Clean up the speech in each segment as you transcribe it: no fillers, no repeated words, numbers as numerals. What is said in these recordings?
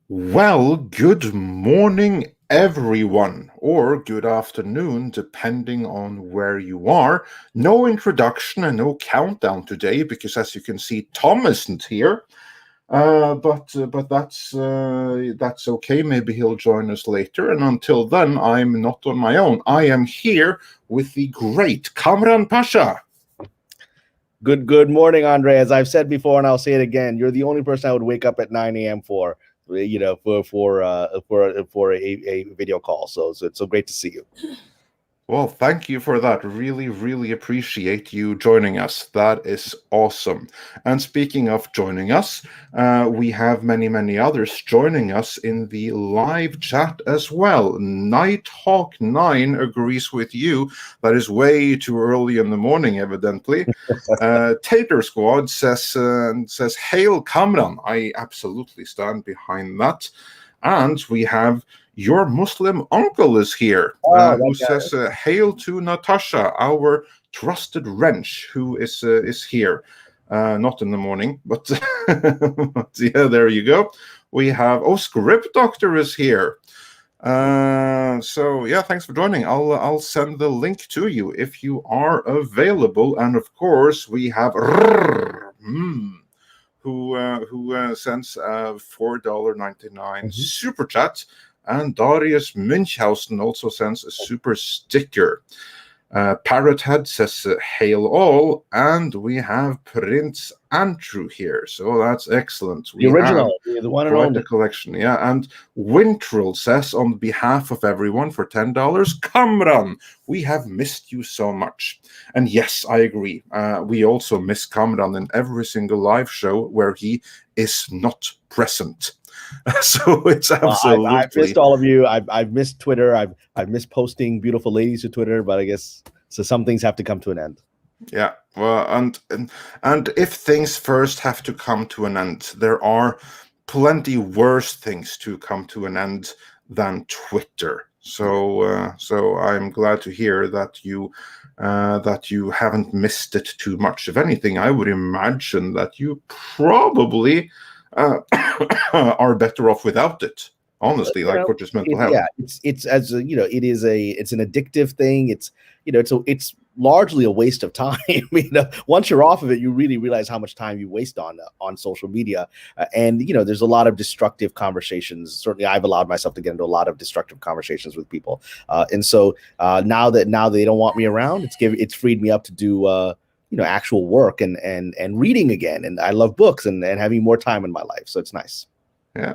Well, good morning, everyone, or good afternoon, depending on where you are. No introduction and no countdown today, because as you can see, Tom isn't here. But that's okay. Maybe he'll join us later. And until then, I'm not on my own. I am here with the great Kamran Pasha. Good morning, Andre. As I've said before, and I'll say it again, you're the only person I would wake up at 9 a.m. for a video call. So it's so great to see you. Well, thank you for that. Really, really appreciate you joining us. That is awesome. And speaking of joining us, we have many others joining us in the live chat as well. Nighthawk9 agrees with you. That is way too early in the morning, evidently. Tater Squad says, "Hail Kamran." I absolutely stand behind that. And we have your Muslim uncle is here, who says, "Hail to Natasha, our trusted wrench, who is here." Not in the morning, but, but yeah, there you go. We have, Script Doctor is here. So yeah, thanks for joining. I'll send the link to you if you are available. And of course, we have who sends $4.99 super chat. And Darius Münchhausen also sends a super sticker. Parrothead says, "Hail all," and we have Prince Andrew here, so that's excellent. The original, the one and only. The collection, yeah. And Wintrell says, on behalf of everyone, for $10, Kamran, we have missed you so much. And yes, I agree. We also miss Kamran in every single live show where he is not present. So it's absolutely. I've missed all of you. I've missed Twitter. I've missed posting beautiful ladies to Twitter. But I guess so. Some things have to come to an end. Yeah. Well, and if things first have to come to an end, there are plenty worse things to come to an end than Twitter. So I'm glad to hear that you haven't missed it too much. If anything, I would imagine that you probably are better off without it, honestly, for just mental health. Yeah, it's as it's an addictive thing. It's largely a waste of time. Once you're off of it, you really realize how much time you waste on social media. And there's a lot of destructive conversations. Certainly, I've allowed myself to get into a lot of destructive conversations with people. And so now that they don't want me around, it's freed me up to do actual work and reading again. And I love books and having more time in my life. So it's nice. Yeah.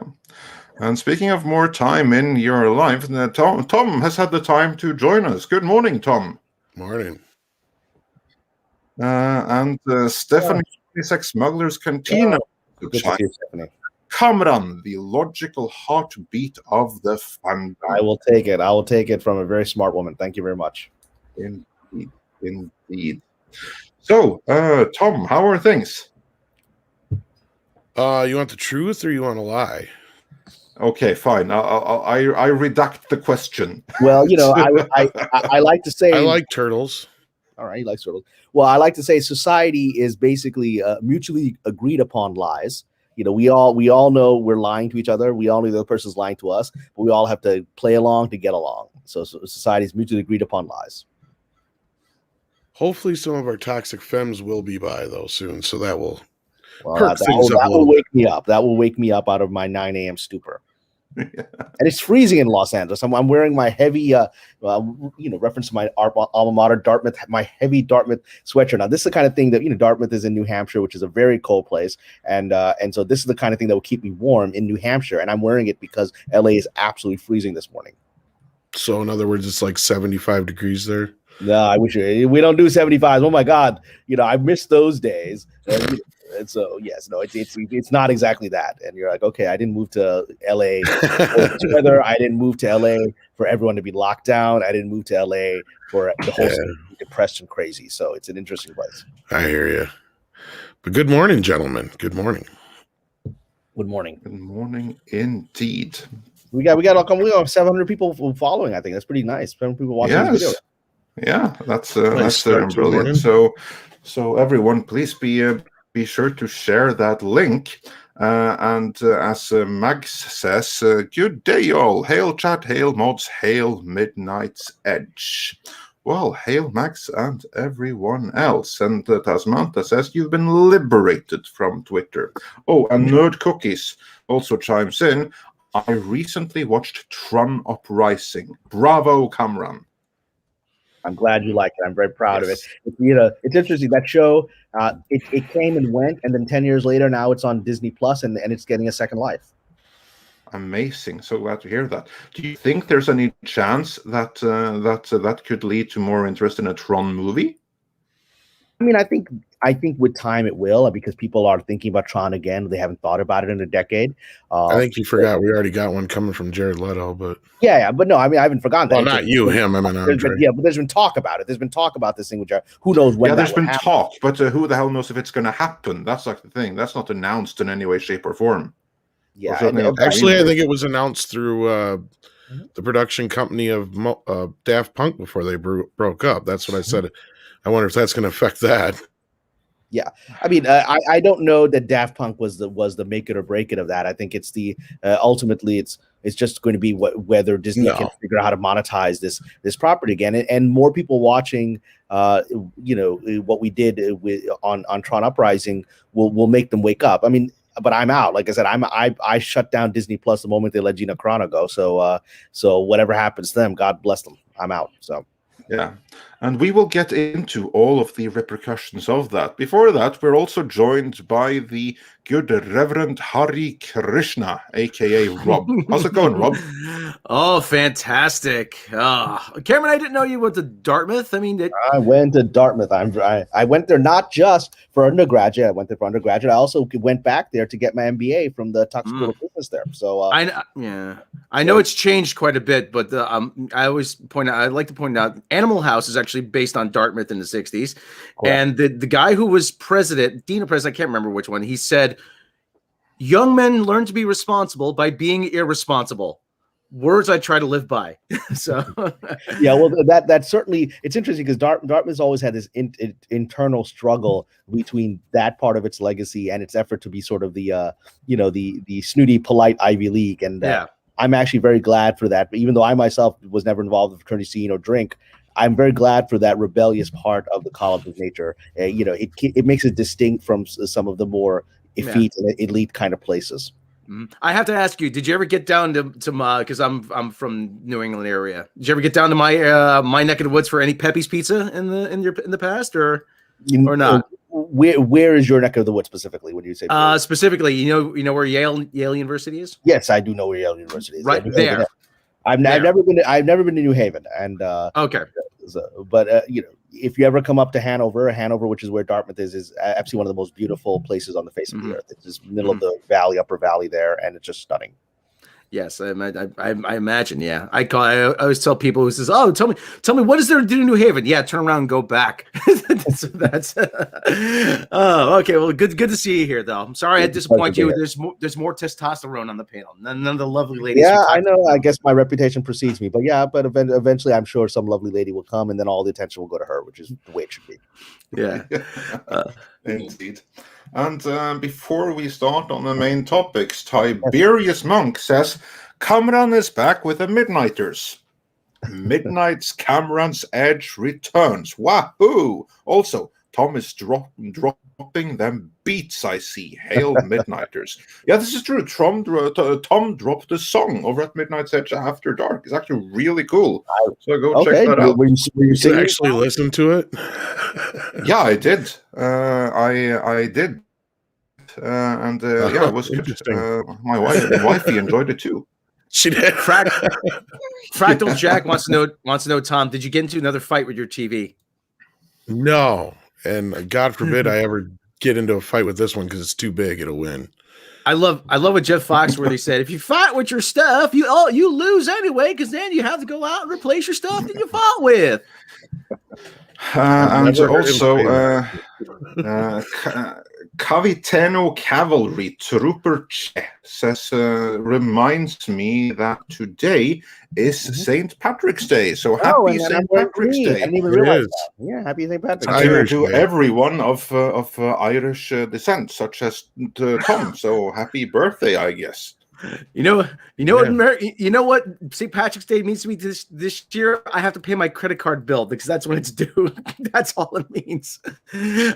And speaking of more time in your life, Tom has had the time to join us. Good morning, Tom. Morning. And Stephanie, Sex Smugglers Cantina. Good to see you, Stephanie. Kamran, the logical heartbeat of the fandom. I will take it. I will take it from a very smart woman. Thank you very much. Indeed. So, Tom, how are things? You want the truth or you want to lie? Okay, fine. I redact the question. Well, I like to say I like turtles. All right, he likes turtles. Well, I like to say society is basically mutually agreed upon lies. We all know we're lying to each other. We all know the other person's lying to us, but we all have to play along to get along. So society is mutually agreed upon lies. Hopefully, some of our toxic femmes will be by though soon, so that will that will wake me up. That will wake me up out of my 9 a.m. stupor. Yeah. And it's freezing in Los Angeles. I'm wearing my heavy, reference to my alma mater, Dartmouth, my heavy Dartmouth sweatshirt. Now, this is the kind of thing that Dartmouth is in New Hampshire, which is a very cold place, and so this is the kind of thing that will keep me warm in New Hampshire. And I'm wearing it because LA is absolutely freezing this morning. So, in other words, it's like 75 degrees there. No, I wish we don't do 75. Oh my God, I miss those days. And so yes, no, it's not exactly that. And you're like, okay, I didn't move to LA for this weather. I didn't move to LA for everyone to be locked down. I didn't move to LA for the whole city to be depressed and crazy. So it's an interesting place. I hear you. But good morning, gentlemen. Good morning. Good morning. Good morning, indeed. We got 700 people following. I think that's pretty nice. 700 people watching this video. Yeah, that's brilliant. So everyone, please be sure to share that link. As Max says, good day all. Hail chat, hail mods, hail Midnight's Edge. Well, hail Max and everyone else. And Tasmanta says you've been liberated from Twitter. Oh, and Nerd Cookies also chimes in. I recently watched Tron Uprising. Bravo, Kamran. I'm glad you like it. I'm very proud of it. It's interesting. That show, it came and went, and then 10 years later, now it's on Disney Plus, and it's getting a second life. Amazing. So glad to hear that. Do you think there's any chance that that could lead to more interest in a Tron movie? I mean, I think with time it will, because people are thinking about Tron again. They haven't thought about it in a decade. I think you forgot we already got one coming from Jared Leto, but but no, I mean, I haven't forgotten that. Well, not you, him. I mean, Andre. But there's been talk about it. There's been talk about this thing with Jared. Who knows when? Yeah, there's been talk, but who the hell knows if it's going to happen? That's like the thing. That's not announced in any way, shape, or form. Yeah, actually, I think it was announced through the production company of Daft Punk before they broke up. That's what I said. I wonder if that's going to affect that. Yeah, I mean, I don't know that Daft Punk was the make it or break it of that. I think it's the ultimately it's just going to be whether Disney can figure out how to monetize this property again, and more people watching. What we did on Tron Uprising will make them wake up. I mean, but I'm out. Like I said, I shut down Disney Plus the moment they let Gina Carano go. So whatever happens to them, God bless them. I'm out. So. Yeah, and we will get into all of the repercussions of that. Before that, we're also joined by the good Reverend Hari Krishna, a.k.a. Rob. How's it going, Rob? Oh, fantastic. Cameron, I didn't know you went to Dartmouth. I mean, I went to Dartmouth. I went there not just for undergraduate. I went there for undergraduate. I also went back there to get my MBA from the Tuck School of Business there. So I know it's changed quite a bit, but I like to point out Animal House is actually based on Dartmouth in the 60s. Cool. And the guy who was dean of president, I can't remember which one, he said, young men learn to be responsible by being irresponsible. Words I try to live by. So yeah, well, that certainly, it's interesting because Dartmouth's always had this internal struggle between that part of its legacy and its effort to be sort of the snooty, polite Ivy League. And I'm actually very glad for that. But even though I myself was never involved in the fraternity scene or drink, I'm very glad for that rebellious part of the college's nature. It makes it distinct from some of the more effete and elite kind of places. I have to ask you, did you ever get down to my, because I'm from New England area, did you ever get down to my neck of the woods for any Pepe's Pizza in the past or not? Where is your neck of the woods specifically when you say specifically, you know where Yale University is? Yes, I do know where Yale University is. Right there. I've never been to New Haven, and okay. But if you ever come up to Hanover, which is where Dartmouth is absolutely one of the most beautiful places on the face of the earth. It's just middle of the valley, upper valley there, and it's just stunning. Yes, I imagine. Yeah, I always tell people who says, "Oh, tell me what is there to do in New Haven?" Yeah, turn around and go back. So that's oh, okay. Well, good to see you here, though. I'm sorry I disappoint you. There's more testosterone on the panel. None of the lovely ladies. Yeah, I know. I guess my reputation precedes me, but eventually, I'm sure some lovely lady will come, and then all the attention will go to her, which is the way it should be. Yeah, indeed. And before we start on the main topics, Tiberius Monk says, Kamran is back with the Midnighters. Midnight's Kamran's Edge returns. Wahoo! Also, Tom is dropping them beats, I see. Hail Midnighters. Yeah, this is true. Tom dropped a song over at Midnight's Edge After Dark. It's actually really cool. So go check that out. Were you actually listen to it? Yeah, I did. I did. Yeah, it was good. My wifey enjoyed it too. She did. Fractal Jack wants to know, Tom, did you get into another fight with your TV? No, and God forbid I ever get into a fight with this one because it's too big. It'll win. I love what Jeff Foxworthy said. If you fight with your stuff, you lose anyway because then you have to go out and replace your stuff that you fought with. And also, Caviteno Cavalry Trooper Che says, reminds me that today is St. Patrick's Day. So happy St. Patrick's Day. I didn't even It realize is. that. Yeah, happy St. Patrick's It's Day. Irish To Day. everyone of Irish descent, such as Tom. So happy birthday, I guess. You know what St. Patrick's Day means to me this year? I have to pay my credit card bill because that's when it's due. That's all it means.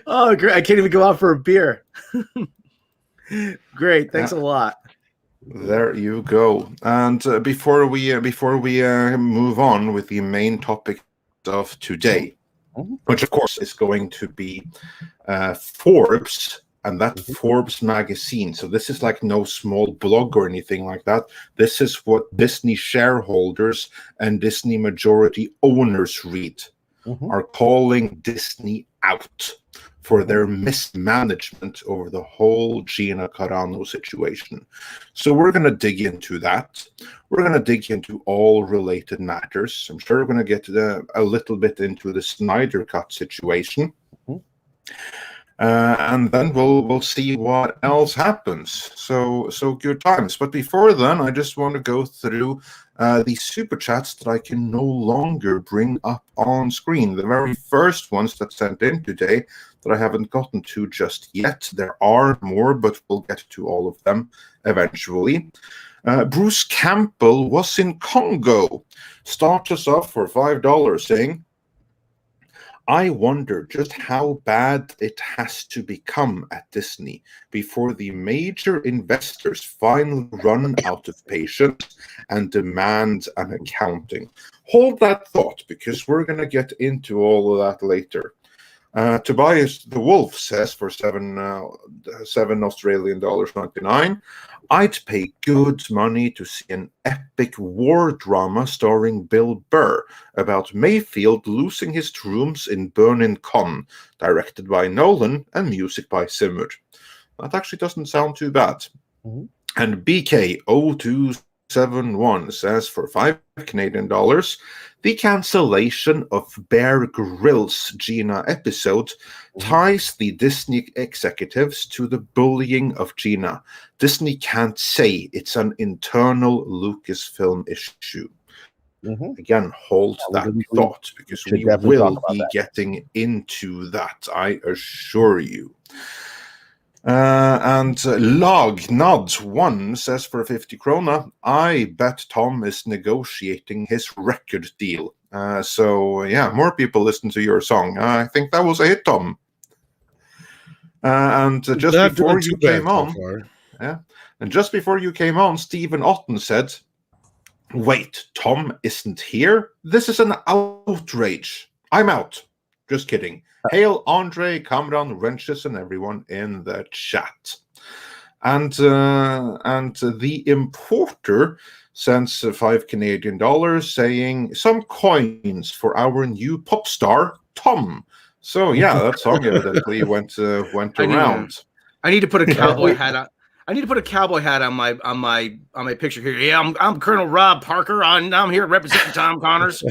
Oh, great! I can't even go out for a beer. Great, thanks a lot. There you go. And before we move on with the main topic of today, which of course is going to be Forbes. And that Forbes magazine. So this is like no small blog or anything like that. This is what Disney shareholders and Disney majority owners read, are calling Disney out for their mismanagement over the whole Gina Carano situation. So we're going to dig into that. We're going to dig into all related matters. I'm sure we're going to get a little bit into the Snyder Cut situation. And then we'll see what else happens. So good times. But before then, I just want to go through the super chats that I can no longer bring up on screen. The very first ones that sent in today that I haven't gotten to just yet. There are more, but we'll get to all of them eventually. Bruce Campbell was in Congo. Starts us off for $5 saying, I wonder just how bad it has to become at Disney before the major investors finally run out of patience and demand an accounting. Hold that thought, because we're going to get into all of that later. Tobias the Wolf says for $7 Australian dollars 99, I'd pay good money to see an epic war drama starring Bill Burr about Mayfield losing his rooms in Burning Con, directed by Nolan and music by Zimmer. That actually doesn't sound too bad. And BK0271 says for $5 Canadian, the cancellation of Bear Grylls' Gina episode ties the Disney executives to the bullying of Gina. Disney can't say it's an internal Lucasfilm issue. Again, hold that thought, because we will be getting into that, I assure you. And Log Nods 1 says for 50 krona, I bet Tom is negotiating his record deal. So yeah, more people listen to your song. I think that was a hit, Tom. And just before you came on, and just before you came on, Stephen Otten said, "Wait, Tom isn't here? This is an outrage. I'm out." Just kidding. Hail Andre, Kamran, Wrenches, and everyone in the chat. And the importer sends $5 Canadian saying, some coins for our new pop star, Tom. So yeah, that song evidently went around. I need to put a cowboy hat on. I need to put a cowboy hat on my picture here. Yeah, I'm Colonel Rob Parker. I'm here representing Tom Connors.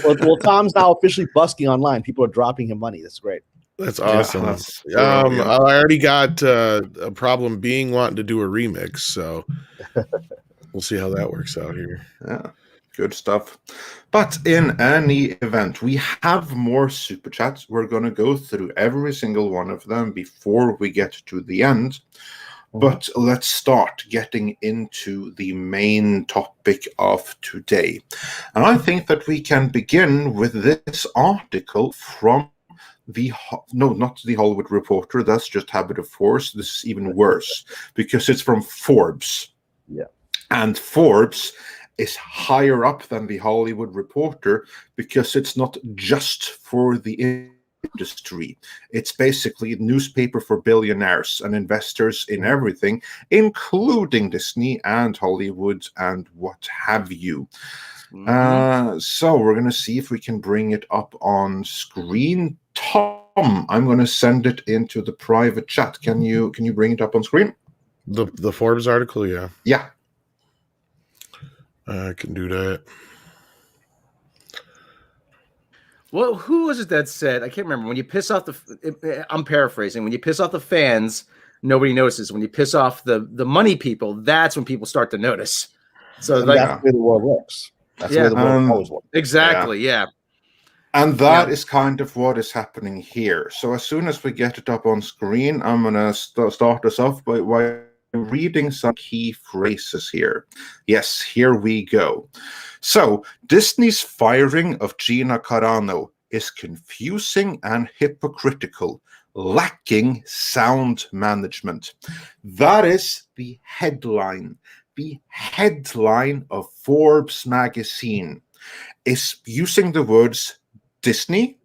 well, Tom's now officially busking online. People are dropping him money. That's great. That's awesome. I already got a problem being wanting to do a remix, so we'll see how that works out here. Yeah. Good stuff. But in any event, we have more super chats. We're going to go through every single one of them before we get to the end. But let's start getting into the main topic of today. And I think that we can begin with this article from not the Hollywood Reporter. That's just Habit of Force. This is even worse because it's from Forbes. Yeah. And Forbes is higher up than the Hollywood Reporter because it's not just for the industry. It's basically a newspaper for billionaires and investors in everything, including Disney and Hollywood and what have you. So we're going to see if we can bring it up on screen. Tom, I'm going to send it into the private chat. Can you bring it up on screen? The Forbes article, yeah. Yeah. I can do that. Well, who was it that said? I can't remember. When you piss off I'm paraphrasing. When you piss off the fans, nobody notices. When you piss off the money people, that's when people start to notice. So And like, that's the way the world works. That's the Yeah. way the world always works. exactly, yeah. And that Yeah. is kind of what is happening here. So as soon as we get it up on screen, I'm going to start us off by reading some key phrases here. Yes, here we go. So Disney's firing of Gina Carano is confusing and hypocritical, lacking sound management. That is the headline. The headline of Forbes magazine is using the words Disney,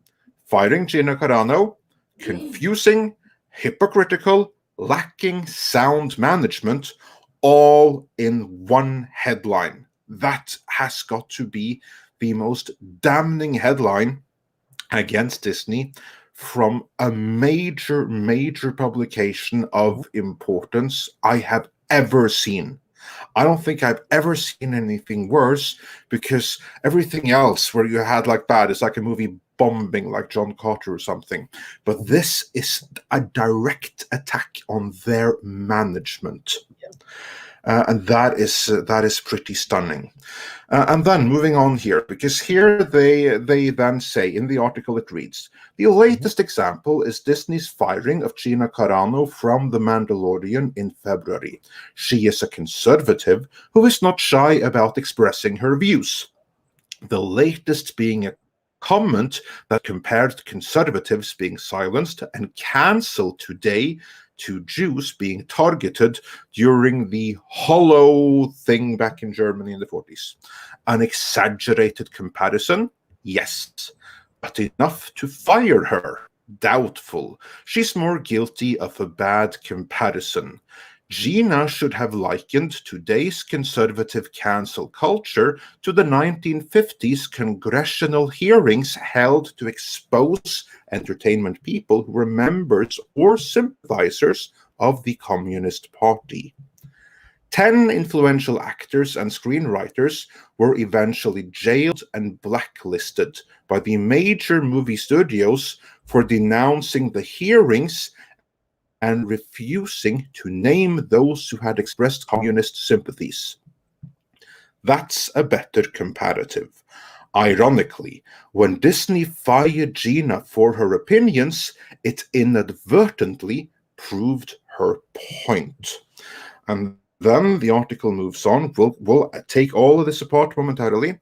firing Gina Carano, confusing, hypocritical, lacking sound management, all in one headline. That has got to be the most damning headline against Disney from a major publication of importance I have ever seen. I don't think I've ever seen anything worse, because everything else where you had like bad is like a movie bombing like John Carter or something. But this is a direct attack on their management. And that is pretty stunning. And then moving on here, because here they then say in the article, it reads, the latest example is Disney's firing of Gina Carano from The Mandalorian in February. She is a conservative who is not shy about expressing her views. The latest being a comment that compared conservatives being silenced and cancelled today to Jews being targeted during the Hollow thing back in Germany in the 40s. An exaggerated comparison? Yes. But enough to fire her? Doubtful. She's more guilty of a bad comparison. Gina should have likened today's conservative cancel culture to the 1950s congressional hearings held to expose entertainment people who were members or sympathizers of the Communist Party. 10 influential actors and screenwriters were eventually jailed and blacklisted by the major movie studios for denouncing the hearings and refusing to name those who had expressed communist sympathies. That's a better comparative. Ironically, when Disney fired Gina for her opinions, it inadvertently proved her point. And then the article moves on. We'll take all of this apart momentarily,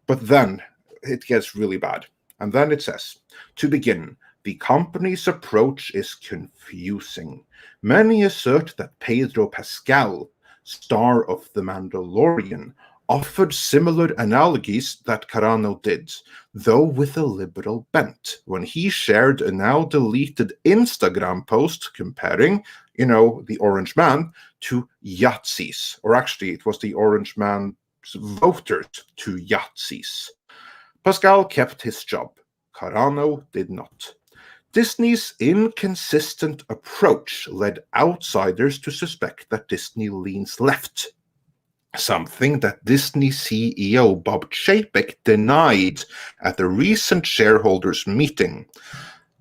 but then it gets really bad. And then it says, to begin, the company's approach is confusing. Many assert that Pedro Pascal, star of The Mandalorian, offered similar analogies that Carano did, though with a liberal bent, when he shared a now-deleted Instagram post comparing, the Orange Man to Yahtzees. Or actually, it was the Orange Man's voters to Yahtzees. Pascal kept his job. Carano did not. Disney's inconsistent approach led outsiders to suspect that Disney leans left, something that Disney CEO Bob Chapek denied at a recent shareholders meeting.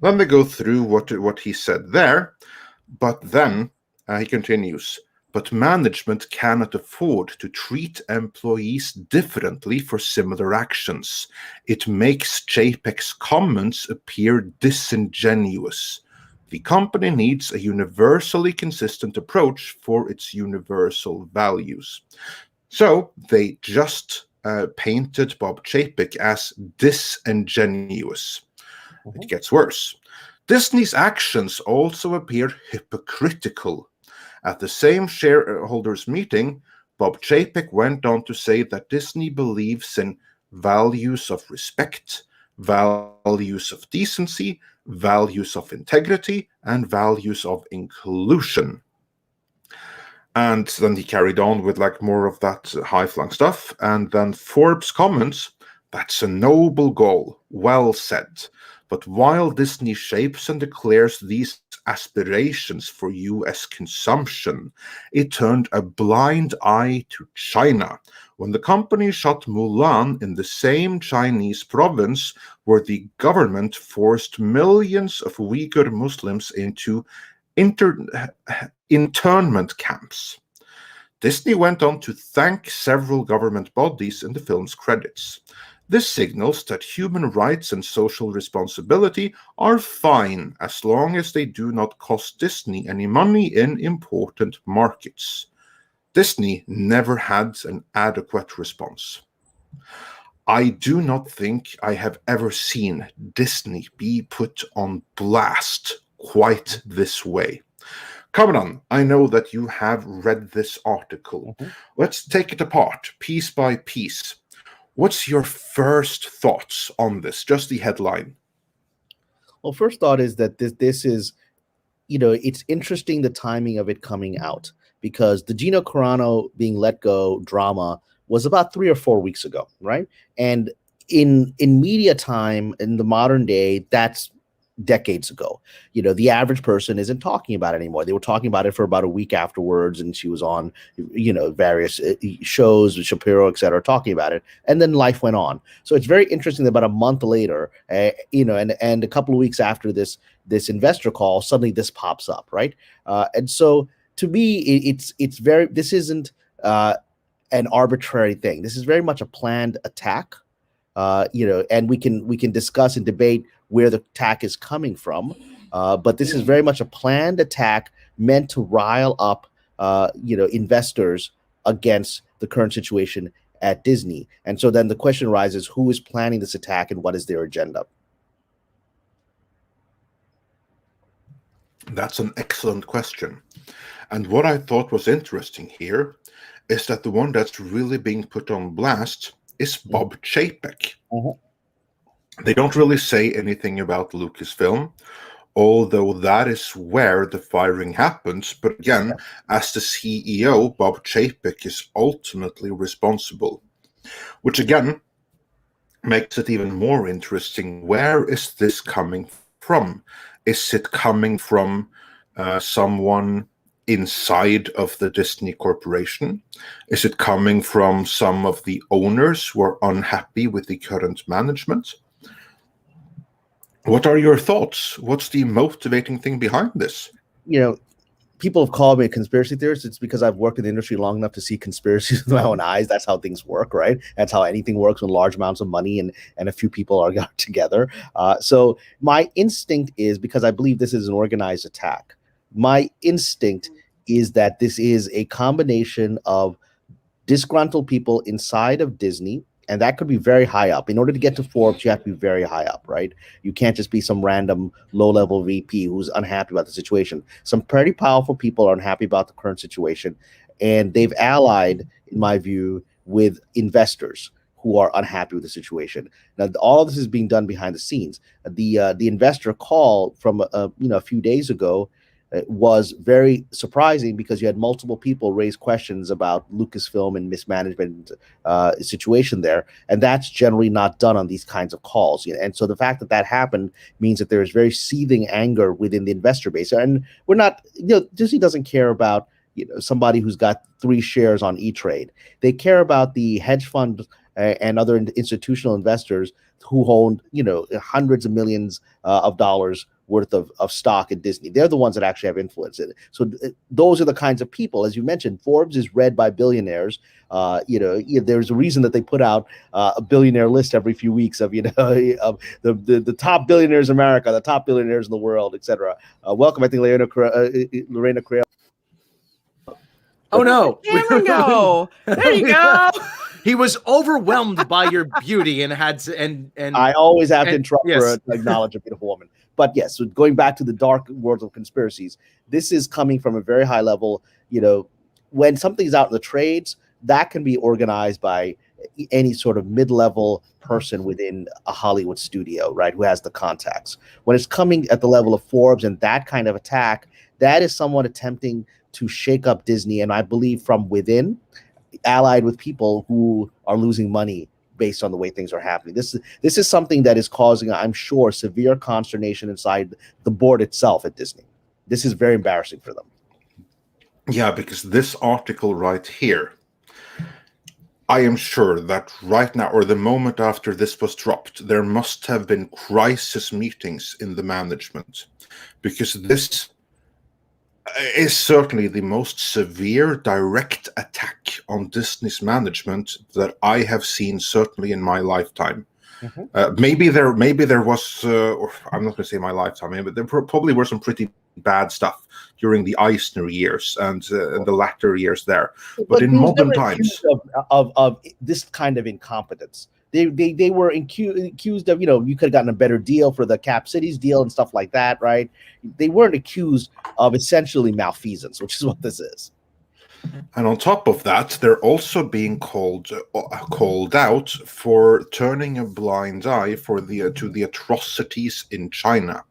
Let me go through what he said there, but then he continues. But management cannot afford to treat employees differently for similar actions. It makes Chapek's comments appear disingenuous. The company needs a universally consistent approach for its universal values. So they just painted Bob Chapek as disingenuous. It gets worse. Disney's actions also appear hypocritical. At the same shareholders meeting, Bob Chapek went on to say that Disney believes in values of respect, values of decency, values of integrity, and values of inclusion. And then he carried on with more of that high-flung stuff. And then Forbes comments, that's a noble goal, well said. But while Disney shapes and declares these aspirations for US consumption, it turned a blind eye to China when the company shot Mulan in the same Chinese province where the government forced millions of Uyghur Muslims into internment camps. Disney went on to thank several government bodies in the film's credits. This signals that human rights and social responsibility are fine as long as they do not cost Disney any money in important markets. Disney never had an adequate response. I do not think I have ever seen Disney be put on blast quite this way. Kamran, I know that you have read this article. Let's take it apart, piece by piece. What's your first thoughts on this? Just the headline. Well, first thought is that this is, it's interesting the timing of it coming out, because the Gina Carano being let go drama was about 3 or 4 weeks ago, right? And in media time in the modern day, that's decades ago. The average person isn't talking about it anymore. They were talking about it for about a week afterwards, and she was on, various shows, Shapiro, etc., talking about it, and then life went on. So it's very interesting that about a month later, and a couple of weeks after this investor call, suddenly this pops up, right? And so to me, it's very, this isn't an arbitrary thing. This is very much a planned attack. And we can discuss and debate where the attack is coming from, but this is very much a planned attack meant to rile up, investors against the current situation at Disney. And so then the question arises: who is planning this attack, and what is their agenda? That's an excellent question. And what I thought was interesting here is that the one that's really being put on blast is Bob Chapek. They don't really say anything about Lucasfilm, although that is where the firing happens. But again, as the CEO, Bob Chapek is ultimately responsible, which again makes it even more interesting. Where is this coming from? Is it coming from someone inside of the Disney Corporation? Is it coming from some of the owners who are unhappy with the current management? What are your thoughts? What's the motivating thing behind this? People have called me a conspiracy theorist. It's because I've worked in the industry long enough to see conspiracies with my own eyes. That's how things work, right? That's how anything works when large amounts of money and a few people are got together. So my instinct is, because I believe this is an organized attack, my instinct is that this is a combination of disgruntled people inside of Disney, and that could be very high up. In order to get to Forbes, you have to be very high up, right? You can't just be some random low-level VP who's unhappy about the situation. Some pretty powerful people are unhappy about the current situation, and they've allied, in my view, with investors who are unhappy with the situation. Now, all of this is being done behind the scenes. The investor call from a few days ago was very surprising, because you had multiple people raise questions about Lucasfilm and mismanagement situation there, and that's generally not done on these kinds of calls. And so the fact that that happened means that there is very seething anger within the investor base, and we're not, Disney doesn't care about somebody who's got 3 shares on E-Trade. They care about the hedge fund and other institutional investors who own hundreds of millions of dollars worth of stock in Disney. They're the ones that actually have influence in it. So those are the kinds of people, as you mentioned. Forbes is read by billionaires. There's a reason that they put out a billionaire list every few weeks of of the top billionaires in America, the top billionaires in the world, etc. Welcome, I think, Lorena Crail. Oh no! Cameron, go. There you go. He was overwhelmed by your beauty and had to, and I always have to interrupt yes. to acknowledge a beautiful woman. But yes, so going back to the dark world of conspiracies, this is coming from a very high level. When something's out in the trades, that can be organized by any sort of mid-level person within a Hollywood studio, right, who has the contacts. When it's coming at the level of Forbes and that kind of attack, that is someone attempting to shake up Disney, and I believe from within, allied with people who are losing money based on the way things are happening. This is something that is causing, I'm sure, severe consternation inside the board itself at Disney. This is very embarrassing for them. Yeah, because this article right here, I am sure that right now, or the moment after this was dropped, there must have been crisis meetings in the management, because this is certainly the most severe direct attack on Disney's management that I have seen, certainly in my lifetime. Maybe there was, or I'm not going to say my lifetime, but there probably were some pretty bad stuff during the Eisner years and the latter years there. But in modern times, of this kind of incompetence, they were accused of, you could have gotten a better deal for the Cap Cities deal and stuff like that, right? They weren't accused of essentially malfeasance, which is what this is. And on top of that, they're also being called out for turning a blind eye to the atrocities in China.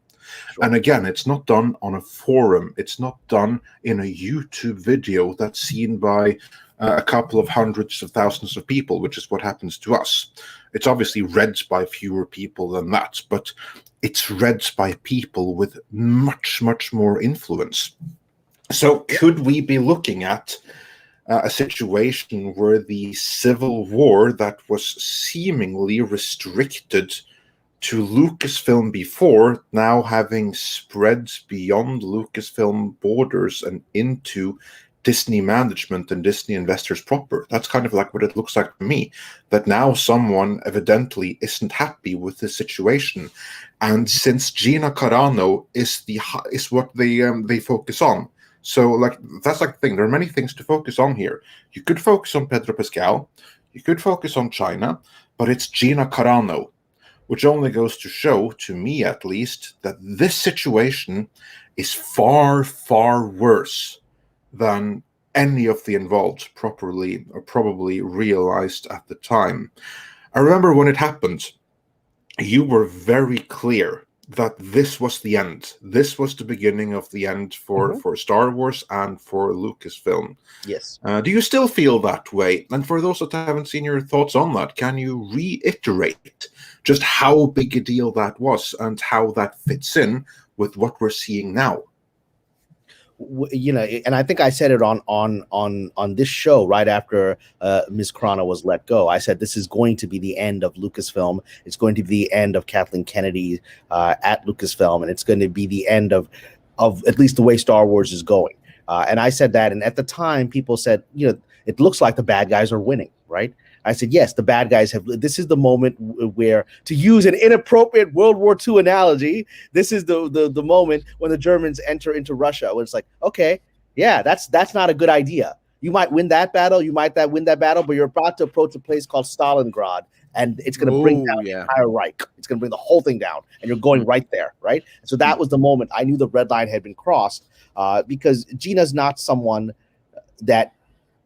Sure. And again, it's not done on a forum. It's not done in a YouTube video that's seen by a couple of hundreds of thousands of people, which is what happens to us. It's obviously read by fewer people than that, but it's read by people with much, much more influence. So could we be looking at a situation where the civil war that was seemingly restricted to Lucasfilm before, now having spread beyond Lucasfilm borders and into Disney management and Disney investors proper? That's kind of like what it looks like to me, that now someone evidently isn't happy with the situation. And since Gina Carano is what they focus on, so that's the thing. There are many things to focus on here. You could focus on Pedro Pascal, you could focus on China, but it's Gina Carano, which only goes to show, to me at least, that this situation is far, far worse than any of the involved probably realized at the time. I remember when it happened, you were very clear that this was the end. This was the beginning of the end for Star Wars and for Lucasfilm. Yes. Do you still feel that way? And for those that haven't seen your thoughts on that, can you reiterate just how big a deal that was and how that fits in with what we're seeing now? And I think I said it on this show right after Ms. Carano was let go. I said this is going to be the end of Lucasfilm. It's going to be the end of Kathleen Kennedy at Lucasfilm, and it's going to be the end of at least the way Star Wars is going. And I said that, and at the time, people said, it looks like the bad guys are winning, right? I said, yes, the bad guys have. This is the moment where, to use an inappropriate World War II analogy, this is the moment when the Germans enter into Russia. When it's like, okay, yeah, that's not a good idea. You might win that battle, but you're about to approach a place called Stalingrad, and it's going to bring down the entire Reich. It's going to bring the whole thing down, and you're going right there, right? So that was the moment I knew the red line had been crossed, because Gina's not someone that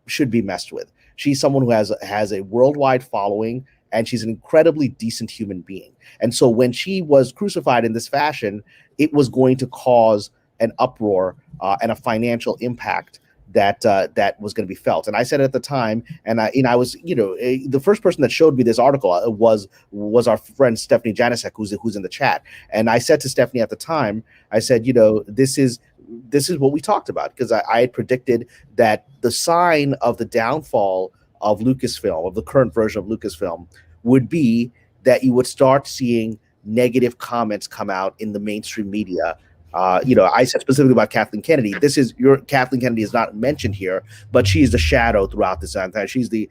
should be messed with. She's someone who has a worldwide following, and she's an incredibly decent human being. And so when she was crucified in this fashion, it was going to cause an uproar and a financial impact that was going to be felt. And I said at the time, and I was, the first person that showed me this article was our friend Stephanie Janisek, who's in the chat. And I said to Stephanie at the time, I said, this is what we talked about, because I had predicted that the sign of the downfall of Lucasfilm, of the current version of Lucasfilm, would be that you would start seeing negative comments come out in the mainstream media. I said specifically about Kathleen Kennedy. Kathleen Kennedy is not mentioned here, but she's the shadow throughout this entire. She's the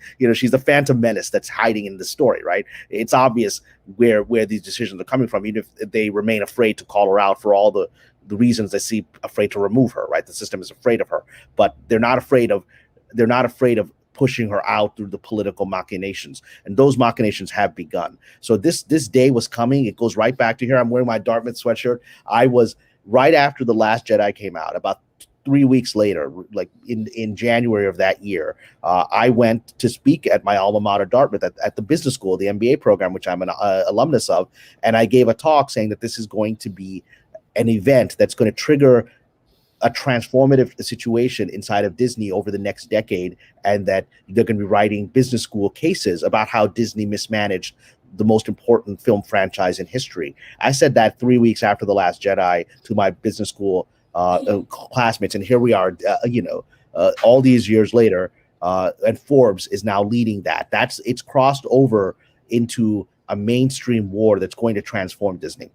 phantom menace that's hiding in the story, right? It's obvious where these decisions are coming from, even if they remain afraid to call her out for all the reasons they see afraid to remove her, right? The system is afraid of her, but they're not afraid of pushing her out through the political machinations, and those machinations have begun. So this day was coming. It goes right back to here. I'm wearing my Dartmouth sweatshirt. I was right after The Last Jedi came out, about 3 weeks later, like in January of that year, I went to speak at my alma mater, Dartmouth, at the business school, the MBA program, which I'm an alumnus of, and I gave a talk saying that this is going to be an event that's going to trigger a transformative situation inside of Disney over the next decade, and that they're going to be writing business school cases about how Disney mismanaged the most important film franchise in history. I said that 3 weeks after The Last Jedi to my business school classmates, and here we are, all these years later, and Forbes is now leading that. It's crossed over into a mainstream war that's going to transform Disney.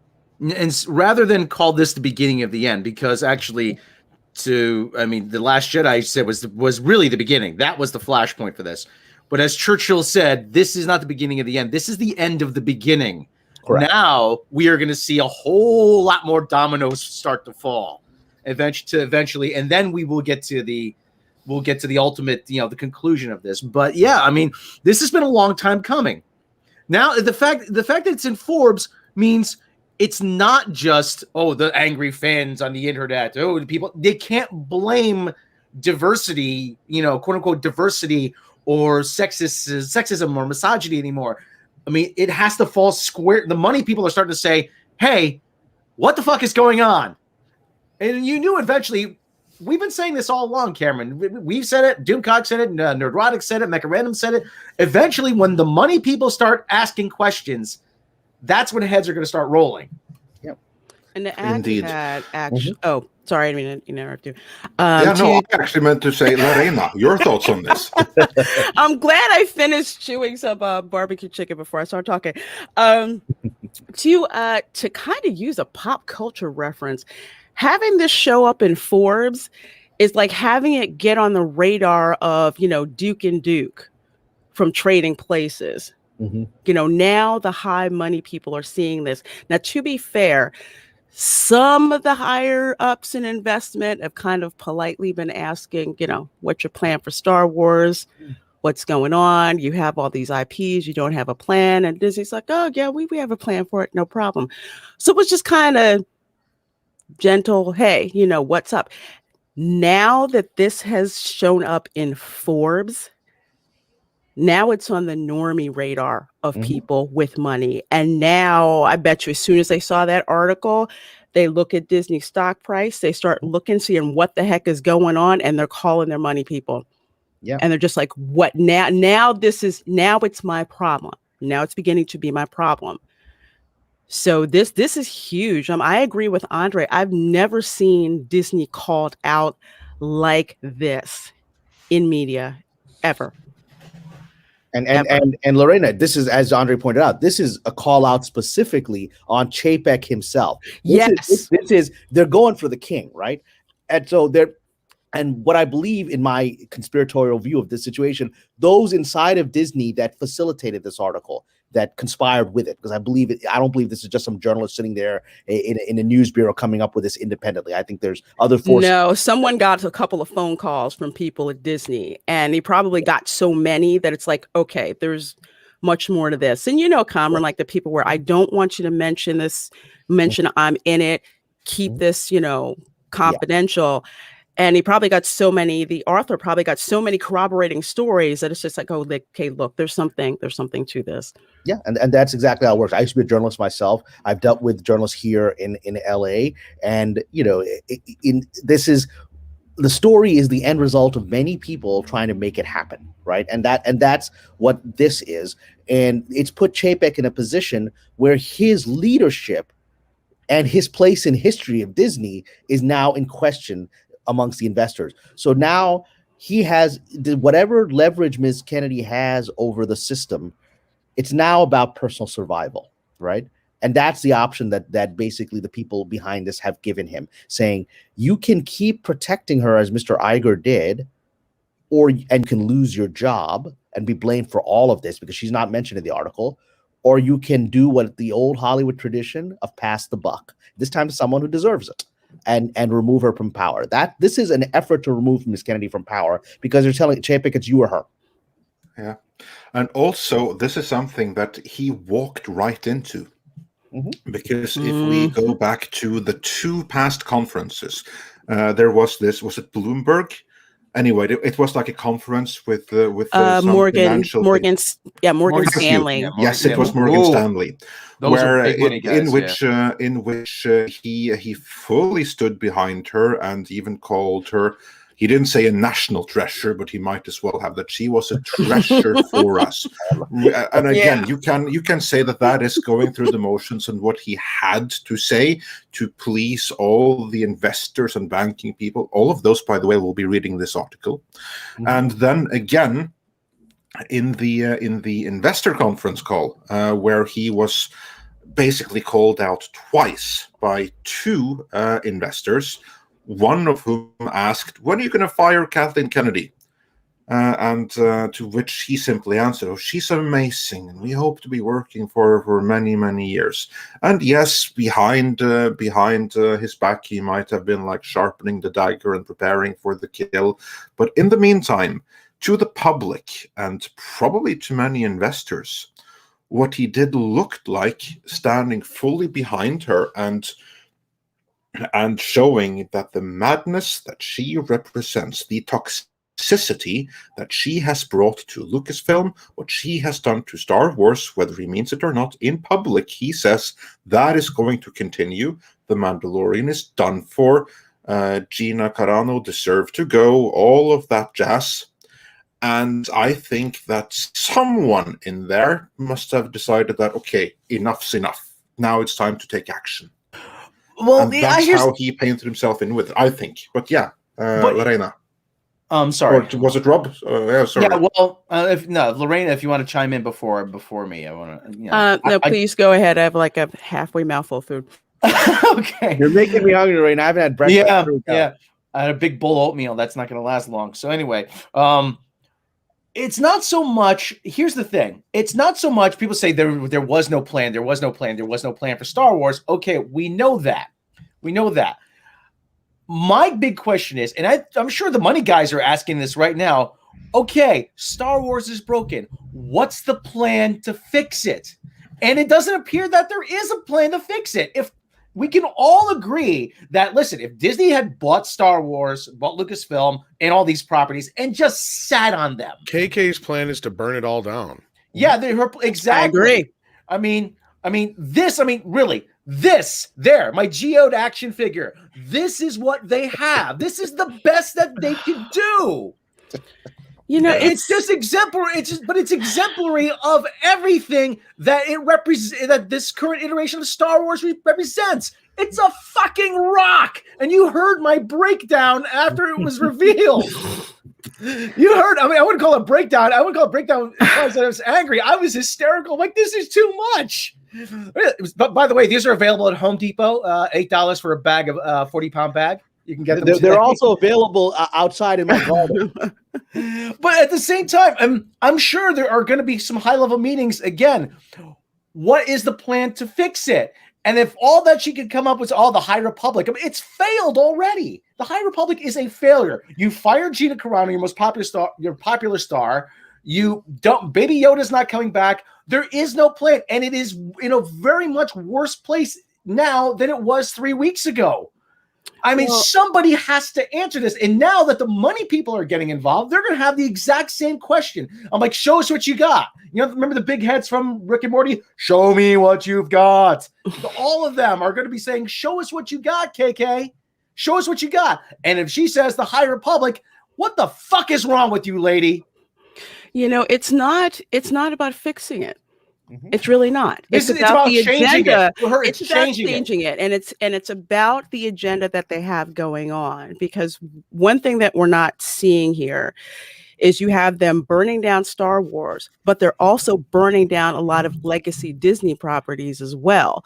And rather than call this the beginning of the end, because actually, The Last Jedi said was really the beginning. That was the flashpoint for this. But as Churchill said, this is not the beginning of the end. This is the end of the beginning. Correct. Now we are going to see a whole lot more dominoes start to fall, eventually, and then we will get to the ultimate, the conclusion of this. But yeah, this has been a long time coming. Now the fact that it's in Forbes means it's not just the angry fans on the internet. The people, they can't blame diversity, quote unquote diversity or sexism or misogyny anymore. It has to fall square. The money people are starting to say, hey, what the fuck is going on? And you knew eventually. We've been saying this all along, Cameron. We've said it. Doomcock said it. Nerdrotic said it. Mecha said it. Eventually, when the money people start asking questions, that's when heads are going to start rolling. Yep. And to add to that, actually, oh, sorry, I didn't mean to interrupt you. I actually meant to say, Lorena, your thoughts on this? I'm glad I finished chewing some barbecue chicken before I start talking. To kind of use a pop culture reference, having this show up in Forbes is like having it get on the radar of, Duke and Duke from Trading Places. Mm-hmm. Now the high money people are seeing this. Now, to be fair, some of the higher ups in investment have kind of politely been asking, what's your plan for Star Wars? What's going on? You have all these IPs, you don't have a plan. And Disney's like, oh yeah, we have a plan for it. No problem. So it was just kind of gentle, hey, what's up? Now that this has shown up in Forbes, now it's on the normie radar of people with money. And now I bet you as soon as they saw that article, they look at Disney stock price, they start looking, seeing what the heck is going on, and they're calling their money people. Yeah. And they're just like, what now? Now it's my problem. Now it's beginning to be my problem. So this is huge. I agree with Andre. I've never seen Disney called out like this in media ever. And Lorena, this is, as Andre pointed out, this is a call out specifically on Chapek himself. This is they're going for the king, right? And so and what I believe in my conspiratorial view of this situation, those inside of Disney that facilitated this article, that conspired with it, because I don't believe this is just some journalist sitting there in a news bureau coming up with this independently. I think there's other forces. No, someone got a couple of phone calls from people at Disney, and he probably got so many that it's like, okay, there's much more to this. And Kamran, like the people where I don't want you to mention I'm in it, keep this, confidential. Yeah. And he probably got the author probably got so many corroborating stories that it's just like, okay, look, there's something to this. Yeah, and that's exactly how it works. I used to be a journalist myself. I've dealt with journalists here in LA, and the story is the end result of many people trying to make it happen, right? And that's what this is, and it's put Chapek in a position where his leadership and his place in history of Disney is now in question amongst the investors. So now he has whatever leverage Ms. Kennedy has over the system. It's now about personal survival, right? And that's the option that basically the people behind this have given him, saying you can keep protecting her as Mr. Iger did, and can lose your job and be blamed for all of this because she's not mentioned in the article, or you can do what the old Hollywood tradition of pass the buck, this time to someone who deserves it. And remove her from power. This is an effort to remove Ms. Kennedy from power because they're telling Chapek it's you or her. Yeah, and also this is something that he walked right into, because if we go back to the two past conferences, there was it Bloomberg? Anyway, it was like a conference with Morgan Stanley. Yes, it was Morgan Stanley, in which he fully stood behind her and even called her, he didn't say a national treasure, but he might as well have that. She was a treasure for us. And again, you can say that is going through the motions and what he had to say to please all the investors and banking people. All of those, by the way, will be reading this article. And then again, in the investor conference call, where he was basically called out twice by two investors, one of whom asked, "When are you going to fire Kathleen Kennedy?" And to which he simply answered, "Oh, she's amazing, and we hope to be working for her for many, many years." And yes, behind his back, he might have been like sharpening the dagger and preparing for the kill. But in the meantime, to the public and probably to many investors, what he did looked like standing fully behind her and showing that the madness that she represents, the toxicity that she has brought to Lucasfilm, what she has done to Star Wars, whether he means it or not, in public, he says that is going to continue. The Mandalorian is done for. Gina Carano deserved to go, all of that jazz. And I think that someone in there must have decided that, okay, enough's enough. Now it's time to take action. Well, and that's how he painted himself in with it, I think. But yeah, Lorena. Sorry. Or was it Rob? Yeah, sorry. Yeah, well, Lorena, if you want to chime in before me, I want to. No, please go ahead. I have like a halfway mouthful of food. Okay. You're making me hungry right now. I haven't had breakfast. Yeah. I had a big bowl of oatmeal. That's not going to last long. So anyway, it's not so much. Here's the thing. It's not so much. People say there was no plan. There was no plan. There was no plan for Star Wars. Okay, we know that. We know that. My big question is, and I'm sure the money guys are asking this right now. Okay, Star Wars is broken. What's the plan to fix it? And it doesn't appear that there is a plan to fix it. If we can all agree that, listen, if Disney had bought Star Wars, bought Lucasfilm and all these properties and just sat on them. KK's plan is to burn it all down. Yeah, exactly. I agree. I mean, really, this there, my geode action figure. This is what they have. This is the best that they can do. You know, it's just exemplary. It's exemplary of everything that it represents. That this current iteration of Star Wars represents. It's a fucking rock, and you heard my breakdown after it was revealed. You heard. I mean, I wouldn't call it breakdown. I wouldn't call it breakdown because I was angry. I was hysterical. Like, this is too much. But by the way, these are available at Home Depot. $8 for a bag of 40-pound bag. You can get them. They're also available outside in my garden. But at the same time, I'm sure there are going to be some high-level meetings again. What is the plan to fix it? And if all that she could come up with, the High Republic, I mean, it's failed already. The High Republic is a failure. You fired Gina Carano, your most popular star. You don't. Baby Yoda's not coming back. There is no plan, and it is in a very much worse place now than it was 3 weeks ago. I mean, somebody has to answer this. And now that the money people are getting involved, they're going to have the exact same question. I'm like, show us what you got. You know, remember the big heads from Rick and Morty? Show me what you've got. All of them are going to be saying, show us what you got, KK. Show us what you got. And if she says the High Republic, what the fuck is wrong with you, lady? You know, it's not about fixing it. It's really not. It's about the agenda. It's about changing it, and it's about the agenda that they have going on. Because one thing that we're not seeing here is you have them burning down Star Wars, but they're also burning down a lot of legacy Disney properties as well.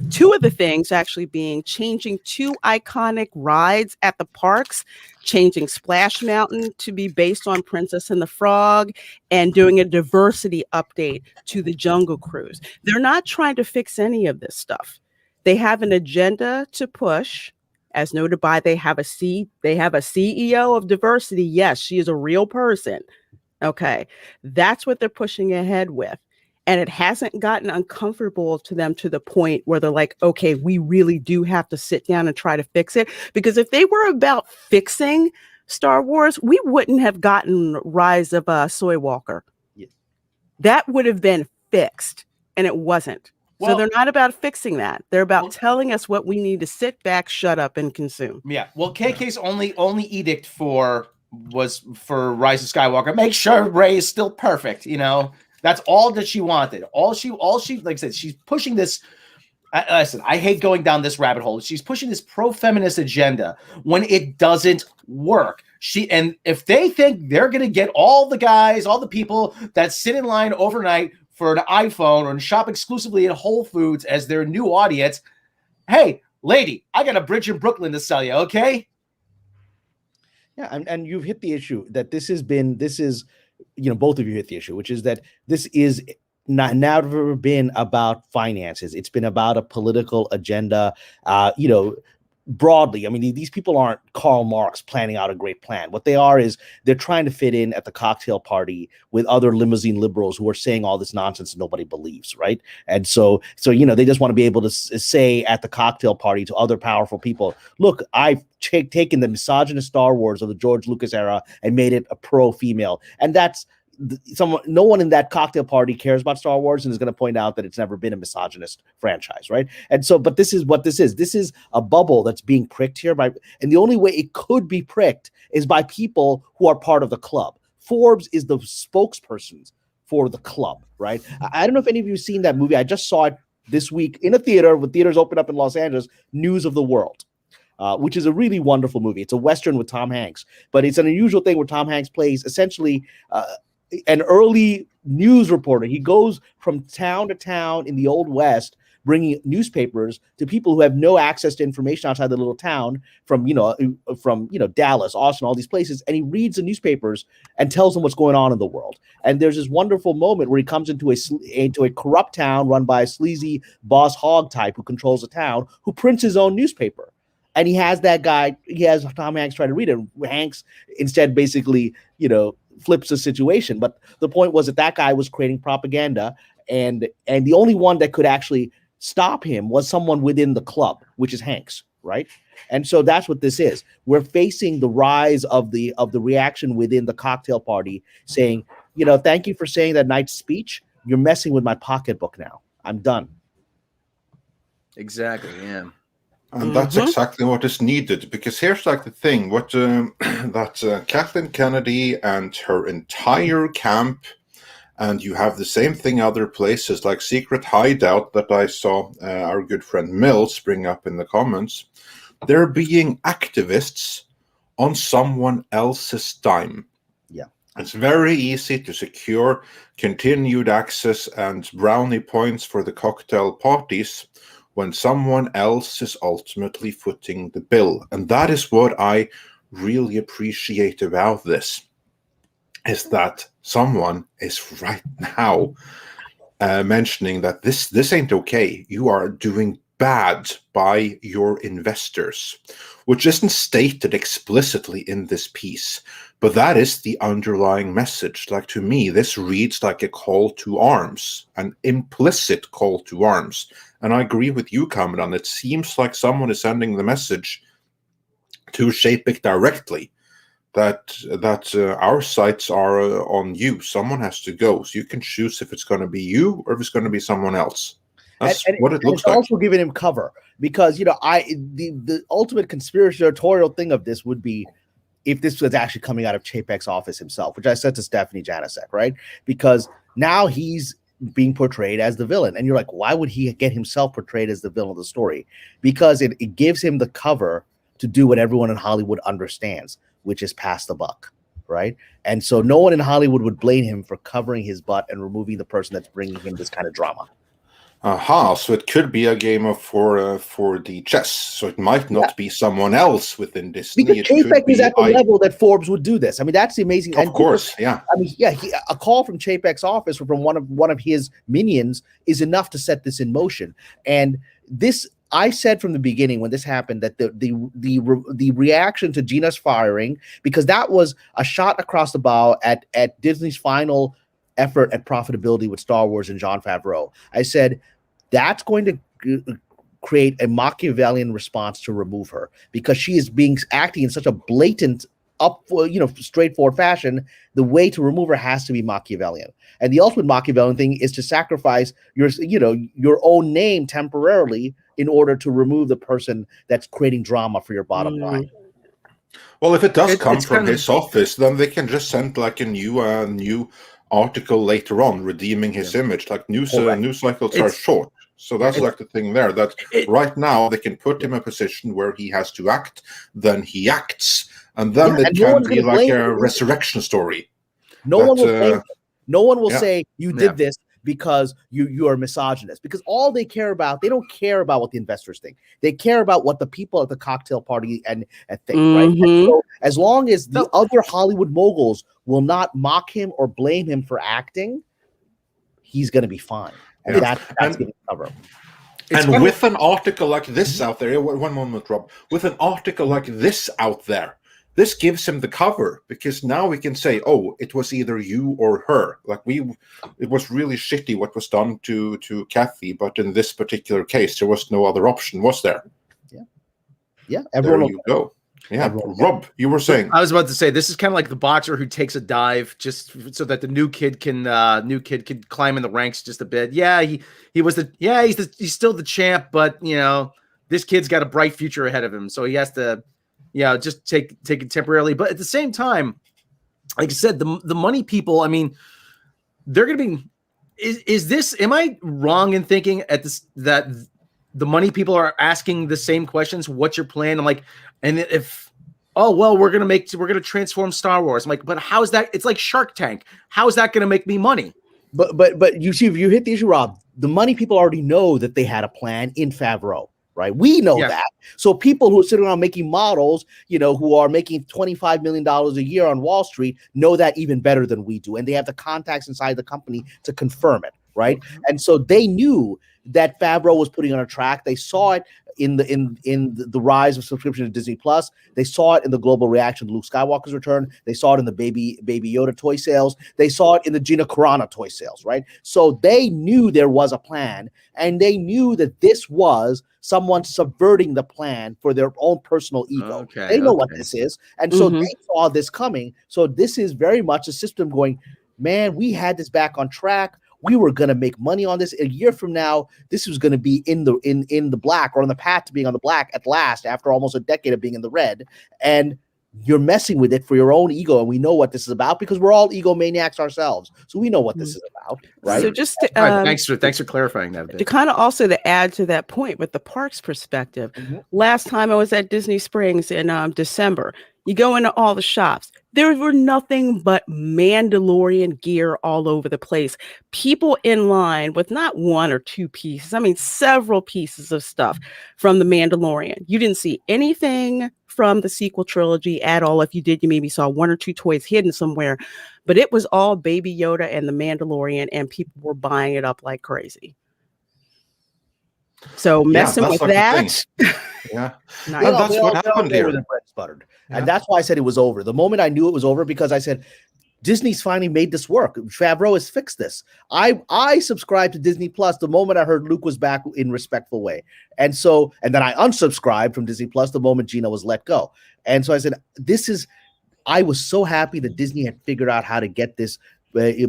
Two of the things actually being changing 2 iconic rides at the parks, changing Splash Mountain to be based on Princess and the Frog, and doing a diversity update to the Jungle Cruise. They're not trying to fix any of this stuff. They have an agenda to push. As noted by, they have a CEO of diversity. Yes, she is a real person. Okay, that's what they're pushing ahead with. And it hasn't gotten uncomfortable to them to the point where they're like, okay, we really do have to sit down and try to fix it. Because if they were about fixing Star Wars, we wouldn't have gotten Rise of Soy Walker. Yeah. That would have been fixed, and it wasn't. So they're not about fixing that. They're about Well, telling us what we need to sit back, shut up, and consume. Yeah. Well, KK's only edict was for Rise of Skywalker. Make sure Rey is still perfect. That's all that she wanted. All she like I said, she's pushing this. Listen, I hate going down this rabbit hole. She's pushing this pro-feminist agenda when it doesn't work. And if they think they're going to get all the guys, all the people that sit in line overnight for an iPhone or shop exclusively at Whole Foods as their new audience, hey, lady, I got a bridge in Brooklyn to sell you, okay? Yeah, and you've hit the issue that this is, both of you hit the issue, which is that this is never been about finances. It's been about a political agenda, broadly. I mean, these people aren't Karl Marx planning out a great plan. What they are is they're trying to fit in at the cocktail party with other limousine liberals who are saying all this nonsense nobody believes, right? And so they just want to be able to say at the cocktail party to other powerful people, look, I've taken the misogynist Star Wars of the George Lucas era and made it a pro-female. And that's no one in that cocktail party cares about Star Wars and is going to point out that it's never been a misogynist franchise, right? And so, but this is what this is. This is a bubble that's being pricked here and the only way it could be pricked is by people who are part of the club. Forbes is the spokespersons for the club, right? I don't know if any of you have seen that movie. I just saw it this week in a theater with theaters open up in Los Angeles, News of the World. Which is a really wonderful movie. It's a Western with Tom Hanks, but it's an unusual thing where Tom Hanks plays essentially an early news reporter. He goes from town to town in the Old West, bringing newspapers to people who have no access to information outside the little town from Dallas, Austin, all these places. And he reads the newspapers and tells them what's going on in the world. And there's this wonderful moment where he comes into a corrupt town run by a sleazy boss hog type who controls the town, who prints his own newspaper. And he has Tom Hanks try to read it. Hanks instead basically, flips the situation. But the point was that guy was creating propaganda, and the only one that could actually stop him was someone within the club, which is Hanks, right? And so that's what this is. We're facing the rise of the reaction within the cocktail party saying, thank you for saying that nice speech. You're messing with my pocketbook now. I'm done. Exactly, yeah. And that's exactly what is needed, because here's like the thing, that Kathleen Kennedy and her entire camp, and you have the same thing other places like Secret Hideout that I saw our good friend Mills bring up in the comments, they're being activists on someone else's dime. Yeah. It's very easy to secure continued access and brownie points for the cocktail parties when someone else is ultimately footing the bill. And that is what I really appreciate about this, is that someone is right now mentioning that this ain't okay. You are doing bad by your investors, which isn't stated explicitly in this piece, but that is the underlying message. Like, to me, this reads like a call to arms, an implicit call to arms. And I agree with you, Kamran. It seems like someone is sending the message to Chapek directly that our sights are on you. Someone has to go. So you can choose if it's going to be you or if it's going to be someone else. That's what it looks like. Also giving him cover, because the ultimate conspiratorial thing of this would be if this was actually coming out of Chapek's office himself, which I said to Stephanie Janicek, right? Because now he's being portrayed as the villain, and you're like, why would he get himself portrayed as the villain of the story? Because it gives him the cover to do what everyone in Hollywood understands, which is pass the buck, right? And so no one in Hollywood would blame him for covering his butt and removing the person that's bringing him this kind of drama. So it could be a game for the chess. So it might not be someone else within Disney. Because Chapek is at the level that Forbes would do this. I mean, that's the amazing. Of course, yeah. I mean, yeah. A call from Chapek's office or from one of his minions is enough to set this in motion. And this, I said from the beginning when this happened that the reaction to Gina's firing, because that was a shot across the bow at Disney's final effort at profitability with Star Wars and Jon Favreau. I said, that's going to create a Machiavellian response to remove her, because she is acting in such a blatant, straightforward fashion, the way to remove her has to be Machiavellian. And the ultimate Machiavellian thing is to sacrifice your own name temporarily in order to remove the person that's creating drama for your bottom line. Well, if it does come from his office, then they can just send like a new article later on redeeming his image. Like news cycles are short. So that's like the thing there, that right now they can put him in a position where he has to act, then he acts, and then it can be like a resurrection story. No one will say you did this because you are misogynist, because all they care about, they don't care about what the investors think. They care about what the people at the cocktail party and think, right? And so as long as the other Hollywood moguls will not mock him or blame him for acting, he's going to be fine. And that's going to cover him. And with an article like this out there, one moment, Rob, with an article like this out there, this gives him the cover, because now we can say, oh, it was either you or her. Like it was really shitty what was done to Kathy, but in this particular case, there was no other option, was there? Yeah. There you go. Yeah, Rob, you were saying. I was about to say, this is kind of like the boxer who takes a dive just so that the new kid can climb in the ranks just a bit. Yeah, he's still the champ, but this kid's got a bright future ahead of him, so he has to just take it temporarily. But at the same time, like I said, the money people, I mean, they're going to be. Is this? Am I wrong in thinking that the money people are asking the same questions? What's your plan? I'm like, and if, we're gonna transform Star Wars. I'm like, but how is that? It's like Shark Tank. How is that gonna make me money? But you see, if you hit the issue, Rob, the money people already know that they had a plan in Favreau, right? We know that. So people who are sitting around making models, who are making $25 million a year on Wall Street, know that even better than we do, and they have the contacts inside the company to confirm it, right? And so they knew that Favreau was putting on a track. They saw it in the rise of subscription to Disney Plus. They saw it in the global reaction to Luke Skywalker's return. They saw it in the Baby Yoda toy sales. They saw it in the Gina Carano toy sales, right? So they knew there was a plan, and they knew that this was someone subverting the plan for their own personal ego. They know what this is. And so they saw this coming. So this is very much a system going, man, we had this back on track. We were going to make money on this. A year from now, this was going to be in the black, or on the path to being on the black at last, after almost a decade of being in the red. And you're messing with it for your own ego. And we know what this is about, because we're all egomaniacs ourselves. So we know what this is about, right? So just thanks for clarifying that a bit. To kind of also to add to that point with the parks perspective, last time I was at Disney Springs in December, you go into all the shops. There were nothing but Mandalorian gear all over the place. People in line with not one or two pieces, I mean, several pieces of stuff from the Mandalorian. You didn't see anything from the sequel trilogy at all. If you did, you maybe saw one or two toys hidden somewhere, but it was all Baby Yoda and the Mandalorian, and people were buying it up like crazy. So messing with that. That's what happened here. Buttered. And that's why I said it was over. The moment I knew it was over, because I said, Disney's finally made this work. Favreau has fixed this. I subscribed to Disney Plus the moment I heard Luke was back in a respectful way. And then I unsubscribed from Disney Plus the moment Gina was let go. And so I said, I was so happy that Disney had figured out how to get this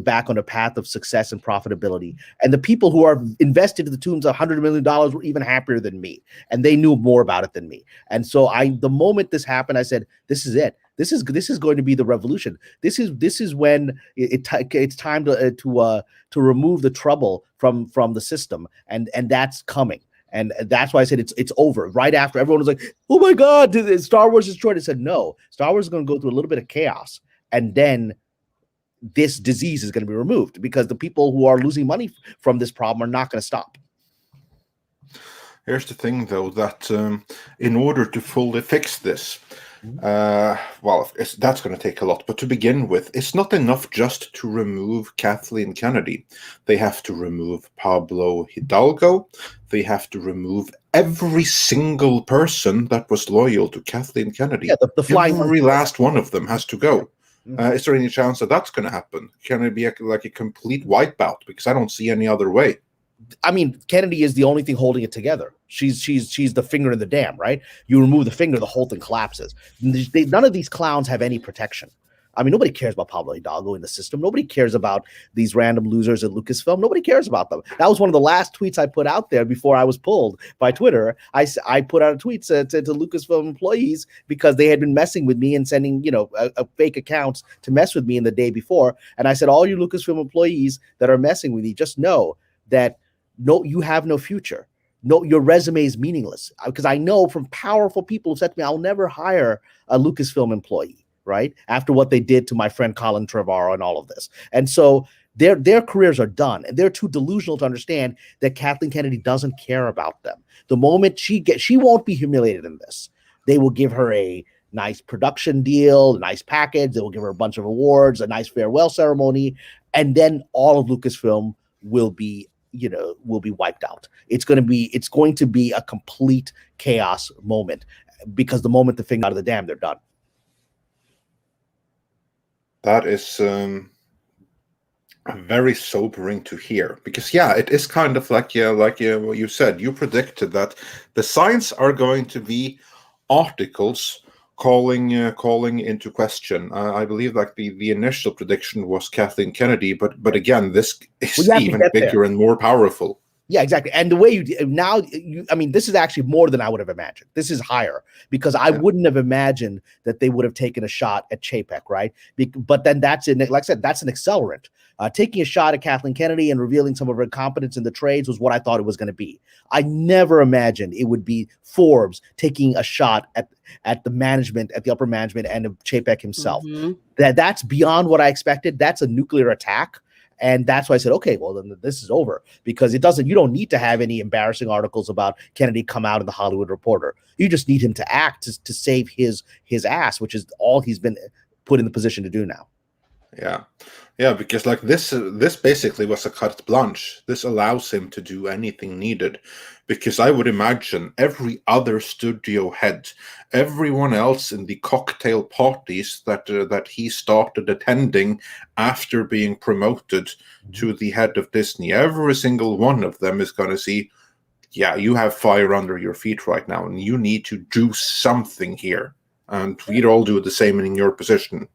back on a path of success and profitability. And the people who are invested to the tunes of $100 million were even happier than me. And they knew more about it than me. And so the moment this happened, I said, this is it. This is going to be the revolution. This is when it's time to remove the trouble from the system. And that's coming. And that's why I said it's over. Right after, everyone was like, oh my God, Star Wars destroyed. I said, no, Star Wars is going to go through a little bit of chaos. And then this disease is going to be removed, because the people who are losing money from this problem are not going to stop. Here's the thing, though, that in order to fully fix this, that's going to take a lot. But to begin with, it's not enough just to remove Kathleen Kennedy. They have to remove Pablo Hidalgo. They have to remove every single person that was loyal to Kathleen Kennedy. Yeah, the flying every last one of them has to go. Is there any chance that that's going to happen? Can it be like a complete wipeout? Because I don't see any other way. I mean, Kennedy is the only thing holding it together. She's the finger in the dam, right? You remove the finger, the whole thing collapses. None of these clowns have any protection. I mean, nobody cares about Pablo Hidalgo in the system. Nobody cares about these random losers at Lucasfilm. Nobody cares about them. That was one of the last tweets I put out there before I was pulled by Twitter. I put out a tweet to Lucasfilm employees because they had been messing with me and sending, a fake accounts to mess with me in the day before. And I said, all you Lucasfilm employees that are messing with me, just know that you have no future. No, your resume is meaningless. Because I know from powerful people who said to me, I'll never hire a Lucasfilm employee. Right after what they did to my friend Colin Trevorrow and all of this, and so their careers are done, and they're too delusional to understand that Kathleen Kennedy doesn't care about them. The moment she won't be humiliated in this. They will give her a nice production deal, a nice package. They will give her a bunch of awards, a nice farewell ceremony, and then all of Lucasfilm will be wiped out. It's going to be a complete chaos moment because the moment the finger out of the dam, they're done. That is very sobering to hear, because it is kind of like what you said. You predicted that the signs are going to be articles calling into question. I believe like the initial prediction was Kathleen Kennedy, but again, this is even bigger and more powerful. Yeah, exactly. And the way this is actually more than I would have imagined. This is higher because I wouldn't have imagined that they would have taken a shot at Chapek, right? But then like I said, that's an accelerant. Taking a shot at Kathleen Kennedy and revealing some of her incompetence in the trades was what I thought it was going to be. I never imagined it would be Forbes taking a shot at the management, at the upper management, and Chapek himself. Mm-hmm. That's beyond what I expected. That's a nuclear attack. And that's why I said, okay, well, then this is over, because you don't need to have any embarrassing articles about Kennedy come out in the Hollywood Reporter. You just need him to act to save his ass, which is all he's been put in the position to do now. Yeah, because like this basically was a carte blanche. This allows him to do anything needed, because I would imagine every other studio head, everyone else in the cocktail parties that he started attending after being promoted to the head of Disney, every single one of them is going to see, you have fire under your feet right now, and you need to do something here. And we'd all do the same in your position.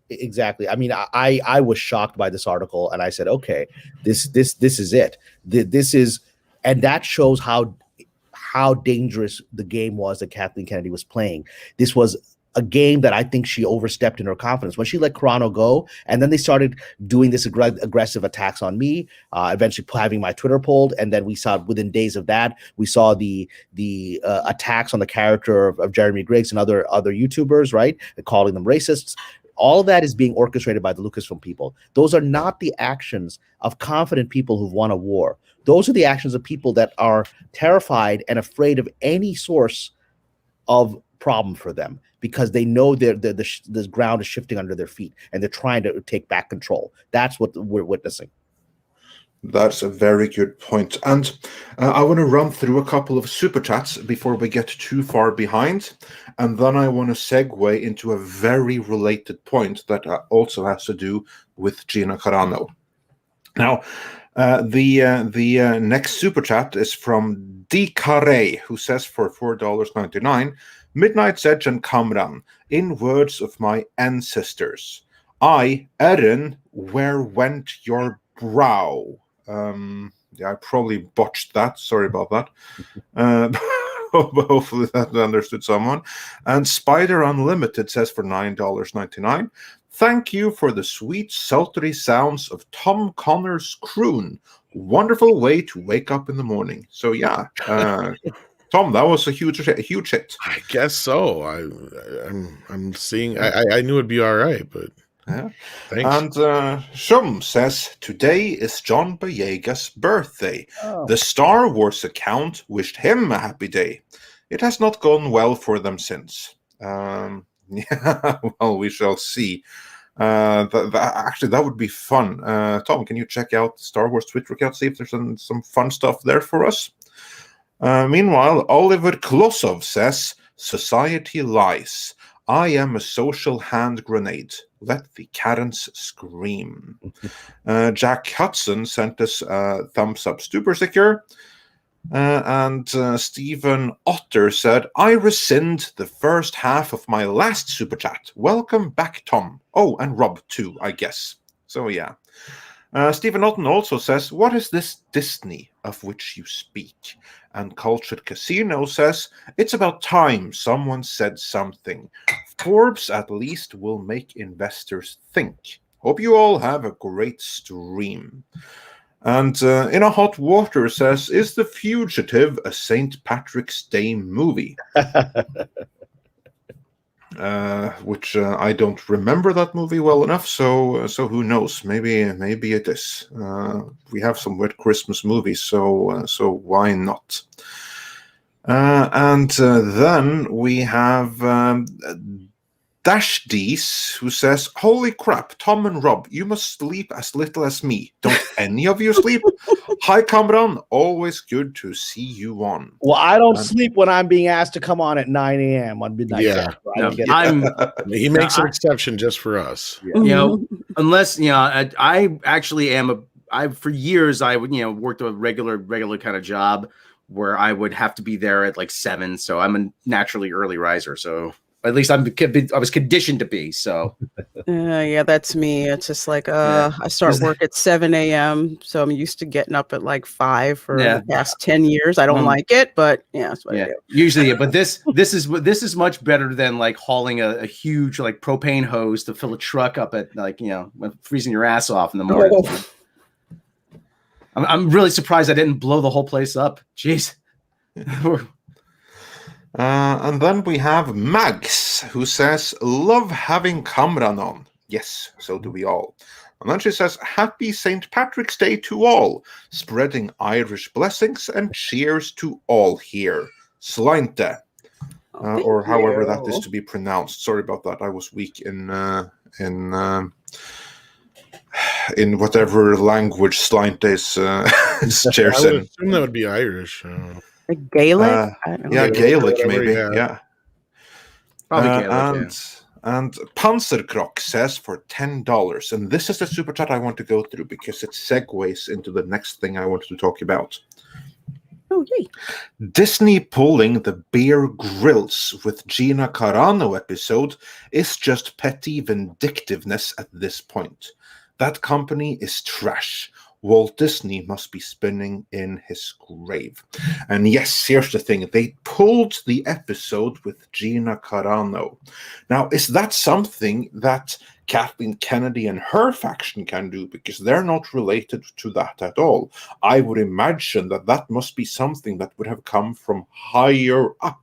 Exactly. I mean, I was shocked by this article, and I said, okay, this is it. This is, and that shows how dangerous the game was that Kathleen Kennedy was playing. This was a game that I think she overstepped in her confidence when she let Carano go, and then they started doing this aggressive attacks on me, eventually having my Twitter pulled, and then we saw within days of that, we saw the attacks on the character of Jeremy Griggs and other YouTubers, right, calling them racists. All of that is being orchestrated by the Lucasfilm people. Those are not the actions of confident people who've won a war. Those are the actions of people that are terrified and afraid of any source of problem for them, because they know the ground is shifting under their feet and they're trying to take back control. That's what we're witnessing. That's a very good point. And I want to run through a couple of super chats before we get too far behind. And then I want to segue into a very related point that also has to do with Gina Carano. Now, the next super chat is from D. Carre, who says for $4.99, Midnight's Edge and Kamran, in words of my ancestors, Erin, where went your brow? I probably botched that. Sorry about that. But hopefully that understood someone. And Spider Unlimited says for $9.99, thank you for the sweet, sultry sounds of Tom Connor's croon. Wonderful way to wake up in the morning. So Tom, that was a huge hit. I guess so. I'm seeing. I knew it'd be all right, but. Yeah. Thanks. And Shum says, today is John Boyega's birthday. Oh. The Star Wars account wished him a happy day. It has not gone well for them since. Well, we shall see. Actually, that would be fun. Tom, can you check out the Star Wars Twitter account, see if there's some fun stuff there for us? Meanwhile, Oliver Klosov says, society lies. I am a social hand grenade. Let the Karens scream. Jack Hudson sent us a thumbs up super sticker. And Stephen Otter said, I rescind the first half of my last super chat. Welcome back, Tom. Oh, and Rob too, I guess. So yeah. Stephen Otten also says, what is this Disney of which you speak? And Cultured Casino says, it's about time someone said something. Forbes at least will make investors think. Hope you all have a great stream. And In a Hot Water says, is The Fugitive a St. Patrick's Day movie? Which I don't remember that movie well enough, so who knows? Maybe it is. We have some weird Christmas movies, so why not? Then we have Dash D's, who says, holy crap, Tom and Rob, you must sleep as little as me. Don't any of you sleep? Hi, Kamran. Always good to see you on. Well, I don't sleep when I'm being asked to come on at 9 a.m. on midnight. Yeah. He makes an exception just for us. Yeah. You know, unless, I actually am for years, I would, worked a regular kind of job where I would have to be there at like 7. So I'm a naturally early riser. So at least I was conditioned to be. So yeah, that's me. It's just like I start work at 7 a.m. So I'm used to getting up at like 5 for the past 10 years. I don't like it, but that's what I do. Usually, but this is much better than like hauling a huge like propane hose to fill a truck up at like freezing your ass off in the morning. I'm really surprised I didn't blow the whole place up. Jeez. And then we have Mags, who says, love having Kamran on. Yes, so do we all. And then she says, happy St. Patrick's Day to all, spreading Irish blessings and cheers to all here. Slainte. Or however that is to be pronounced. Sorry about that. I was weak in whatever language Slainte is shares in. I would assume that would be Irish. Gaelic? Gaelic maybe. Yeah. Probably Gaelic, And Panzerkrok says for $10, and this is the super chat I want to go through because it segues into the next thing I wanted to talk about. Oh, yay. Disney pulling the Bear Grylls with Gina Carano episode is just petty vindictiveness at this point. That company is trash. Walt Disney must be spinning in his grave. And yes, here's the thing. They pulled the episode with Gina Carano. Now, is that something that Kathleen Kennedy and her faction can do? Because they're not related to that at all. I would imagine that must be something that would have come from higher up.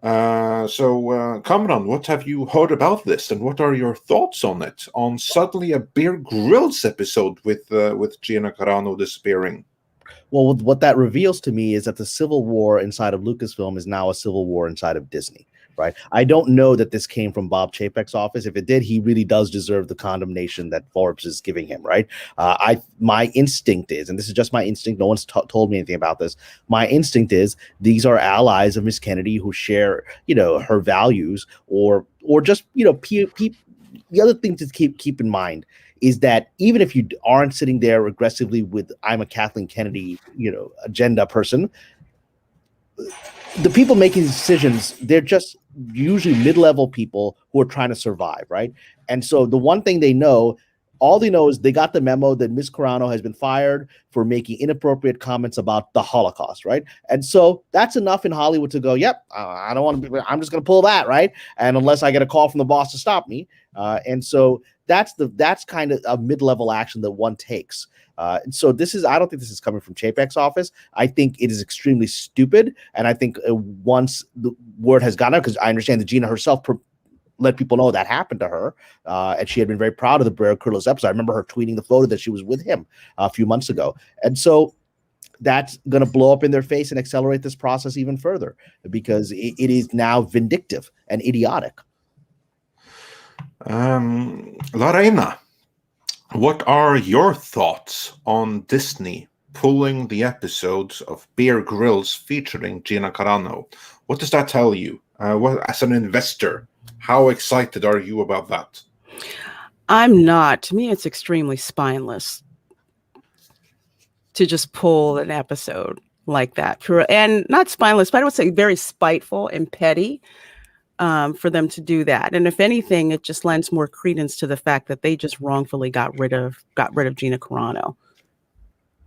Kamran, what have you heard about this, and what are your thoughts on it? On suddenly a Bear Grylls episode with Gina Carano disappearing? Well, what that reveals to me is that the civil war inside of Lucasfilm is now a civil war inside of Disney. Right. I don't know that this came from Bob Chapek's office. If it did, he really does deserve the condemnation that Forbes is giving him. Right. My instinct is, and this is just my instinct. No one's told me anything about this. My instinct is these are allies of Miss Kennedy who share, her values or just, the other thing to keep in mind is that even if you aren't sitting there aggressively with I'm a Kathleen Kennedy, agenda person, the people making decisions, they're just usually mid-level people who are trying to survive, right? And so the one thing all they know is they got the memo that Ms. Carano has been fired for making inappropriate comments about the Holocaust, right? And so that's enough in Hollywood to go, yep, I don't want to be, I'm just going to pull that, right? And unless I get a call from the boss to stop me. And so that's kind of a mid-level action that one takes. And so I don't think this is coming from Chapek's office. I think it is extremely stupid. And I think once the word has gone out, because I understand that Gina herself let people know that happened to her. And she had been very proud of the Bear Grylls episode. I remember her tweeting the photo that she was with him a few months ago. And so that's going to blow up in their face and accelerate this process even further because it is now vindictive and idiotic. Lorena, what are your thoughts on Disney pulling the episodes of Bear Grylls featuring Gina Carano? What does that tell you? As an investor, How excited are you about that? I'm not. To me, it's extremely spineless to just pull an episode like that. And not spineless, but I would say very spiteful and petty for them to do that. And if anything, it just lends more credence to the fact that they just wrongfully got rid of Gina Carano.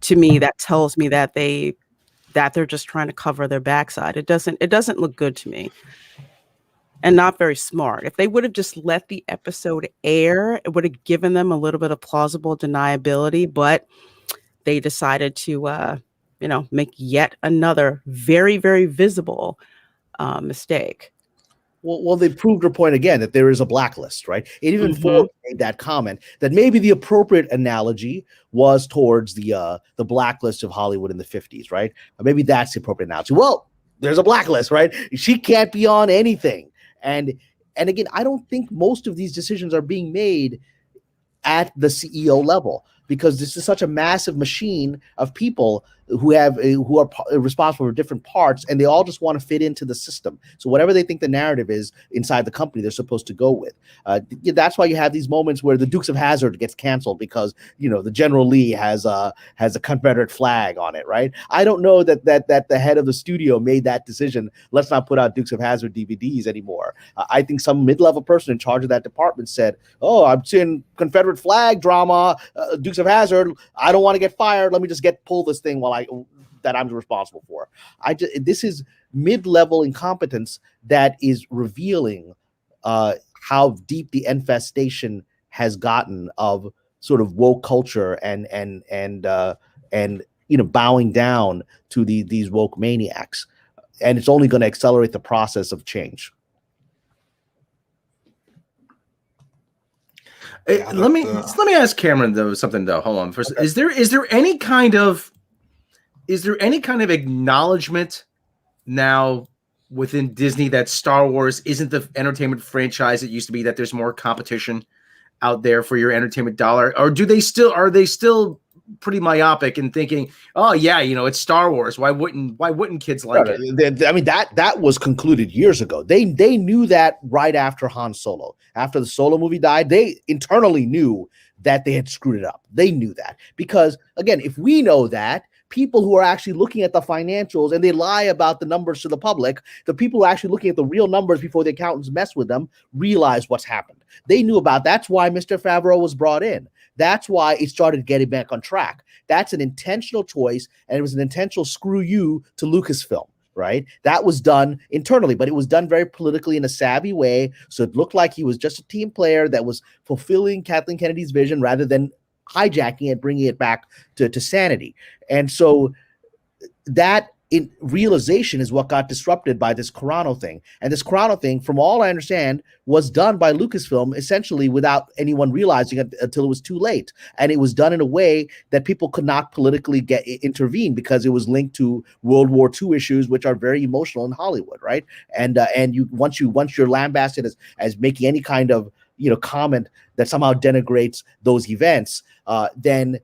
To me, that tells me that they're just trying to cover their backside. It doesn't look good to me. And not very smart. If they would have just let the episode air, it would have given them a little bit of plausible deniability, but they decided to, make yet another very, very visible mistake. Well, they proved her point again that there is a blacklist, right? It even Forbes made that comment that maybe the appropriate analogy was towards the blacklist of Hollywood in the 50s, right? Or maybe that's the appropriate analogy. Well, there's a blacklist, right? She can't be on anything. And again, I don't think most of these decisions are being made at the CEO level, because this is such a massive machine of people who are responsible for different parts, and they all just want to fit into the system. So whatever they think the narrative is inside the company, they're supposed to go with. That's why you have these moments where the Dukes of Hazzard gets canceled because the General Lee has a Confederate flag on it, right? I don't know that the head of the studio made that decision. Let's not put out Dukes of Hazzard DVDs anymore. I think some mid-level person in charge of that department said, "Oh, I'm seeing Confederate flag drama, Dukes of Hazzard. I don't want to get fired. Let me just pull this thing that I'm responsible for." This is mid-level incompetence that is revealing how deep the infestation has gotten of sort of woke culture and bowing down to these woke maniacs, and it's only going to accelerate the process of change. Let me ask Cameron though something though. Hold on first. Okay. Is there any kind of acknowledgement now within Disney that Star Wars isn't the entertainment franchise it used to be, that there's more competition out there for your entertainment dollar? Or are they still pretty myopic and thinking, oh yeah, it's Star Wars. Why wouldn't kids like it? I mean, that was concluded years ago. They knew that right after Han Solo. After the Solo movie died, they internally knew that they had screwed it up. They knew that because, again, if we know that, people who are actually looking at the financials and they lie about the numbers to the public, the people who are actually looking at the real numbers before the accountants mess with them, realize what's happened. They knew about. That's why Mr. Favreau was brought in. That's why it started getting back on track. That's an intentional choice, and it was an intentional screw you to Lucasfilm, right? That was done internally, but it was done very politically in a savvy way, so it looked like he was just a team player that was fulfilling Kathleen Kennedy's vision rather than hijacking it, bringing it back to sanity. And so that in realization is what got disrupted by this Carano thing. And this Carano thing, from all I understand, was done by Lucasfilm essentially without anyone realizing it until it was too late. And it was done in a way that people could not politically intervene because it was linked to World War II issues, which are very emotional in Hollywood, right? And once you're lambasted as making any kind of comment that somehow denigrates those events, then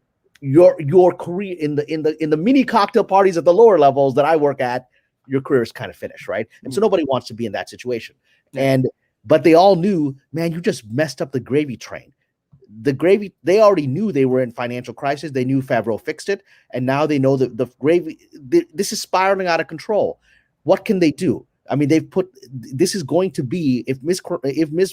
your career in the mini cocktail parties at the lower levels that I work at, your career is kind of finished, right? And so nobody wants to be in that situation. But they all knew, man, you just messed up the gravy train. They already knew they were in financial crisis. They knew Favreau fixed it, and now they know that the gravy. This is spiraling out of control. What can they do? I mean, this is going to be, if Miss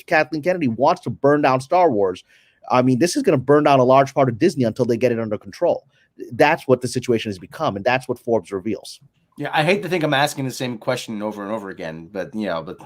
Kathleen Kennedy wants to burn down Star Wars, I mean, this is going to burn down a large part of Disney until they get it under control. That's what the situation has become, and that's what Forbes reveals. Yeah, I hate to think I'm asking the same question over and over again, but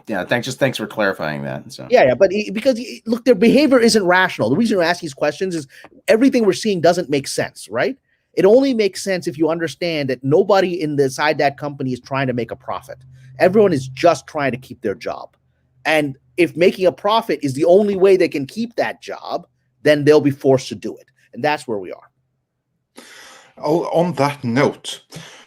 thanks for clarifying that. So but because look, their behavior isn't rational. The reason we're asking these questions is everything we're seeing doesn't make sense, right? It only makes sense if you understand that nobody inside that company is trying to make a profit. Everyone is just trying to keep their job. And if making a profit is the only way they can keep that job, then they'll be forced to do it. And that's where we are. On that note,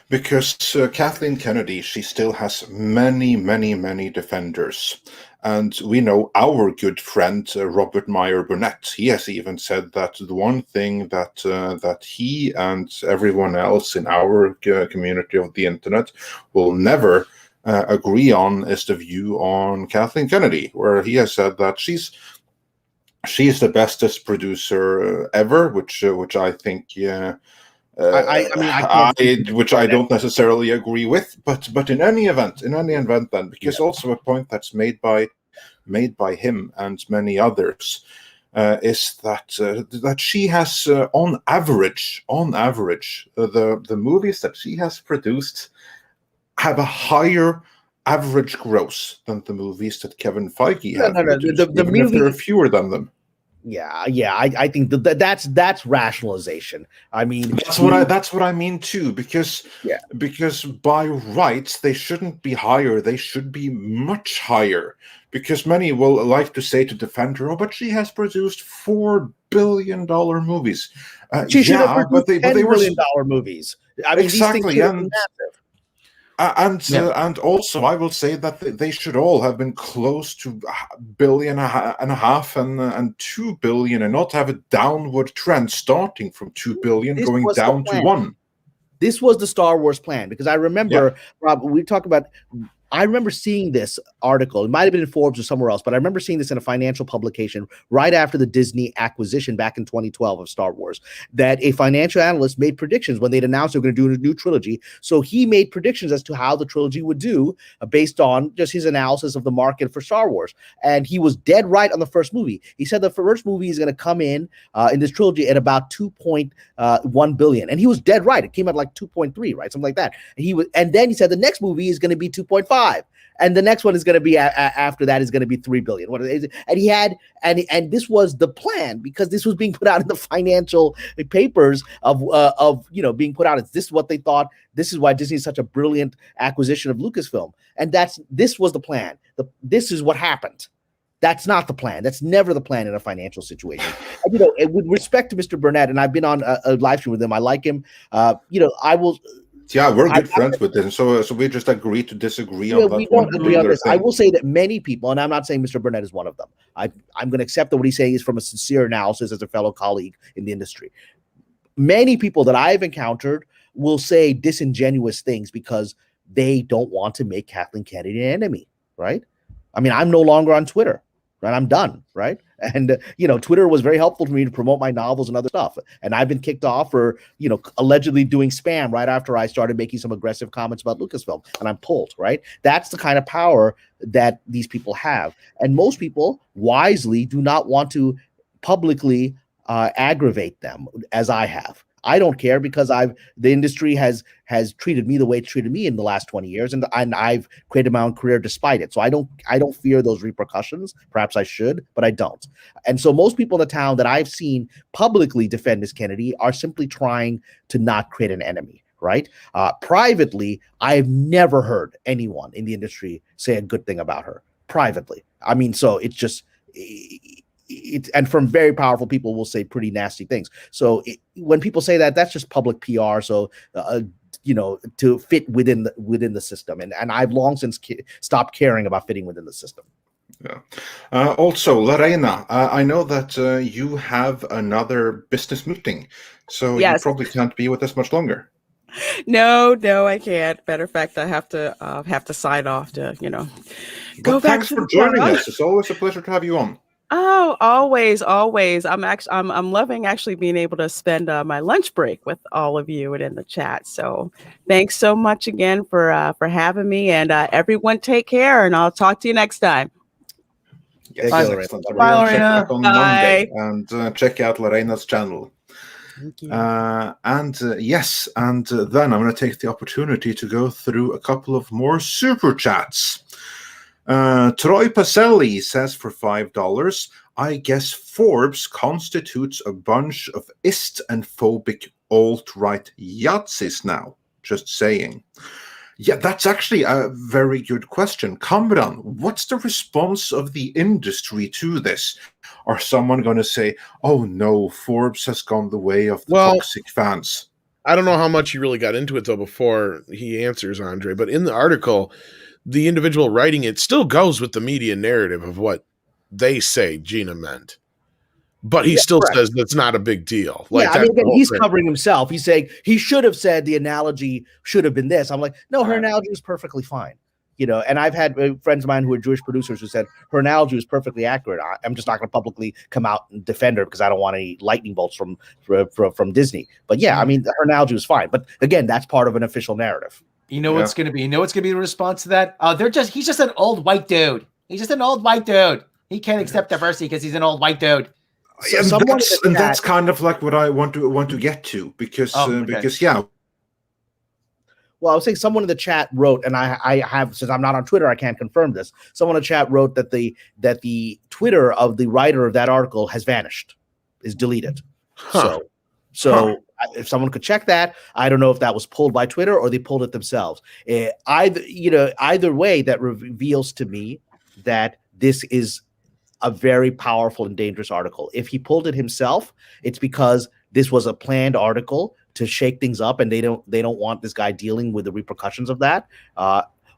because Kathleen Kennedy, she still has many, many, many defenders. And we know our good friend, Robert Meyer Burnett, he has even said that the one thing that he and everyone else in our community of the internet will never agree on is the view on Kathleen Kennedy, where he has said that she's the bestest producer ever, which I think, yeah. Which I don't necessarily agree with, but in any event, then, because also a point that's made by him and many others is that she has on average the movies that she has produced have a higher average gross than the movies that Kevin Feige had produced, even if there are fewer than them. Yeah, I think that's rationalization. I mean, that's what I mean too. Because by rights they shouldn't be higher; they should be much higher. Because many will like to say to defend her, "Oh, but she has produced $4 billion movies." She should have produced $10 billion movies. I mean, exactly, these things should be massive. And also, I will say that they should all have been close to $1.5 billion and $2 billion, and not have a downward trend starting from $2 billion going down to $1 billion. This was the Star Wars plan, because I remember, Rob, we talked about. I remember seeing this article. It might have been in Forbes or somewhere else, but I remember seeing this in a financial publication right after the Disney acquisition back in 2012 of Star Wars, that a financial analyst made predictions when they'd announced they were going to do a new trilogy. So he made predictions as to how the trilogy would do based on just his analysis of the market for Star Wars. And he was dead right on the first movie. He said the first movie is going to come in this trilogy at about 2.1 billion. And he was dead right. It came out like 2.3, right? Something like that. And then he said the next movie is going to be 2.5. And the next one is going to be after that is going to be 3 billion. And he had and this was the plan, because this was being put out in the financial papers of being put out. This is what they thought. This is why Disney is such a brilliant acquisition of Lucasfilm. And this was the plan. This is what happened. That's not the plan. That's never the plan in a financial situation. And, with respect to Mr. Burnett, and I've been on a live stream with him. I like him. I will. Yeah, we're good friends with him, so we just agree to disagree on that. We don't agree on this. I will say that many people, and I'm not saying Mr. Burnett is one of them. I'm going to accept that what he's saying is from a sincere analysis as a fellow colleague in the industry. Many people that I've encountered will say disingenuous things because they don't want to make Kathleen Kennedy an enemy, right? I mean, I'm no longer on Twitter, right? I'm done, right? And, Twitter was very helpful to me to promote my novels and other stuff. And I've been kicked off for, allegedly doing spam right after I started making some aggressive comments about Lucasfilm, and I'm pulled, right? That's the kind of power that these people have. And most people wisely do not want to publicly aggravate them as I have. I don't care, because the industry has treated me the way it treated me in the last 20 years, and I've created my own career despite it. So I don't fear those repercussions. Perhaps I should, but I don't. And so most people in the town that I've seen publicly defend Miss Kennedy are simply trying to not create an enemy, right? Privately, I've never heard anyone in the industry say a good thing about her privately. I mean, so it's just. And from very powerful people will say pretty nasty things. So when people say that, that's just public PR. So, to fit within the system. And I've long since stopped caring about fitting within the system. Yeah. Also, Lorena, I know that you have another business meeting, so you probably can't be with us much longer. No, I can't. Matter of fact, I have to sign off to, go back. Thanks for joining us. It's always a pleasure to have you on. Oh, always. I'm loving actually being able to spend my lunch break with all of you and in the chat. So thanks so much again for having me, and everyone take care, and I'll talk to you next time. Yes, Bye, Lorena. Bye. On Monday, and check out Lorena's channel. Thank you. And then I'm going to take the opportunity to go through a couple of more super chats. Troy Pacelli says for $5, I guess Forbes constitutes a bunch of ist and phobic alt-right Yahtzees now. Just saying. Yeah, that's actually a very good question. Kamran, what's the response of the industry to this? Are someone going to say, oh no, Forbes has gone the way of the toxic fans? I don't know how much he really got into it, though, before he answers, Andre. But in the article, the individual writing it still goes with the media narrative of what they say Gina meant. But he still says that's not a big deal. Like, I mean, again, he's covering himself. He's saying he should have said the analogy should have been this. I'm like, no, her analogy is perfectly fine. And I've had friends of mine who are Jewish producers who said her analogy is perfectly accurate. I'm just not going to publicly come out and defend her because I don't want any lightning bolts from Disney. But yeah, I mean, her analogy was fine. But again, that's part of an official narrative. You know what's going to be? You know what's going to be the response to that? He's just an old white dude. He's just an old white dude. He can't accept diversity because he's an old white dude. So that's kind of like what I want to get to because yeah. Well, I was saying someone in the chat wrote, and I have, since I'm not on Twitter, I can't confirm this. Someone in the chat wrote that the Twitter of the writer of that article has vanished, is deleted. So if someone could check that, I don't know if that was pulled by Twitter or they pulled it themselves. Either way, that reveals to me that this is a very powerful and dangerous article. If he pulled it himself, it's because this was a planned article to shake things up, and they don't want this guy dealing with the repercussions of that.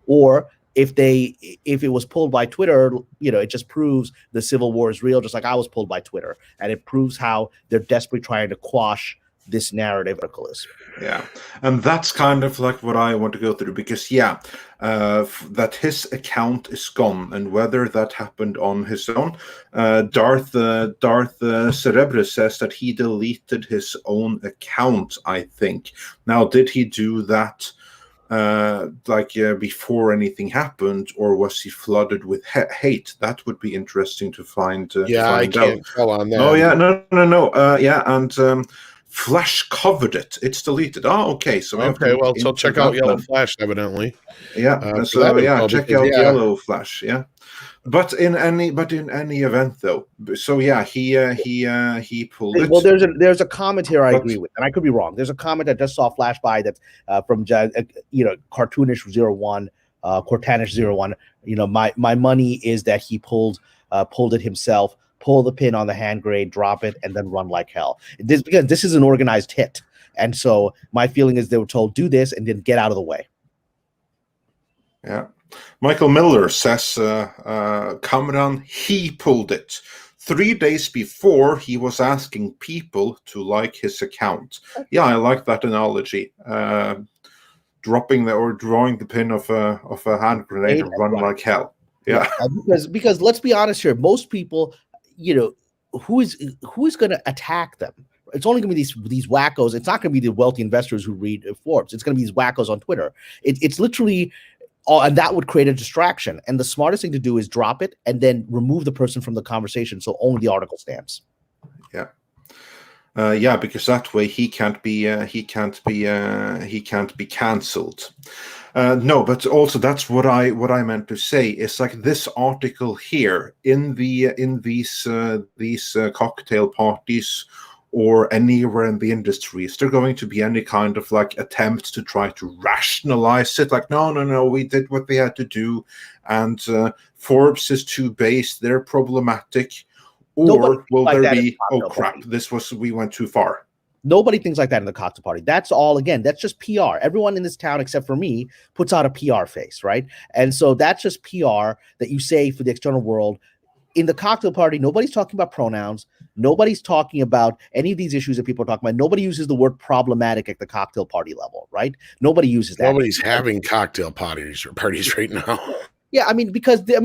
Or if it was pulled by Twitter, it just proves the civil war is real, just like I was pulled by Twitter, and it proves how they're desperately trying to quash this narrative article is. Yeah, and that's kind of like what I want to go through because that his account is gone, and whether that happened on his own, Darth Cerebrus says that he deleted his own account. I think. Now, did he do that before anything happened, or was he flooded with hate? That would be interesting to find. I can't tell on that. Oh yeah, no. Flash covered it. It's deleted. Oh, okay. So so check out Yellow Flash, evidently. Yeah. Check out Yellow Flash. Yeah. But in any event, though, so yeah, he pulled it. Well, there's a comment here I agree with, and I could be wrong. There's a comment I just saw flash by that's from Cartoonish 01, Cortanish 01. My money is that he pulled it himself. Pull the pin on the hand grenade, drop it, and then run like hell. Because this is an organized hit. And so my feeling is they were told, do this, and then get out of the way. Yeah. Michael Miller says, Kamran, he pulled it. 3 days before, he was asking people to like his account. Yeah, I like that analogy. Dropping or drawing the pin of a hand grenade and run like hell. Yeah. Because let's be honest here, most people, who is going to attack them? It's only going to be these wackos. It's not going to be the wealthy investors who read Forbes. It's going to be these wackos on Twitter. It's literally, and that would create a distraction. And the smartest thing to do is drop it and then remove the person from the conversation, so only the article stands. Yeah. Because that way he can't be cancelled. No, but also that's what I meant to say is like this article here in these cocktail parties or anywhere in the industry. Is there going to be any kind of like attempt to try to rationalize it? Like, no, we did what we had to do, and Forbes is too base, they're problematic. Or will there be, oh crap, we went too far? Nobody thinks like that in the cocktail party. That's all, again, that's just PR. Everyone in this town, except for me, puts out a PR face, right? And so that's just PR that you say for the external world. In the cocktail party, nobody's talking about pronouns. Nobody's talking about any of these issues that people are talking about. Nobody uses the word problematic at the cocktail party level, right? Nobody uses that. Nobody's having cocktail parties right now. Yeah, I mean, because they're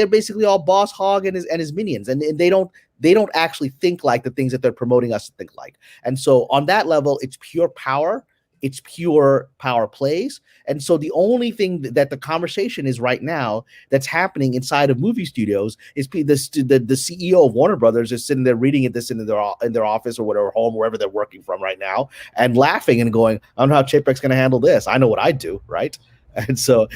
basically all Boss Hogg and his minions, and they don't actually think like the things that they're promoting us to think like. And so on that level, it's pure power. It's pure power plays. And so the only thing that the conversation is right now that's happening inside of movie studios is the CEO of Warner Brothers is sitting there reading this in their office or whatever, home, wherever they're working from right now, and laughing and going, I don't know how Chapek's going to handle this. I know what I'd do, right? And so,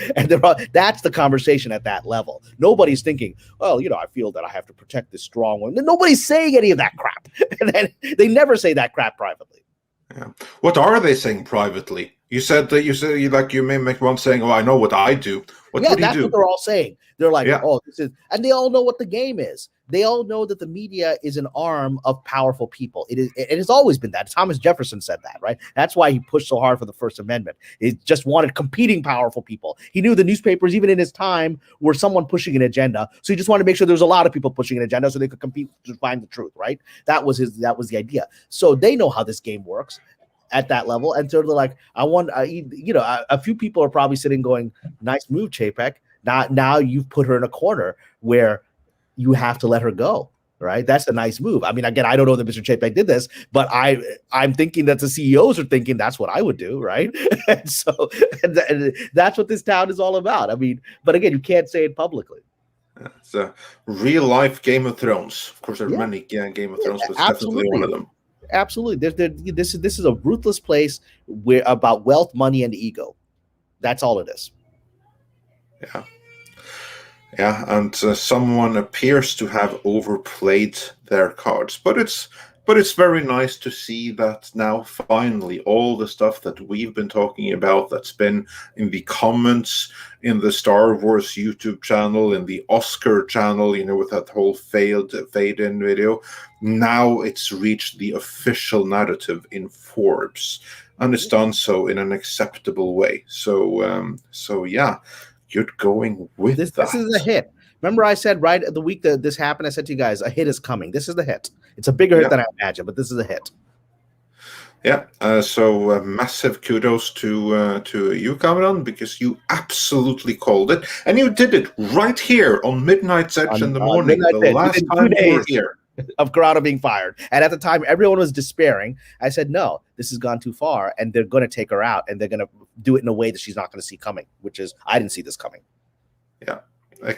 that's the conversation at that level. Nobody's thinking, well, I feel that I have to protect this strong one. Nobody's saying any of that crap. And then they never say that crap privately. Yeah. What are they saying privately? You said you may make one saying, "Oh, I know what I do." What would he do? That's what they're all saying. They're like, "Oh, this is," and they all know what the game is. They all know that the media is an arm of powerful people. It has always been that. Thomas Jefferson said that, right? That's why he pushed so hard for the First Amendment. He just wanted competing powerful people. He knew the newspapers, even in his time, were someone pushing an agenda. So he just wanted to make sure there was a lot of people pushing an agenda so they could compete to find the truth, right? That was the idea. So they know how this game works. at that level, and so they're like, I want, a few people are probably sitting going, nice move, Chapek. Now you've put her in a corner where you have to let her go. Right, that's a nice move. I mean, again, I don't know that Mr. Chapek did this, but I'm thinking that the CEOs are thinking that's what I would do, right? And so and that's what this town is all about. I mean, but again, you can't say it publicly. It's a real life Game of Thrones. Of course, there are many Game of Thrones, but it's definitely one of them. Absolutely, this is a ruthless place where about wealth, money, and ego. That's all it is. Yeah. Yeah, and someone appears to have overplayed their cards, but it's very nice to see that now finally all the stuff that we've been talking about, that's been in the comments in the Star Wars YouTube channel, in the Oscar channel, with that whole fade-in video, now it's reached the official narrative in Forbes, and it's done so in an acceptable way. So yeah. You're going with that. This is a hit. Remember, I said right the week that this happened, I said to you guys, a hit is coming. This is the hit. It's a bigger hit than I imagined, but this is a hit. Yeah. So massive kudos to you, Kamran, because you absolutely called it, and you did it right here on Midnight's Edge in the morning. The last time you were here. Of Carano being fired. And at the time, everyone was despairing. I said, no, this has gone too far, and they're going to take her out, and they're going to do it in a way that she's not going to see coming, which is, I didn't see this coming. Yeah.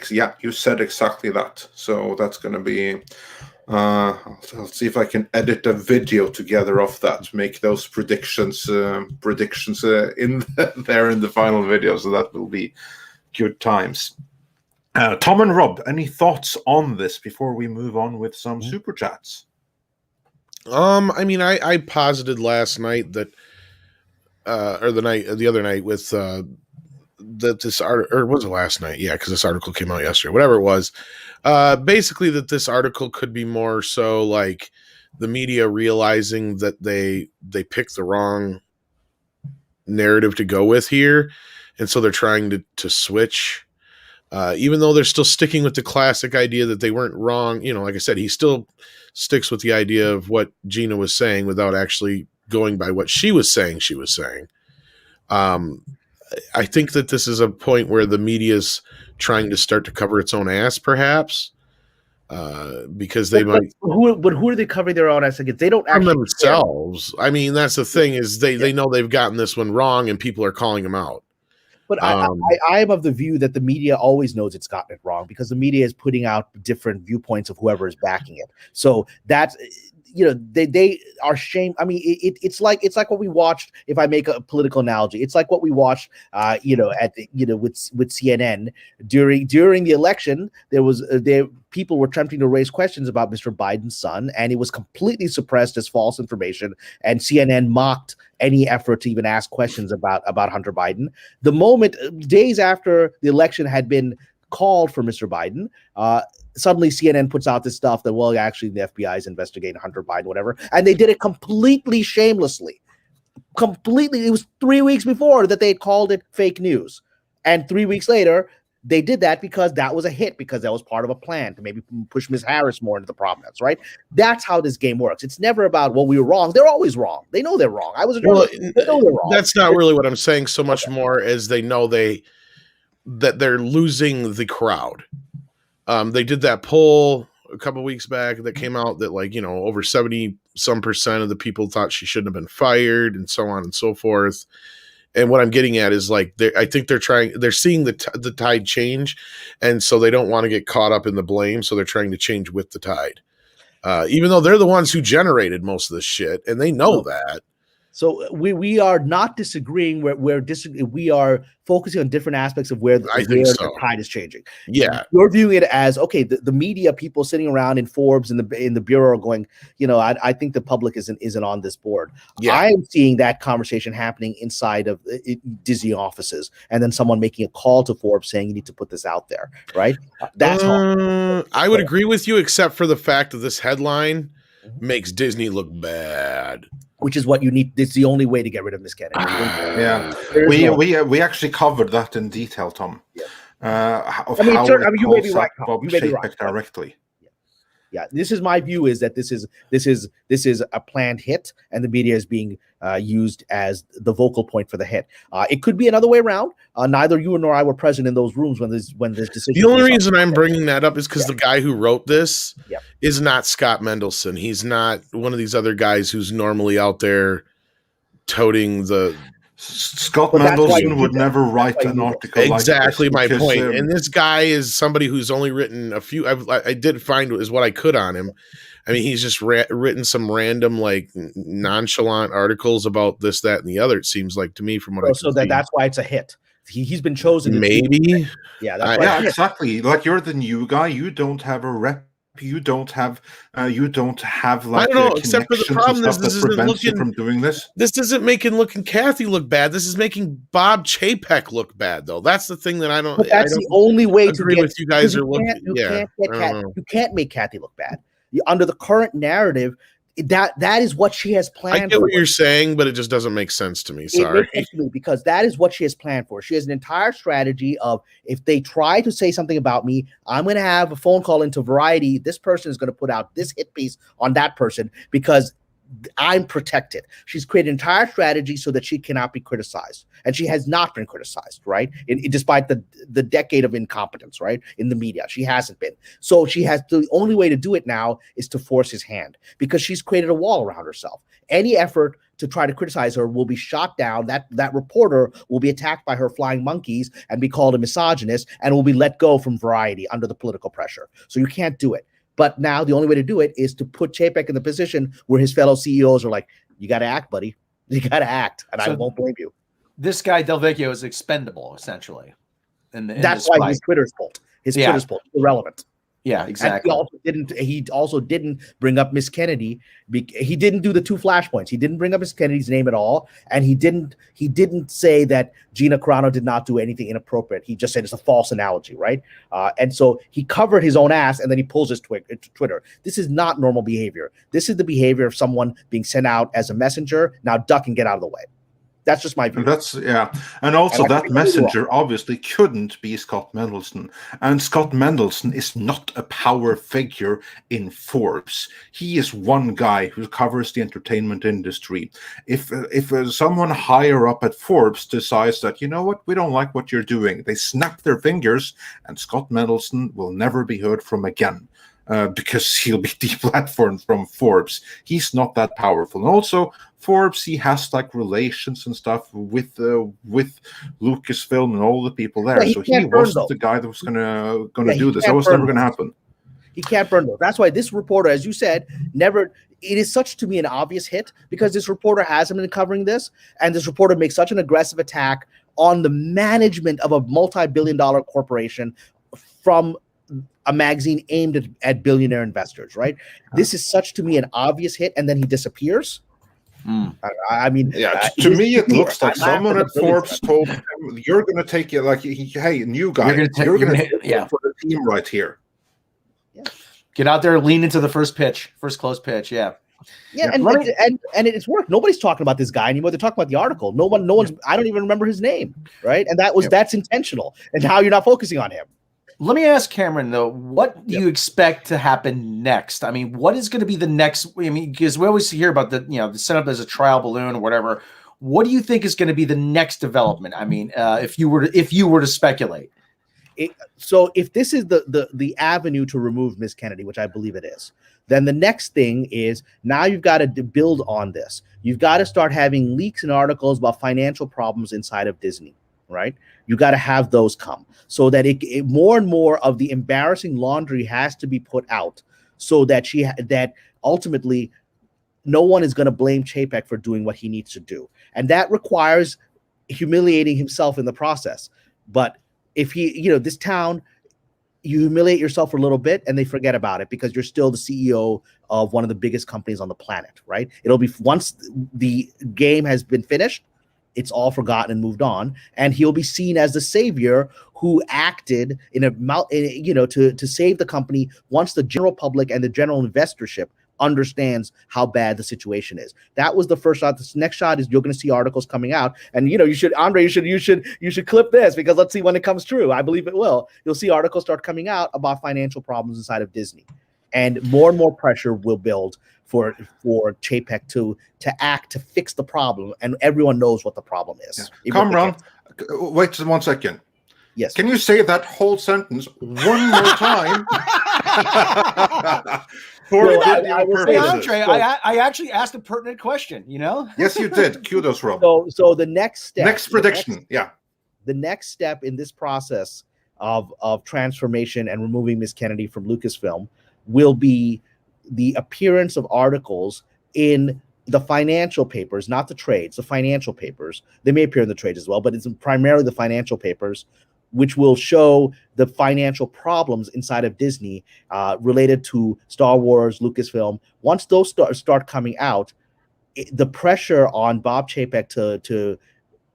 Yeah, you said exactly that. So that's going to be, I'll see if I can edit a video together of that, make those predictions in there in the final video. So that will be good times. Tom and Rob, any thoughts on this before we move on with some super chats? I mean, I posited last night that, or the other night with that this article, or was it last night? Yeah, because this article came out yesterday. Whatever it was, basically that this article could be more so like the media realizing that they picked the wrong narrative to go with here, and so they're trying to switch. Even though they're still sticking with the classic idea that they weren't wrong, like I said, he still sticks with the idea of what Gina was saying without actually going by what she was saying. I think that this is a point where the media's trying to start to cover its own ass, perhaps, because they might. Who are they covering their own ass against? They don't actually themselves. I mean, that's the thing is they know they've gotten this one wrong, and people are calling them out. But I am of the view that the media always knows it's gotten it wrong because the media is putting out different viewpoints of whoever is backing it. So that's, they are shamed. I mean, it's like what we watched. If I make a political analogy, it's like what we watched, with CNN during the election. People were attempting to raise questions about Mr. Biden's son, and it was completely suppressed as false information. And CNN mocked any effort to even ask questions about Hunter Biden. The moment, days after the election had been called for Mr. Biden, suddenly CNN puts out this stuff that, well, actually the FBI is investigating Hunter Biden, whatever. And they did it completely shamelessly. Completely. It was 3 weeks before that they had called it fake news. And 3 weeks later, they did that because that was a hit, because that was part of a plan to maybe push Ms. Harris more into the prominence, right? That's how this game works. It's never about, well, we were wrong. They're always wrong. They know they're wrong. I was a journalist. They know they're wrong. That's not really what I'm saying so much more as they know that they're losing the crowd. They did that poll a couple of weeks back that came out that over 70% of the people thought she shouldn't have been fired and so on and so forth. And what I'm getting at is I think they're seeing the tide change. And so they don't want to get caught up in the blame. So they're trying to change with the tide, even though they're the ones who generated most of this shit. And they know that. So we are not disagreeing. We are focusing on different aspects of where the tide is changing. Yeah, you're viewing it as okay. The media people sitting around in Forbes and in the bureau are going, I think the public isn't on this board. Yeah. I am seeing that conversation happening inside of Disney offices, and then someone making a call to Forbes saying you need to put this out there. Right? That's I would agree with you, except for the fact that this headline makes Disney look bad. Which is what you need. It's the only way to get rid of Miss Kennedy. Yeah, we actually covered that in detail, Tom. Yeah. How you may be right, Bob Chapek directly. Yeah. Yeah, this is my view, is that this is a planned hit, and the media is being used as the vocal point for the hit. It could be another way around. Neither you nor I were present in those rooms when this decision. The only reason I'm bringing that up is because the guy who wrote this Yep. is not Scott Mendelson. He's not one of these other guys who's normally out there toting the. Scott But that's why you Mendelson do would that. never That's write why you an do that. article like Exactly this my because, point. And this guy is somebody who's only written a few. I did find is what I could on him. I mean, he's just written some random, like, nonchalant articles about this, that, and the other. It seems like to me, from what I can so see. that's why it's a hit. He's been chosen. Maybe. Yeah, that's why. yeah, It's a hit. exactly. Like, you're the new guy. You don't have a rep. You don't have like I don't know, except for the connections and problem is stuff this that isn't prevents you looking- from doing this. This isn't making Kathy look bad. This is making Bob Chapek look bad, though. That's the thing that I don't. But that's I the don't only way to agree get. with you guys because are looking. Yeah, you can't make Kathy look bad. Under the current narrative, that is what she has planned. I get what you're saying, but it just doesn't make sense to me. It Sorry. makes sense to me because that is what she has planned for. She has an entire strategy of, if they try to say something about me, I'm going to have a phone call into Variety. This person is going to put out this hit piece on that person because I'm protected. She's created an entire strategy so that she cannot be criticized. And she has not been criticized, right? Despite the decade of incompetence, right? In the media, she hasn't been. So the only way to do it now is to force his hand, because she's created a wall around herself. Any effort to try to criticize her will be shot down. That reporter will be attacked by her flying monkeys and be called a misogynist and will be let go from Variety under the political pressure. So you can't do it. But now the only way to do it is to put Chapek in the position where his fellow CEOs are like, you got to act, buddy. You got to act. And I won't blame you. This guy Del Vecchio is expendable, essentially. That's why his Twitter's fault. Twitter's fault. Irrelevant. Yeah, exactly. And he also didn't bring up Miss Kennedy. He didn't do the 2 flashpoints. He didn't bring up Miss Kennedy's name at all, and he didn't say that Gina Carano did not do anything inappropriate. He just said it's a false analogy, right? And so he covered his own ass, and then he pulls his Twitter. This is not normal behavior. This is the behavior of someone being sent out as a messenger. Now duck and get out of the way. That's just my view. And also that messenger obviously couldn't be Scott Mendelson, and Scott Mendelson is not a power figure in Forbes. He is one guy who covers the entertainment industry. If someone higher up at Forbes decides that, you know what, we don't like what you're doing, they snap their fingers, and Scott Mendelson will never be heard from again. Because he'll be deplatformed from Forbes. He's not that powerful. And also, Forbes, he has like relations and stuff with Lucasfilm and all the people there. So he wasn't the guy that was gonna do this. That was never gonna happen. He can't burn those. That's why this reporter, as you said, never. It is such to me an obvious hit, because this reporter hasn't been covering this, and this reporter makes such an aggressive attack on the management of a multi-billion-dollar corporation from a magazine aimed at billionaire investors, right? This is such to me an obvious hit, and then he disappears. I mean, to me, it looks like someone at Forbes told him, "You're going to take it, like, hey, new guy, you're going to take for the team right here." Yeah. Get out there, lean into the first close pitch. Yeah. And it's worked. Nobody's talking about this guy anymore. They're talking about the article. No one's. I don't even remember his name, right? And that's intentional. And how you're not focusing on him. Let me ask Cameron, though, what do you expect to happen next? I mean, what is going to be the next? I mean, because we always hear about the set up as a trial balloon or whatever. What do you think is going to be the next development? I mean, if you were to speculate. So if this is the avenue to remove Miss Kennedy, which I believe it is, then the next thing is, now you've got to build on this. You've got to start having leaks and articles about financial problems inside of Disney, right? You got to have those come, so that it more and more of the embarrassing laundry has to be put out, so that that ultimately no one is going to blame Chapek for doing what he needs to do, and that requires humiliating himself in the process. But if this town, you humiliate yourself for a little bit and they forget about it, because you're still the CEO of one of the biggest companies on the planet, right? It'll be, once the game has been finished, it's all forgotten and moved on, and he'll be seen as the savior who acted to save the company once the general public and the general investorship understands how bad the situation is. That was the first shot. This next shot is, you're going to see articles coming out, and you should clip this, because let's see when it comes true. I believe it will. You'll see articles start coming out about financial problems inside of Disney. and more pressure will build for Chapek to act to fix the problem, and everyone knows what the problem is. Kamran, wait 1 second. Yes. Can you say that whole sentence one more time? For video purposes. Andre, I actually asked a pertinent question, you know? Yes, you did. Kudos, Rob. So the next step. Next prediction. The next step in this process of transformation and removing Miss Kennedy from Lucasfilm will be the appearance of articles in the financial papers, not the trades, the financial papers. They may appear in the trades as well, but it's primarily the financial papers, which will show the financial problems inside of Disney related to Star Wars, Lucasfilm. Once those start coming out, the pressure on Bob Chapek to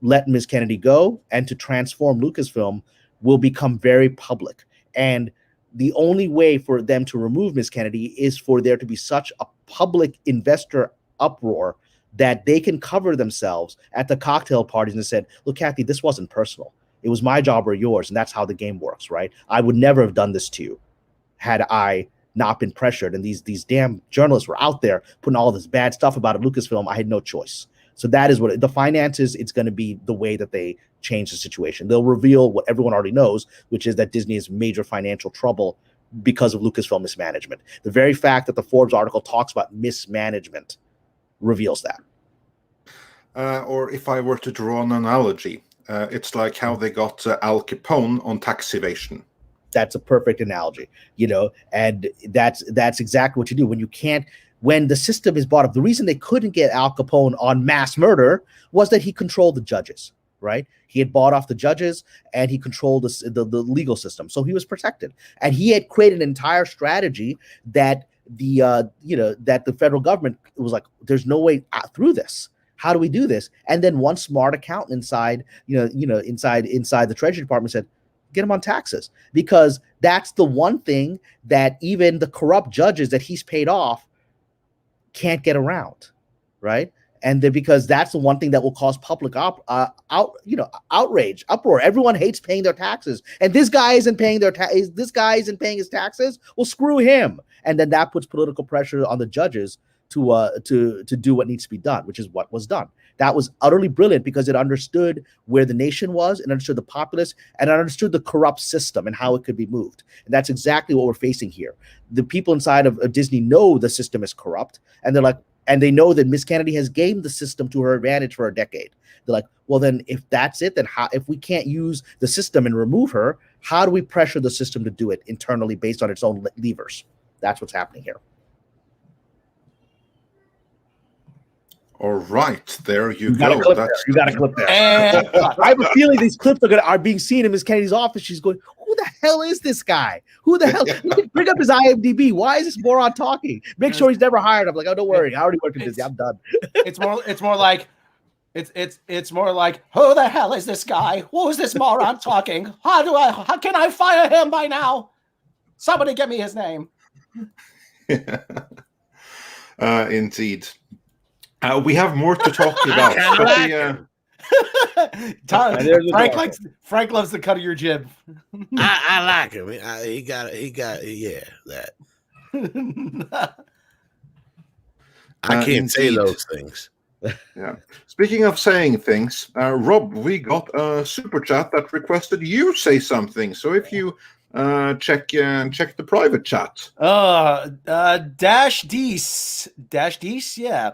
let Ms. Kennedy go and to transform Lucasfilm will become very public. And the only way for them to remove Ms. Kennedy is for there to be such a public investor uproar that they can cover themselves at the cocktail parties and said, look, Kathy, this wasn't personal. It was my job or yours, and that's how the game works, right? I would never have done this to you had I not been pressured. And these damn journalists were out there putting all this bad stuff about Lucasfilm. I had no choice. So that is what the finances, it's going to be the way that they change the situation. They'll reveal what everyone already knows, which is that Disney is major financial trouble because of Lucasfilm mismanagement. The very fact that the Forbes article talks about mismanagement reveals that. Or if I were to draw an analogy, it's like how they got Al Capone on tax evasion. That's a perfect analogy, and that's exactly what you do when the system is bought up. The reason they couldn't get Al Capone on mass murder was that he controlled the judges, right? He had bought off the judges and he controlled the legal system. So he was protected, and he had created an entire strategy that that the federal government was like, there's no way through this. How do we do this? And then one smart accountant inside the Treasury Department said, get him on taxes, because that's the one thing that even the corrupt judges that he's paid off can't get around, right? And then because that's the one thing that will cause public outrage, uproar. Everyone hates paying their taxes, and this guy isn't paying his taxes. Well, screw him. And then that puts political pressure on the judges to do what needs to be done, which is what was done. That was utterly brilliant because it understood where the nation was, and understood the populace, and understood the corrupt system and how it could be moved. And that's exactly what we're facing here. The people inside of Disney know the system is corrupt, and they're like, and they know that Miss Kennedy has gamed the system to her advantage for a decade. They're like, well, then if that's it, then how, if we can't use the system and remove her, how do we pressure the system to do it internally based on its own levers? That's what's happening here. All right, there you go. You got a clip there. And I have a feeling these clips are being seen in Miss Kennedy's office. She's going, who the hell is this guy? Who the hell? Bring up his IMDb. Why is this moron talking? Make sure he's never hired. I'm like, oh, don't worry. I already worked at Disney. I'm done. It's more like, who the hell is this guy? Who is this moron talking? How can I fire him by now? Somebody get me his name. Indeed. We have more to talk about. Frank loves the cut of your jib. I like him. He got that. I can't say those things. Yeah. Speaking of saying things, Rob, we got a super chat that requested you say something. So if you check the private chat. Dash Dees, yeah.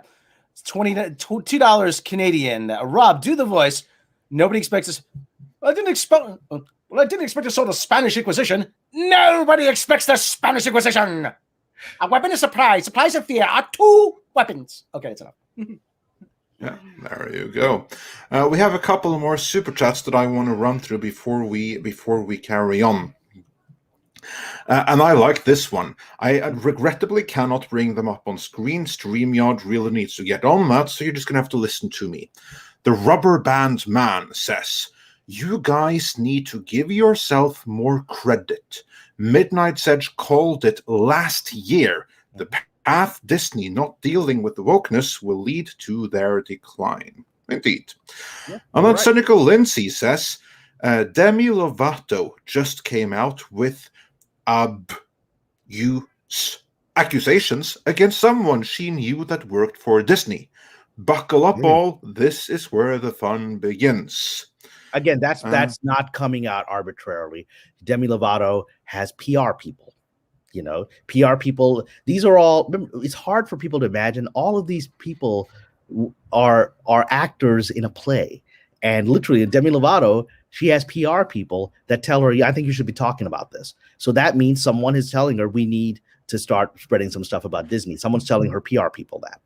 $2 Canadian. Rob, do the voice. Nobody expects us. I didn't expect a sort of Spanish Inquisition. Nobody expects the Spanish Inquisition. A weapon of surprise. Surprise and fear are two weapons. Okay, that's enough. Yeah, there you go. We have a couple more super chats that I want to run through before we carry on. And I like this one. I regrettably cannot bring them up on screen. StreamYard really needs to get on that, so you're just going to have to listen to me. The Rubber Band Man says, you guys need to give yourself more credit. Midnight's Edge called it last year. The path Disney not dealing with the wokeness will lead to their decline. Indeed. Yeah, and then Cynical Lindsay says, Demi Lovato just came out with abuse accusations against someone she knew that worked for Disney. Buckle up, all. This is where the fun begins. Again, that's not coming out arbitrarily. Demi Lovato has PR people. PR people. These are all. It's hard for people to imagine. All of these people are actors in a play, and literally, Demi Lovato, she has PR people that tell her, "Yeah, I think you should be talking about this." So that means someone is telling her, "We need to start spreading some stuff about Disney." Someone's telling her PR people that.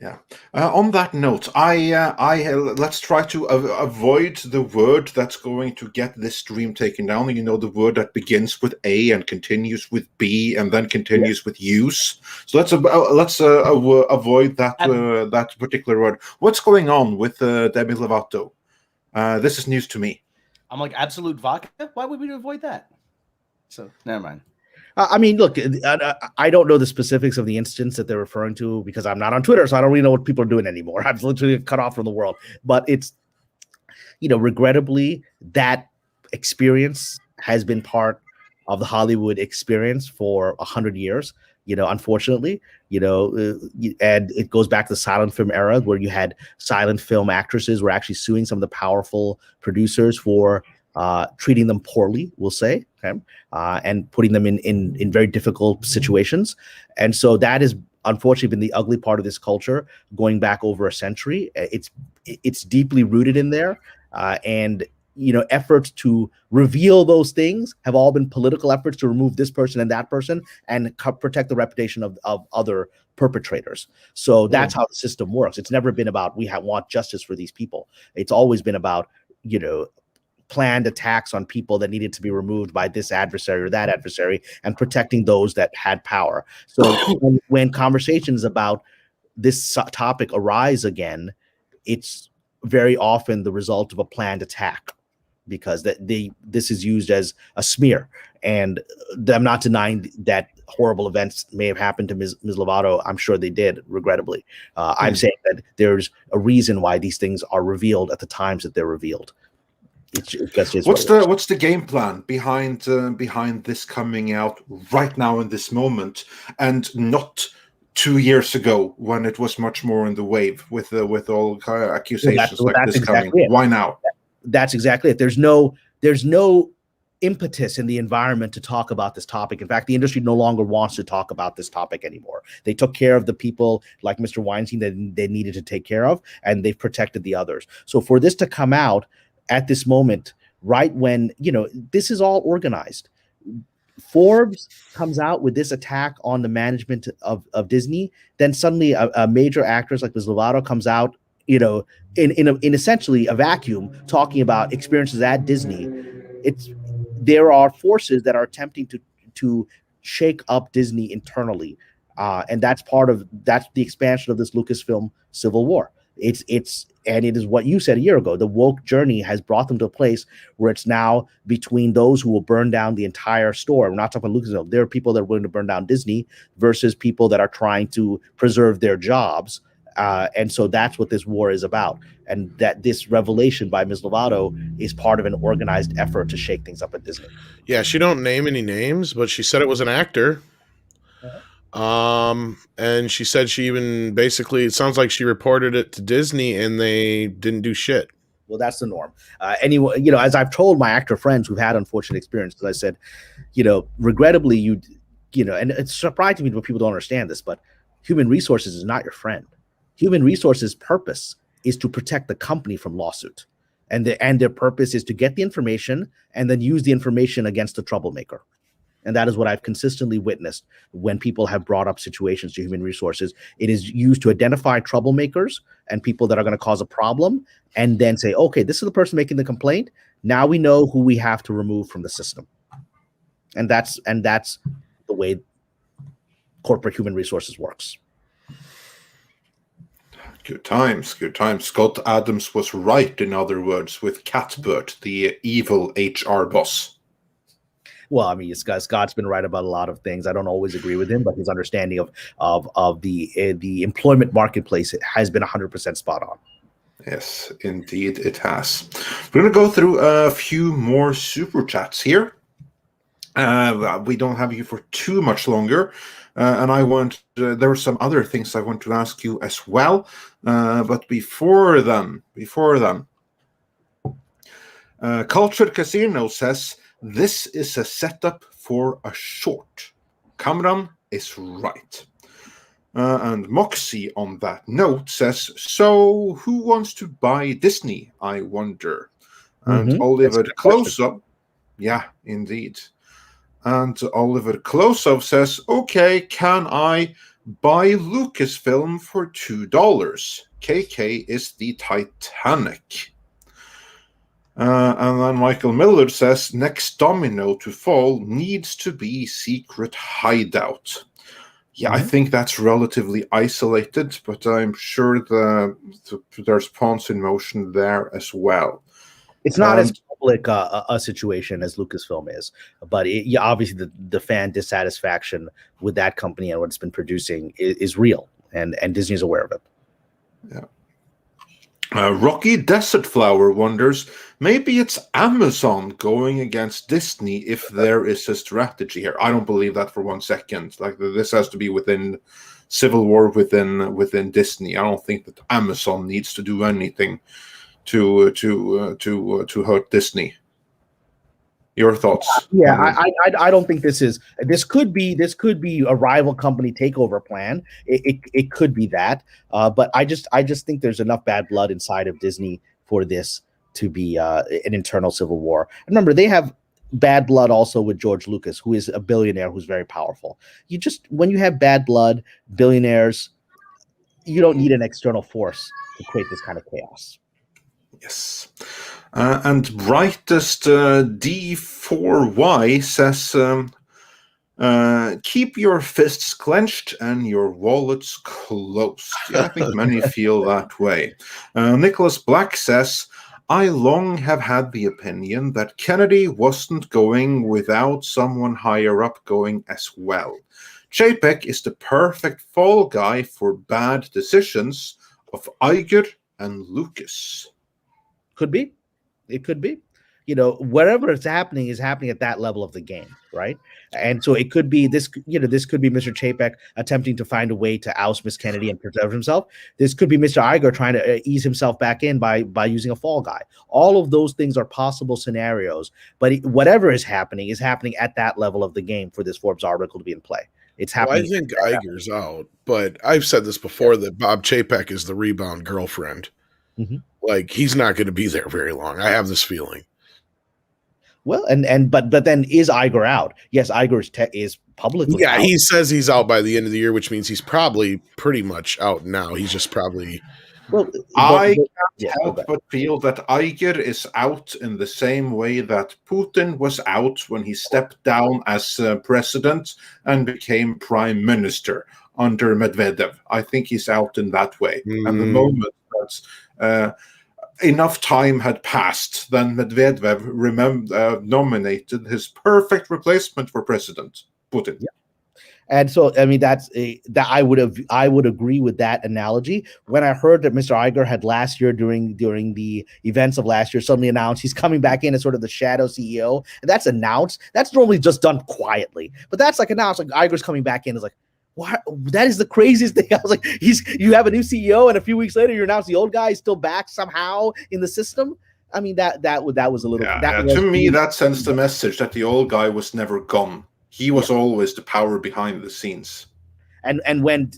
Yeah. On that note, let's try to avoid the word that's going to get this stream taken down. The word that begins with A and continues with B and then continues with use. So let's avoid that that particular word. What's going on with Demi Lovato? This is news to me. I'm like, Absolute Vodka? Why would we avoid that? So never mind. I mean, look, I don't know the specifics of the instance that they're referring to because I'm not on Twitter, so I don't really know what people are doing anymore. I'm literally cut off from the world. But it's, regrettably, that experience has been part of the Hollywood experience for 100 years. Unfortunately, and it goes back to the silent film era where you had silent film actresses were actually suing some of the powerful producers for treating them poorly, we'll say, okay, and putting them in very difficult situations. And so that has unfortunately been the ugly part of this culture going back over a century. It's deeply rooted in there. And efforts to reveal those things have all been political efforts to remove this person and that person and protect the reputation of other perpetrators. So that's how the system works. It's never been about we want justice for these people. It's always been about, planned attacks on people that needed to be removed by this adversary or that adversary and protecting those that had power. So when conversations about this topic arise again, it's very often the result of a planned attack because this is used as a smear. And I'm not denying that horrible events may have happened to Ms. Lovato. I'm sure they did, regrettably. I'm saying that there's a reason why these things are revealed at the times that they're revealed. What's the game plan behind this coming out right now in this moment, and not 2 years ago when it was much more in the wave with all accusations this coming? Why now? That's exactly it. There's no impetus in the environment to talk about this topic. In fact, the industry no longer wants to talk about this topic anymore. They took care of the people like Mr. Weinstein that they needed to take care of, and they've protected the others. So for this to come out at this moment, right when, this is all organized. Forbes comes out with this attack on the management of Disney, then suddenly a major actress like Ms. Lovato comes out, in essentially a vacuum talking about experiences at Disney. There are forces that are attempting to shake up Disney internally. And that's the expansion of this Lucasfilm civil war. It is what you said a year ago. The woke journey has brought them to a place where it's now between those who will burn down the entire store. We're not talking about Lucasfilm. There are people that are willing to burn down Disney versus people that are trying to preserve their jobs. And so that's what this war is about. And that this revelation by Ms. Lovato is part of an organized effort to shake things up at Disney. Yeah, she don't name any names, but she said it was an actor. And she said she even basically, it sounds like she reported it to Disney and they didn't do shit. Well, that's the norm. Anyway, as I've told my actor friends who've had unfortunate experiences, I said, regrettably, and it's surprising to me when people don't understand this, but human resources is not your friend. Human resources' purpose is to protect the company from lawsuit. And their purpose is to get the information and then use the information against the troublemaker. And that is what I've consistently witnessed when people have brought up situations to human resources. It is used to identify troublemakers and people that are going to cause a problem and then say, okay, this is the person making the complaint. Now we know who we have to remove from the system. And that's the way corporate human resources works. Good times, good times. Scott Adams was right, in other words, with Catbird, the evil HR boss. Well, I mean, Scott's been right about a lot of things. I don't always agree with him, but his understanding of the employment marketplace has been 100% spot on. Yes, indeed it has. We're going to go through a few more super chats here. We don't have you for too much longer. And I want, there are some other things I want to ask you as well. But before then, Cultured Casino says, this is a setup for a short. Kamran is right. And Moxie on that note says, so who wants to buy Disney, I wonder? And Oliver Close-Up, yeah, indeed. And Oliver Close-Up says, okay, can I buy Lucasfilm for $2? KK is the Titanic. And then Michael Miller says, next domino to fall needs to be Secret Hideout. Yeah, I think that's relatively isolated, but I'm sure there's pawns in motion there as well. It's not as public a situation as Lucasfilm is, but obviously the fan dissatisfaction with that company and what it's been producing is real, and Disney's aware of it. Yeah. Rocky Desert Flower wonders, maybe it's Amazon going against Disney if there is a strategy here. I don't believe that for 1 second. Like, this has to be within civil war within Disney. I don't think that Amazon needs to do anything to hurt Disney. Your thoughts? Yeah, I don't think this could be a rival company takeover plan. It could be that, but I just think there's enough bad blood inside of Disney for this to be an internal civil war. Remember, they have bad blood also with George Lucas, who is a billionaire who's very powerful. When you have bad blood, billionaires, you don't need an external force to create this kind of chaos. Yes. And Brightest D4Y says, keep your fists clenched and your wallets closed. Yeah, I think many feel that way. Nicholas Black says, I long have had the opinion that Kennedy wasn't going without someone higher up going as well. Chapek is the perfect fall guy for bad decisions of Iger and Lucas. Could be. It could be. Wherever it's happening is happening at that level of the game, right? And so it could be this could be Mr. Chapek attempting to find a way to oust Miss Kennedy and preserve himself. This could be Mr. Iger trying to ease himself back in by using a fall guy. All of those things are possible scenarios, but whatever is happening at that level of the game for this Forbes article to be in play. It's happening. I think Iger's out, but I've said this before that Bob Chapek is the rebound girlfriend. Mm-hmm. Like, he's not going to be there very long. I have this feeling. Well, but then is Iger out? Yes, Iger is publicly out. He says he's out by the end of the year, which means he's probably pretty much out now. He's just probably. Well, I can't help but feel that Iger is out in the same way that Putin was out when he stepped down as president and became prime minister under Medvedev. I think he's out in that way. And the moment that enough time had passed, then Medvedev nominated his perfect replacement for president, Putin. Yeah. And so, I mean, I would agree with that analogy. When I heard that Mr. Iger had last year during the events of last year suddenly announced he's coming back in as sort of the shadow CEO, and that's announced. That's normally just done quietly, but that's like announced. Like Iger's coming back in is like, what? That is the craziest thing. I was like, you have a new CEO, and a few weeks later, you announce the old guy is still back somehow in the system. I mean, that was a little. To me, that sends the message that the old guy was never gone. He was always the power behind the scenes. And when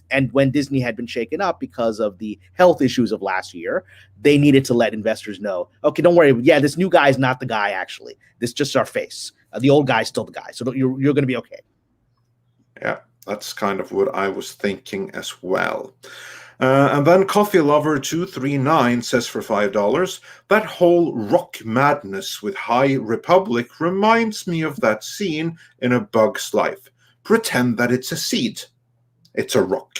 Disney had been shaken up because of the health issues of last year, they needed to let investors know, okay, don't worry. Yeah, this new guy is not the guy, actually. This is just our face. The old guy is still the guy. So you're going to be okay. Yeah, that's kind of what I was thinking as well. And then Coffee Lover 239 says for $5, that whole rock madness with High Republic reminds me of that scene in A Bug's Life. Pretend that it's a seed. It's a rock.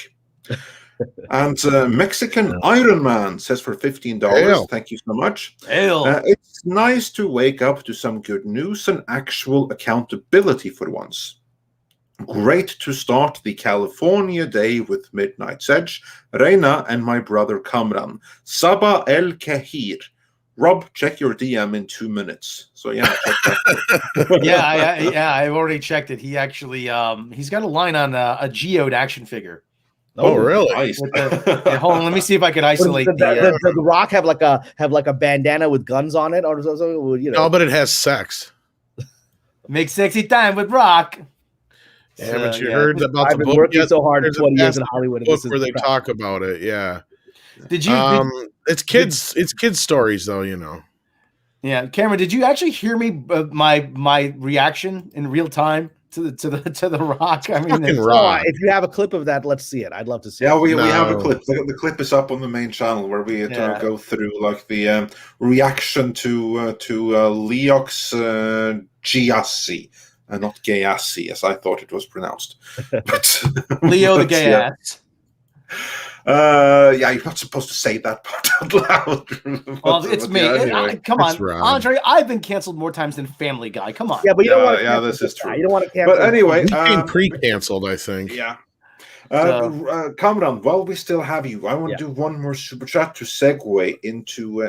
And Mexican Iron Man says for $15. Hail. Thank you so much. Hail. It's nice to wake up to some good news and actual accountability for once. Great to start the California day with Midnight's Edge, Reina, and my brother Kamran. Sabah el Kahir. Rob, check your DM in 2 minutes. So yeah, check that. Yeah, I've already checked it. He actually he's got a line on a geode action figure. Oh, really? Nice. Hold on, let me see if I can isolate the Rock have like a bandana with guns on it, or something? You know. No, but it has sex. Make sexy time with Rock. Yeah, but you heard about I've the been book working yet? so hard for There's a 20 years in massive Hollywood. And book this is where they crap. talk about it. Yeah. Did you? It's kids stories though, you know. Yeah, Cameron, did you actually hear me my reaction in real time to the Rock? I mean, Fucking Rock. If you have a clip of that, let's see it. I'd love to see. Yeah, it. we have a No. clip. The clip is up on the main channel where we go through like the reaction to Leox Giassi, not Gayassi, as I thought it was pronounced. But Leo the but, gay yeah. ass. Yeah, you're not supposed to say that part out loud. Well, it's me. Yeah, anyway. Come It's on, Rob. Andre. I've been canceled more times than Family Guy. Come on. Yeah, but you don't want to. Yeah, this is true. You don't want to cancel. But anyway, We became pre-canceled, I think. yeah. So- Kamran, while we still have you, I want to do one more super chat to segue into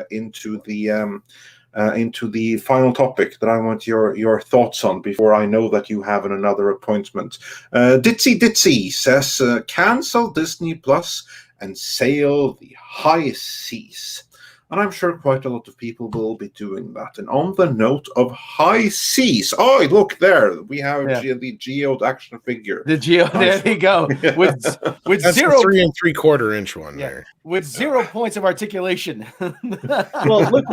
the final topic that I want your thoughts on before I know that you have another appointment. Ditzy says, cancel Disney Plus and sail the high seas. And I'm sure quite a lot of people will be doing that. And on the note of high seas, oh, look there, we have the Geode action figure. The Geo, there you go. With That's zero the 3 3/4 inch one there. with 0 points of articulation. Well, look,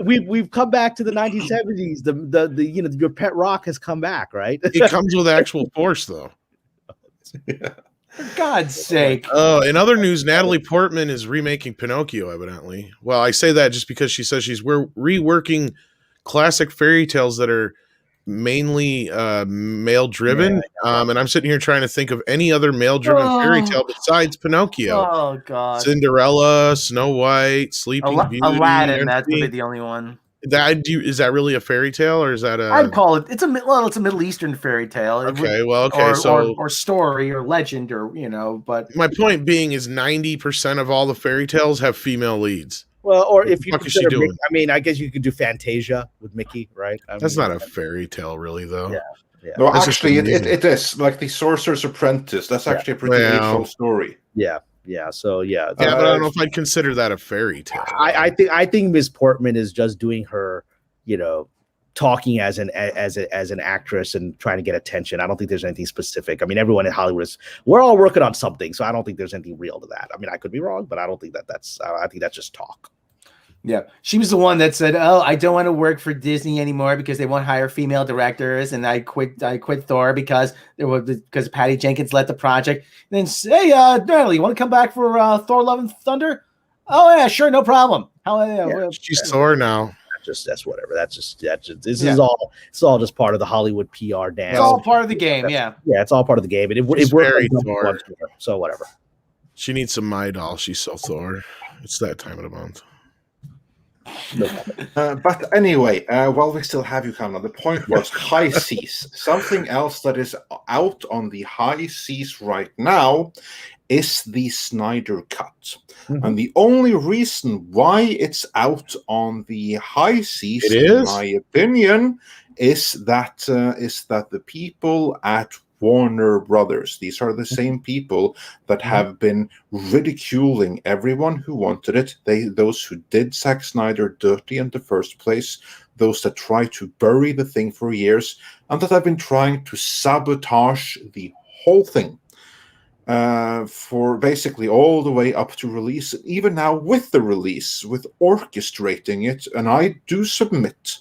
we've come back to the 1970s. The your pet rock has come back, right? It comes with actual force though. For God's sake. Oh, in other news, Natalie Portman is remaking Pinocchio, evidently. Well, I say that just because she says she's reworking classic fairy tales that are mainly male driven. And I'm sitting here trying to think of any other male driven fairy tale besides Pinocchio. Oh God. Cinderella, Snow White, Sleeping Beauty, Aladdin, that's would be the only one. Is that really a fairy tale or is that a? I'd call it. It's a Middle Eastern fairy tale. Okay, or story or legend or But my point being is 90% of all the fairy tales have female leads. Well, or if you fuck is she consider doing? Mickey, I mean, I guess you could do Fantasia with Mickey, right? That's not a fairy tale, really, though. Yeah. No, That's actually, just it is like the Sorcerer's Apprentice. That's actually a pretty age-old story. Yeah. So Yeah, but I don't know if I'd consider that a fairy tale. I think Miss Portman is just doing her, talking as an actress and trying to get attention. I don't think there's anything specific. I mean, everyone in Hollywood we're all working on something, so I don't think there's anything real to that. I mean, I could be wrong, but I don't think that's. I think that's just talk. Yeah, she was the one that said, "Oh, I don't want to work for Disney anymore because they won't hire female directors, and I quit Thor because Patty Jenkins led the project." And then say, Natalie, you want to come back for Thor: Love and Thunder? Oh yeah, sure, no problem. She's Thor now. That's whatever. This is all. It's all just part of the Hollywood PR dance. It's all part of the game. Yeah, it's all part of the game. It worked. Very Thor. So whatever. She needs some My Doll. She's so Thor. It's that time of the month. But anyway, while we still have you, Kamran, the point was high seas. Something else that is out on the high seas right now is the Snyder Cut. Mm-hmm. And the only reason why it's out on the high seas, in my opinion, is that the people at Warner Brothers, these are the same people that have been ridiculing everyone who wanted it. Those who did Zack Snyder dirty in the first place, those that tried to bury the thing for years, and that have been trying to sabotage the whole thing for basically all the way up to release, even now with the release, with orchestrating it. And I do submit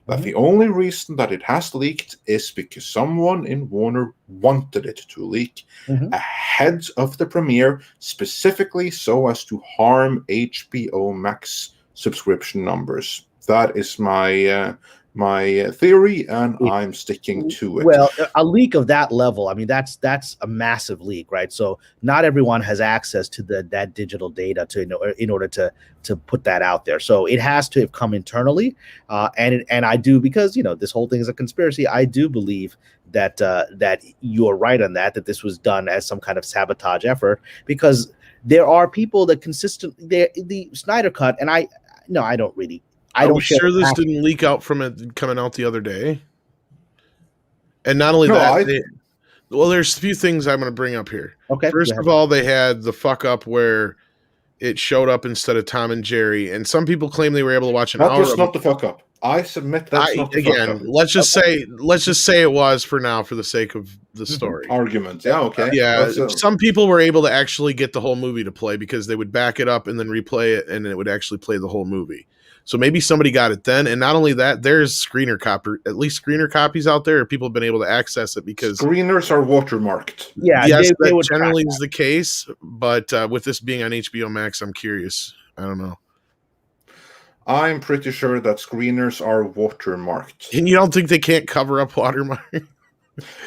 that the only reason that it has leaked is because someone in Warner wanted it to leak ahead of the premiere, specifically so as to harm HBO Max subscription numbers. That is my theory, and I'm sticking to it. Well, a leak of that level, I mean, that's a massive leak, right? So not everyone has access to that digital data in order to put that out there. So it has to have come internally, and I do, because this whole thing is a conspiracy. I do believe that you're right on that this was done as some kind of sabotage effort, because there are people that consistently the Snyder Cut, and I don't really I don't share sure the this passion. didn't leak out from it coming out the other day. And not only No, that, well, there's a few things I'm going to bring up here. Okay, First go ahead. of all, they had the fuck up where it showed up instead of Tom and Jerry, and some people claim they were able to watch an That hour was of not it. the fuck up. I submit that's not the fuck up. Again, let's just say it was for now, for the sake of the story. Argument. Yeah, okay. Yeah, some people were able to actually get the whole movie to play because they would back it up and then replay it, and it would actually play the whole movie. So maybe somebody got it then, and not only that, there's at least screener copies out there. People have been able to access it because screeners are watermarked. Yeah, yes, they that would generally track is the case. But with this being on HBO Max, I'm curious. I don't know. I'm pretty sure that screeners are watermarked. And you don't think they can't cover up watermark?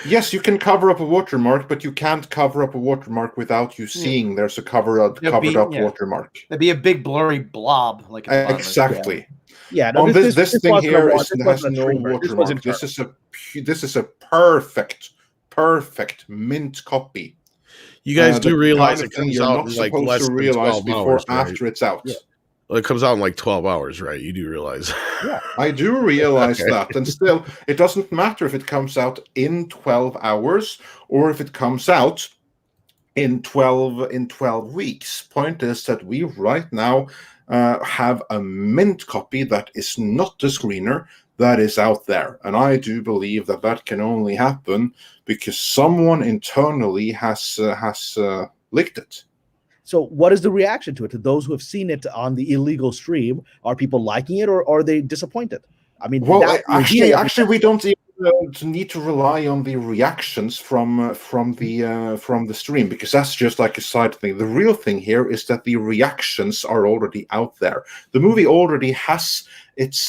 Yes, you can cover up a watermark, but you can't cover up a watermark without you seeing there's a covered up watermark. That'd be a big blurry blob, like at the bottom. Exactly. Yeah, no, On this thing wasn't here a has no streamer. watermark. This is a perfect mint copy. You guys do realize kind of it comes you're out not in like supposed less to than realize 12 before hours, right? after it's out. Yeah. Well, it comes out in like 12 hours, right? You do realize. Yeah, I do realize Okay. that. And still, it doesn't matter if it comes out in 12 hours or if it comes out in 12 weeks. Point is that we right now have a mint copy that is not the screener that is out there. And I do believe that that can only happen because someone internally has leaked it. So what is the reaction to it? To those who have seen it on the illegal stream, are people liking it or are they disappointed? I mean, well, actually, we don't even need to rely on the reactions from the stream, because that's just like a side thing. The real thing here is that the reactions are already out there. The movie already has its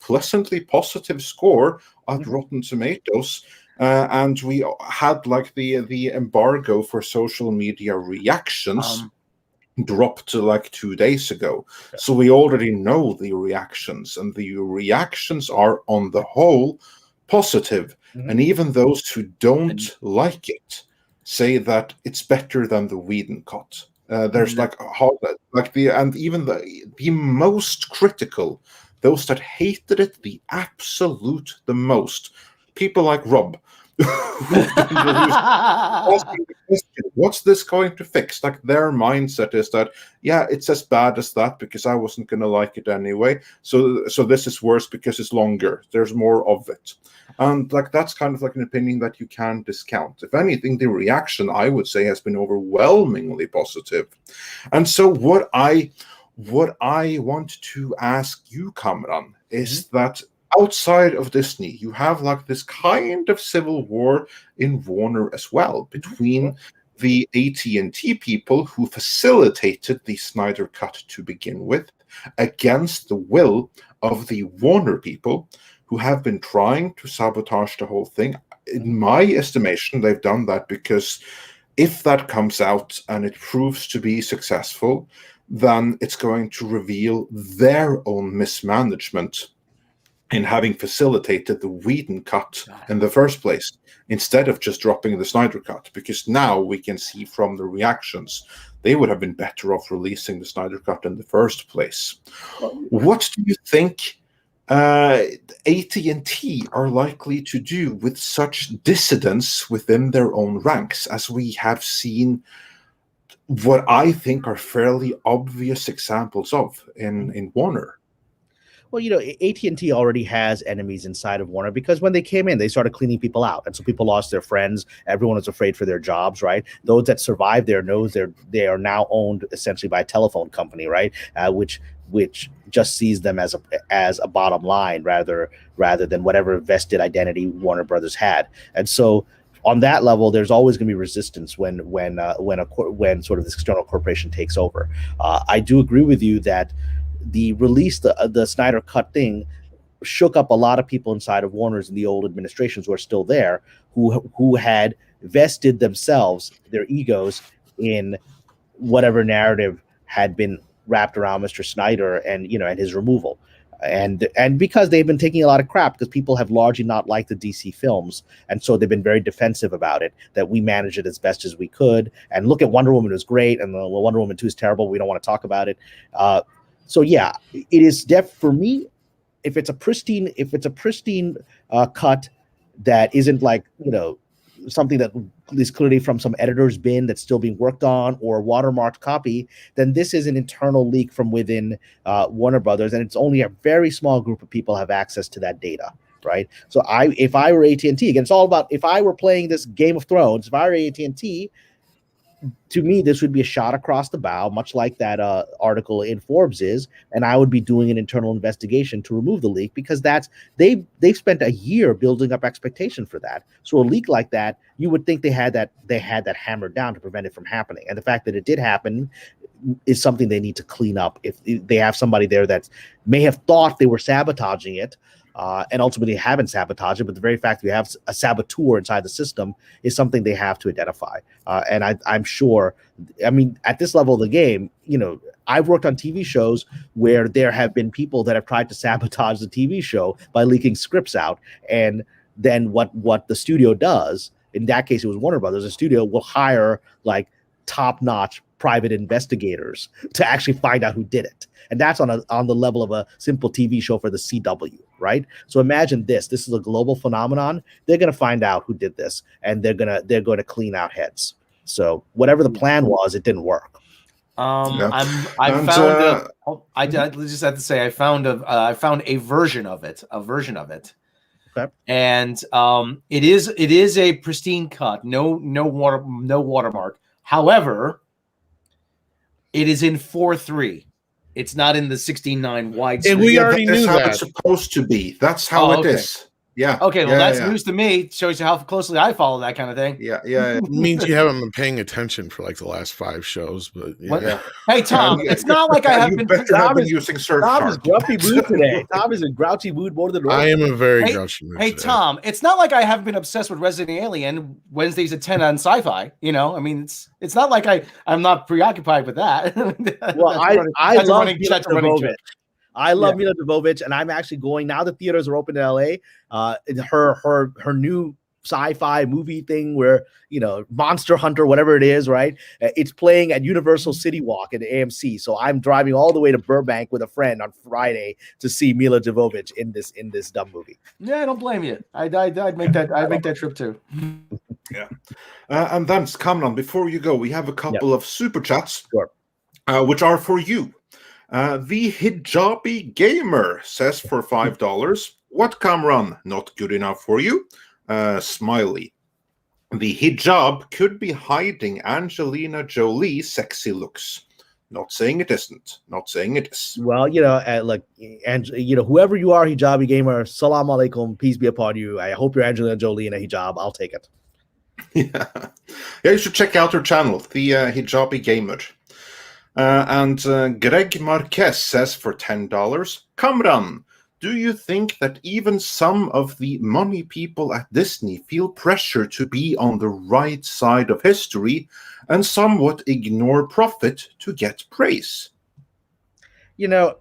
pleasantly positive score at Rotten Tomatoes. And we had like the embargo for social media reactions dropped like 2 days ago. So we already know the reactions, and the reactions are on the whole positive. And even those who don't like it say that it's better than the Whedon cut. There's even the most critical, those that hated it the most, people like Rob. What's this going to fix? Like, their mindset is that, yeah, it's as bad as that because I wasn't going to like it anyway. So this is worse because it's longer. There's more of it. And like, that's kind of like an opinion that you can discount. If anything, the reaction, I would say, has been overwhelmingly positive. And so what I want to ask you, Kamran, is that outside of Disney, you have like this kind of civil war in Warner as well, between the AT&T people who facilitated the Snyder cut to begin with, against the will of the Warner people who have been trying to sabotage the whole thing. In my estimation, they've done that because if that comes out and it proves to be successful, then it's going to reveal their own mismanagement in having facilitated the Whedon cut in the first place, instead of just dropping the Snyder cut. Because now we can see from the reactions, they would have been better off releasing the Snyder cut in the first place. What do you think AT&T are likely to do with such dissidence within their own ranks, as we have seen what I think are fairly obvious examples of in Warner? Well, you know, AT&T already has enemies inside of Warner because when they came in, they started cleaning people out. And so people lost their friends. Everyone was afraid for their jobs, right? Those that survived there knows they are now owned essentially by a telephone company, right? Which just sees them as a bottom line rather than whatever vested identity Warner Brothers had. And so on that level, there's always going to be resistance when sort of this external corporation takes over. I do agree with you that the release, the Snyder cut thing, shook up a lot of people inside of Warner's and the old administrations who are still there, who had vested themselves, their egos, in whatever narrative had been wrapped around Mr. Snyder and his removal. And because they've been taking a lot of crap because people have largely not liked the DC films, and so they've been very defensive about it, that we managed it as best as we could. And look at Wonder Woman, it was great, and Wonder Woman 2 is terrible, we don't want to talk about it. So yeah, it is for me. If it's a pristine cut that isn't like, something that is clearly from some editor's bin that's still being worked on, or a watermarked copy, then this is an internal leak from within Warner Brothers, and it's only a very small group of people have access to that data, right? So if I were AT&T, again, it's all about, if I were playing this Game of Thrones, if I were AT&T, to me, this would be a shot across the bow, much like that article in Forbes is, and I would be doing an internal investigation to remove the leak, because they've spent a year building up expectation for that. So a leak like that, you would think they had that hammered down to prevent it from happening. And the fact that it did happen is something they need to clean up. If they have somebody there that may have thought they were sabotaging it, and ultimately haven't sabotaged it, but the very fact that we have a saboteur inside the system is something they have to identify. And I'm sure, I mean, at this level of the game, I've worked on TV shows where there have been people that have tried to sabotage the TV show by leaking scripts out. And then what the studio does, in that case, it was Warner Brothers, the studio will hire like top-notch private investigators to actually find out who did it. And that's on the level of a simple TV show for the CW, right? So imagine this is a global phenomenon. They're going to find out who did this, and they're going to clean out heads. So whatever the plan was, it didn't work. I just have to say, I found a version of it. Okay. And it is a pristine cut, no watermark. However, it is in 4:3. It's not in the 16:9 widescreen. And we already knew how that. it's supposed to be. That's how it is. Yeah. Okay, well, that's news to me. It shows you how closely I follow that kind of thing. Yeah. It means you haven't been paying attention for like the last 5 shows, but yeah. Hey, Tom, it's not like I have been. Tom is using Tom is grumpy mood today. Tom is in grouchy mood more than I am a very grouchy mood. Hey, today. Tom, it's not like I haven't been obsessed with Resident Alien Wednesdays at 10 on Sci-Fi. I mean, it's not like I'm not preoccupied with that. Well, I love Mila Jovovich. I love Mila Jovovich, and I'm actually going, now the theaters are open in LA. Her new sci-fi movie thing where, Monster Hunter, whatever it is, right? It's playing at Universal City Walk at AMC. So I'm driving all the way to Burbank with a friend on Friday to see Mila Jovovich in this dumb movie. Yeah, I don't blame you. I'd make that trip too. Yeah. And then, Kamran, before you go, we have a couple of super chats, which are for you. The Hijabi Gamer says for $5, what, Kamran? Not good enough for you? Smiley. The hijab could be hiding Angelina Jolie's sexy looks. Not saying it isn't. Not saying it is. Well, whoever you are, Hijabi Gamer, salam alaikum, peace be upon you. I hope you're Angelina Jolie in a hijab. I'll take it. Yeah, you should check out her channel, the Hijabi Gamer. And Greg Marquez says for $10, Kamran, do you think that even some of the money people at Disney feel pressure to be on the right side of history and somewhat ignore profit to get praise? The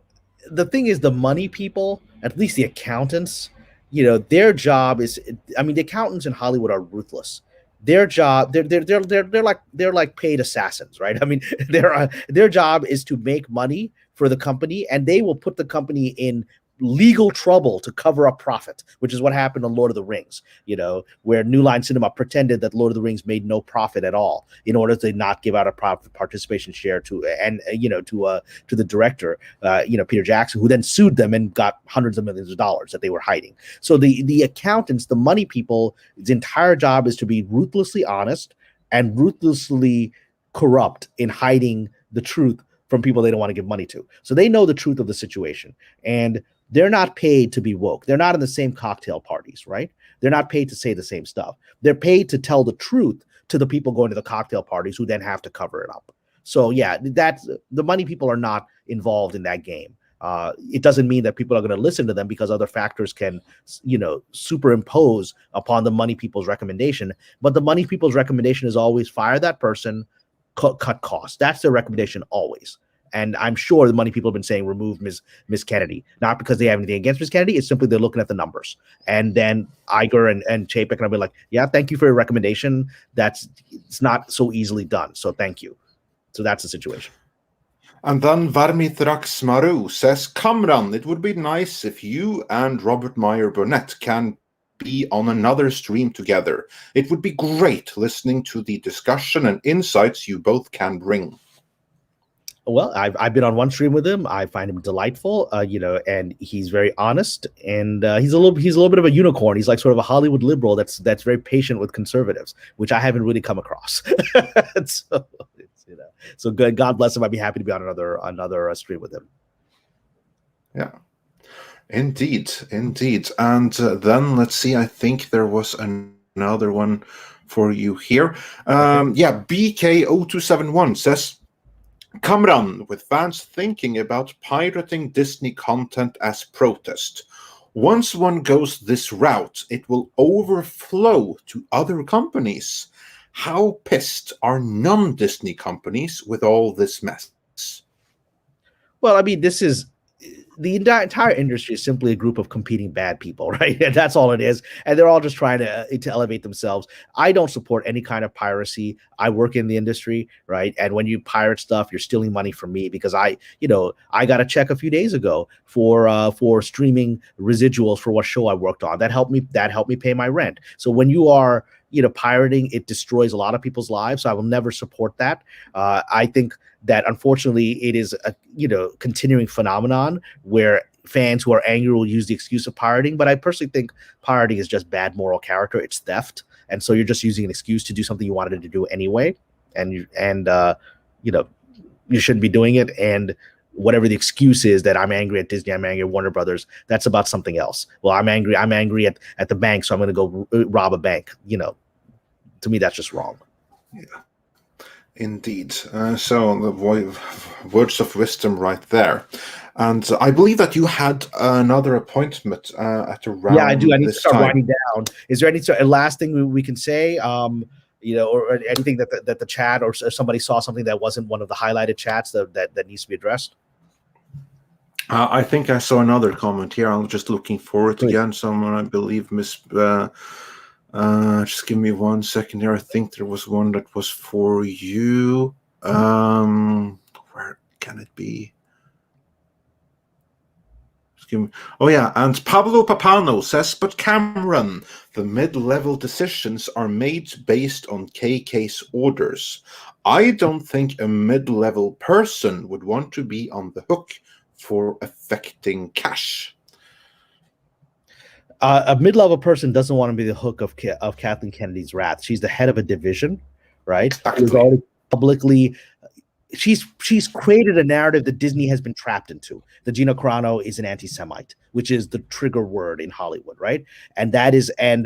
thing is, the money people, at least the accountants, their job is, the accountants in Hollywood are ruthless. Their job, they're like paid assassins, right? Their job is to make money for the company, and they will put the company in legal trouble to cover up profit, which is what happened on Lord of the Rings, where New Line Cinema pretended that Lord of the Rings made no profit at all in order to not give out a profit participation share to the director, Peter Jackson, who then sued them and got hundreds of millions of dollars that they were hiding. So the accountants, the money people, its entire job is to be ruthlessly honest and ruthlessly corrupt in hiding the truth from people they don't want to give money to. So they know the truth of the situation, and they're not paid to be woke. They're not in the same cocktail parties, right? They're not paid to say the same stuff. They're paid to tell the truth to the people going to the cocktail parties who then have to cover it up. So yeah, that's the money people are not involved in that game. It doesn't mean that people are going to listen to them because other factors can, superimpose upon the money people's recommendation. But the money people's recommendation is always fire that person, cut costs. That's their recommendation always. And I'm sure the money people have been saying remove Ms. Kennedy, not because they have anything against Ms. Kennedy. It's simply they're looking at the numbers. And then Iger and Chapek and I'll be like, yeah, thank you for your recommendation. It's not so easily done. So thank you. So that's the situation. And then Varmithrax Maru says, Kamran, it would be nice if you and Robert Meyer Burnett can be on another stream together. It would be great listening to the discussion and insights you both can bring. Well, I've been on one stream with him. I find him delightful, and he's very honest, and he's a little bit of a unicorn. He's like sort of a Hollywood liberal that's very patient with conservatives, which I haven't really come across. So good. God bless him. I'd be happy to be on another stream with him. Yeah, indeed. And then let's see. I think there was another one for you here. BK0271 says, Kamran, with fans thinking about pirating Disney content as protest. Once one goes this route, it will overflow to other companies. How pissed are non-Disney companies with all this mess? Well, I mean, this is the entire industry is simply a group of competing bad people, right? And that's all it is. And they're all just trying to elevate themselves. I don't support any kind of piracy. I work in the industry, right? And when you pirate stuff, you're stealing money from me because I got a check a few days ago for streaming residuals for what show I worked on. That helped me pay my rent. So when you are pirating, it destroys a lot of people's lives. So I will never support that. I think that unfortunately it is a continuing phenomenon where fans who are angry will use the excuse of pirating. But I personally think pirating is just bad moral character. It's theft, and so you're just using an excuse to do something you wanted to do anyway, and you shouldn't be doing it. And whatever the excuse is that I'm angry at Disney, I'm angry at Warner Brothers, that's about something else. Well, I'm angry at the bank, so I'm going to go rob a bank. To me, that's just wrong. Yeah. Indeed. So the words of wisdom right there. And I believe that you had another appointment at around. Yeah, I do. I need to start time. winding down. Is there any last thing we can say? Or anything that the chat or somebody saw something that wasn't one of the highlighted chats that needs to be addressed? I think I saw another comment here. I'm just looking for it again. Someone, I believe, just give me 1 second here. I think there was one that was for you. Where can it be? Oh yeah, and Pablo Papano says, but Kamran, the mid-level decisions are made based on KK's orders. I don't think a mid-level person would want to be on the hook for affecting cash. A mid-level person doesn't want to be the hook of Kathleen Kennedy's wrath. She's the head of a division, right? Exactly. Publicly, she's created a narrative that Disney has been trapped into. The Gina Carano is an anti-Semite, which is the trigger word in Hollywood, right? And that is a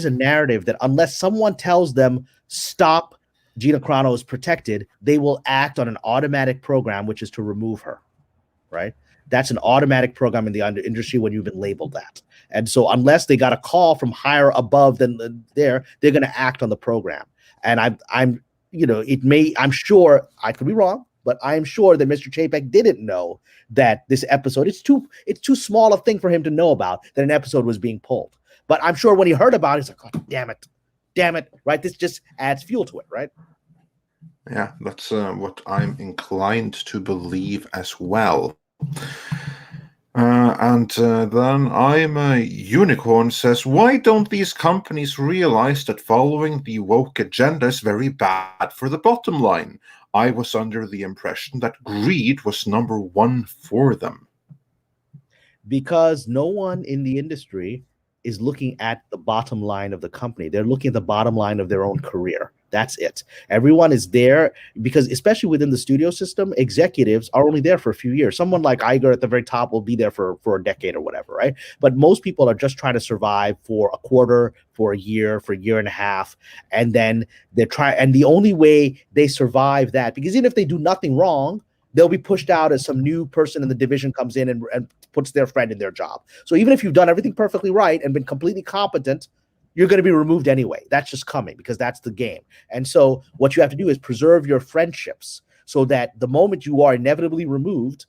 narrative that unless someone tells them stop, Gina Carano is protected, they will act on an automatic program, which is to remove her, right? That's an automatic program in the industry when you've been labeled that. And so unless they got a call from higher above than they're going to act on the program. And I'm sure I could be wrong, but I'm sure that Mr. Chapek didn't know that this episode, it's too small a thing for him to know about that an episode was being pulled. But I'm sure when he heard about it, he's like, oh, damn it, right? This just adds fuel to it, right? Yeah, that's what I'm inclined to believe as well. And then I'm a unicorn says, why don't these companies realize that following the woke agenda is very bad for the bottom line? I was under the impression that greed was number one for them. Because no one in the industry is looking at the bottom line of the company. They're looking at the bottom line of their own career. That's it. Everyone is there because, especially within the studio system, executives are only there for a few years. Someone like Iger at the very top will be there for a decade or whatever, right? But most people are just trying to survive for a quarter, for a year and a half. And then and the only way they survive that, because even if they do nothing wrong, they'll be pushed out as some new person in the division comes in and puts their friend in their job. So even if you've done everything perfectly right and been completely competent, you're going to be removed anyway. That's just coming because that's the game. And so what you have to do is preserve your friendships so that the moment you are inevitably removed,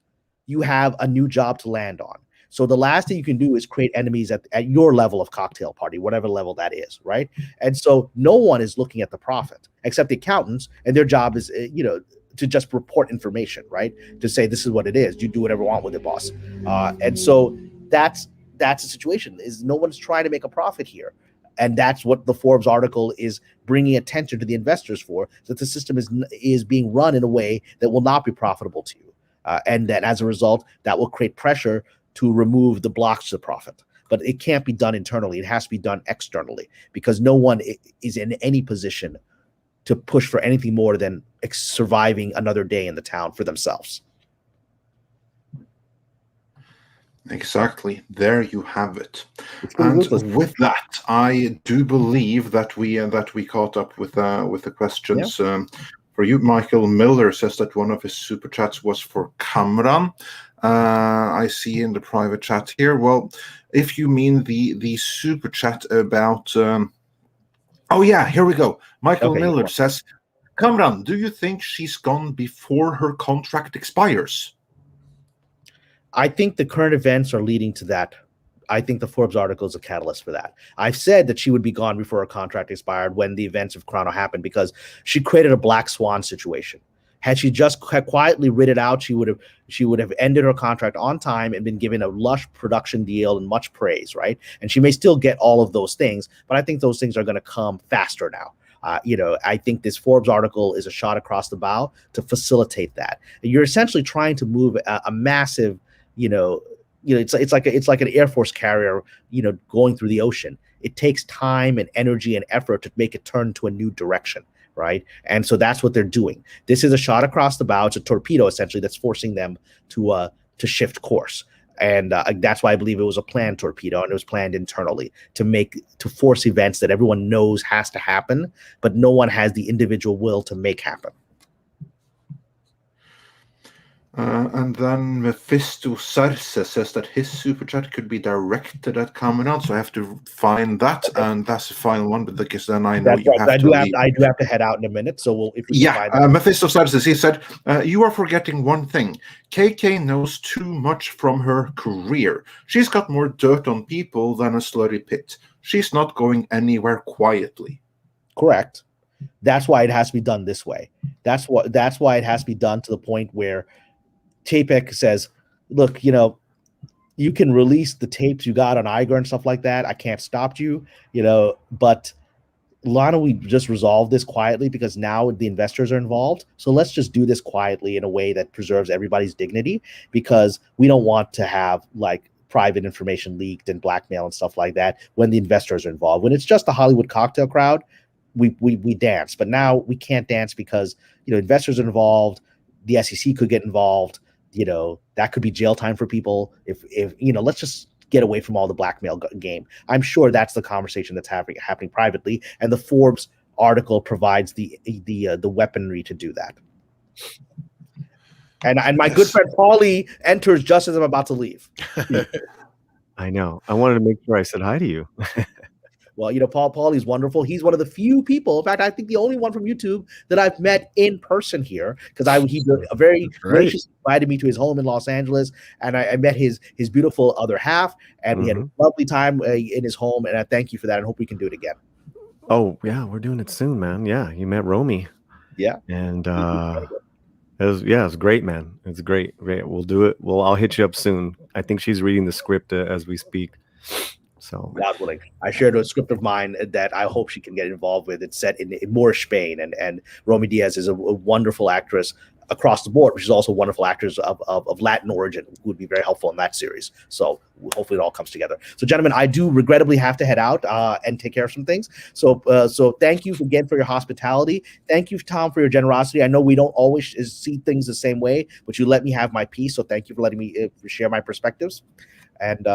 you have a new job to land on. So the last thing you can do is create enemies at your level of cocktail party, whatever level that is, right? And so no one is looking at the profit except the accountants, and their job is, to just report information, right? To say this is what it is. You do whatever you want with it, boss. And so that's the situation. Is no one's trying to make a profit here. And that's what the Forbes article is bringing attention to the investors for, that the system is being run in a way that will not be profitable to you. And that as a result, that will create pressure to remove the blocks to profit. But it can't be done internally. It has to be done externally, because no one is in any position to push for anything more than surviving another day in the town for themselves. Exactly. There you have it. And with that, I do believe that we caught up with the questions. Yeah. For you, Michael Miller says that one of his super chats was for Kamran. I see in the private chat here. Well, if you mean the super chat about, oh yeah, here we go. Michael Miller says, Kamran, do you think she's gone before her contract expires? I think the current events are leading to that. I think the Forbes article is a catalyst for that. I've said that she would be gone before her contract expired when the events of Carano happened, because she created a black swan situation. Had she just quietly rid it out, she would have ended her contract on time and been given a lush production deal and much praise, right? And she may still get all of those things, but I think those things are going to come faster now. I think this Forbes article is a shot across the bow to facilitate that. You're essentially trying to move a massive, it's like an Air Force carrier, going through the ocean. It takes time and energy and effort to make it turn to a new direction, right? And so that's what they're doing. This is a shot across the bow. It's a torpedo essentially that's forcing them to shift course. And that's why I believe it was a planned torpedo, and it was planned internally to force events that everyone knows has to happen, but no one has the individual will to make happen. And then Mephisto Sarce says that his super chat could be directed at Kamran, so I have to find that, and that's the final one. But because then I know you have to. I do have to head out in a minute, so if we can find that. Mephisto Sarce, he said, "You are forgetting one thing. KK knows too much from her career. She's got more dirt on people than a slurry pit. She's not going anywhere quietly." Correct. That's why it has to be done this way. That's why it has to be done to the point where Chapek says, look, you can release the tapes you got on Iger and stuff like that. I can't stop you, but why don't we just resolve this quietly, because now the investors are involved. So let's just do this quietly in a way that preserves everybody's dignity, because we don't want to have like private information leaked and blackmail and stuff like that when the investors are involved. When it's just the Hollywood cocktail crowd, we dance. But now we can't dance because, investors are involved. The SEC could get involved. That could be jail time for people. If let's just get away from all the blackmail game. I'm sure that's the conversation that's happening privately, and the Forbes article provides the weaponry to do that. And my good friend Paulie enters just as I'm about to leave. I know. I wanted to make sure I said hi to you. Well, Paulie's wonderful. He's one of the few people, in fact, I think the only one from YouTube that I've met in person here, because he very graciously invited me to his home in Los Angeles, and I met his beautiful other half, and we had a lovely time in his home, and I thank you for that, and hope we can do it again. Oh, yeah, we're doing it soon, man. Yeah, you met Romy. Yeah. And it was great, man. It's great. We'll do it. I'll hit you up soon. I think she's reading the script as we speak. So, God willing, I shared a script of mine that I hope she can get involved with. It's set in Moorish Spain, and Romy Diaz is a wonderful actress across the board, but she's also wonderful actors of Latin origin who would be very helpful in that series. So hopefully it all comes together. So, gentlemen, I do regrettably have to head out and take care of some things. So thank you again for your hospitality. Thank you, Tom, for your generosity. I know we don't always see things the same way, but you let me have my piece. So thank you for letting me share my perspectives. And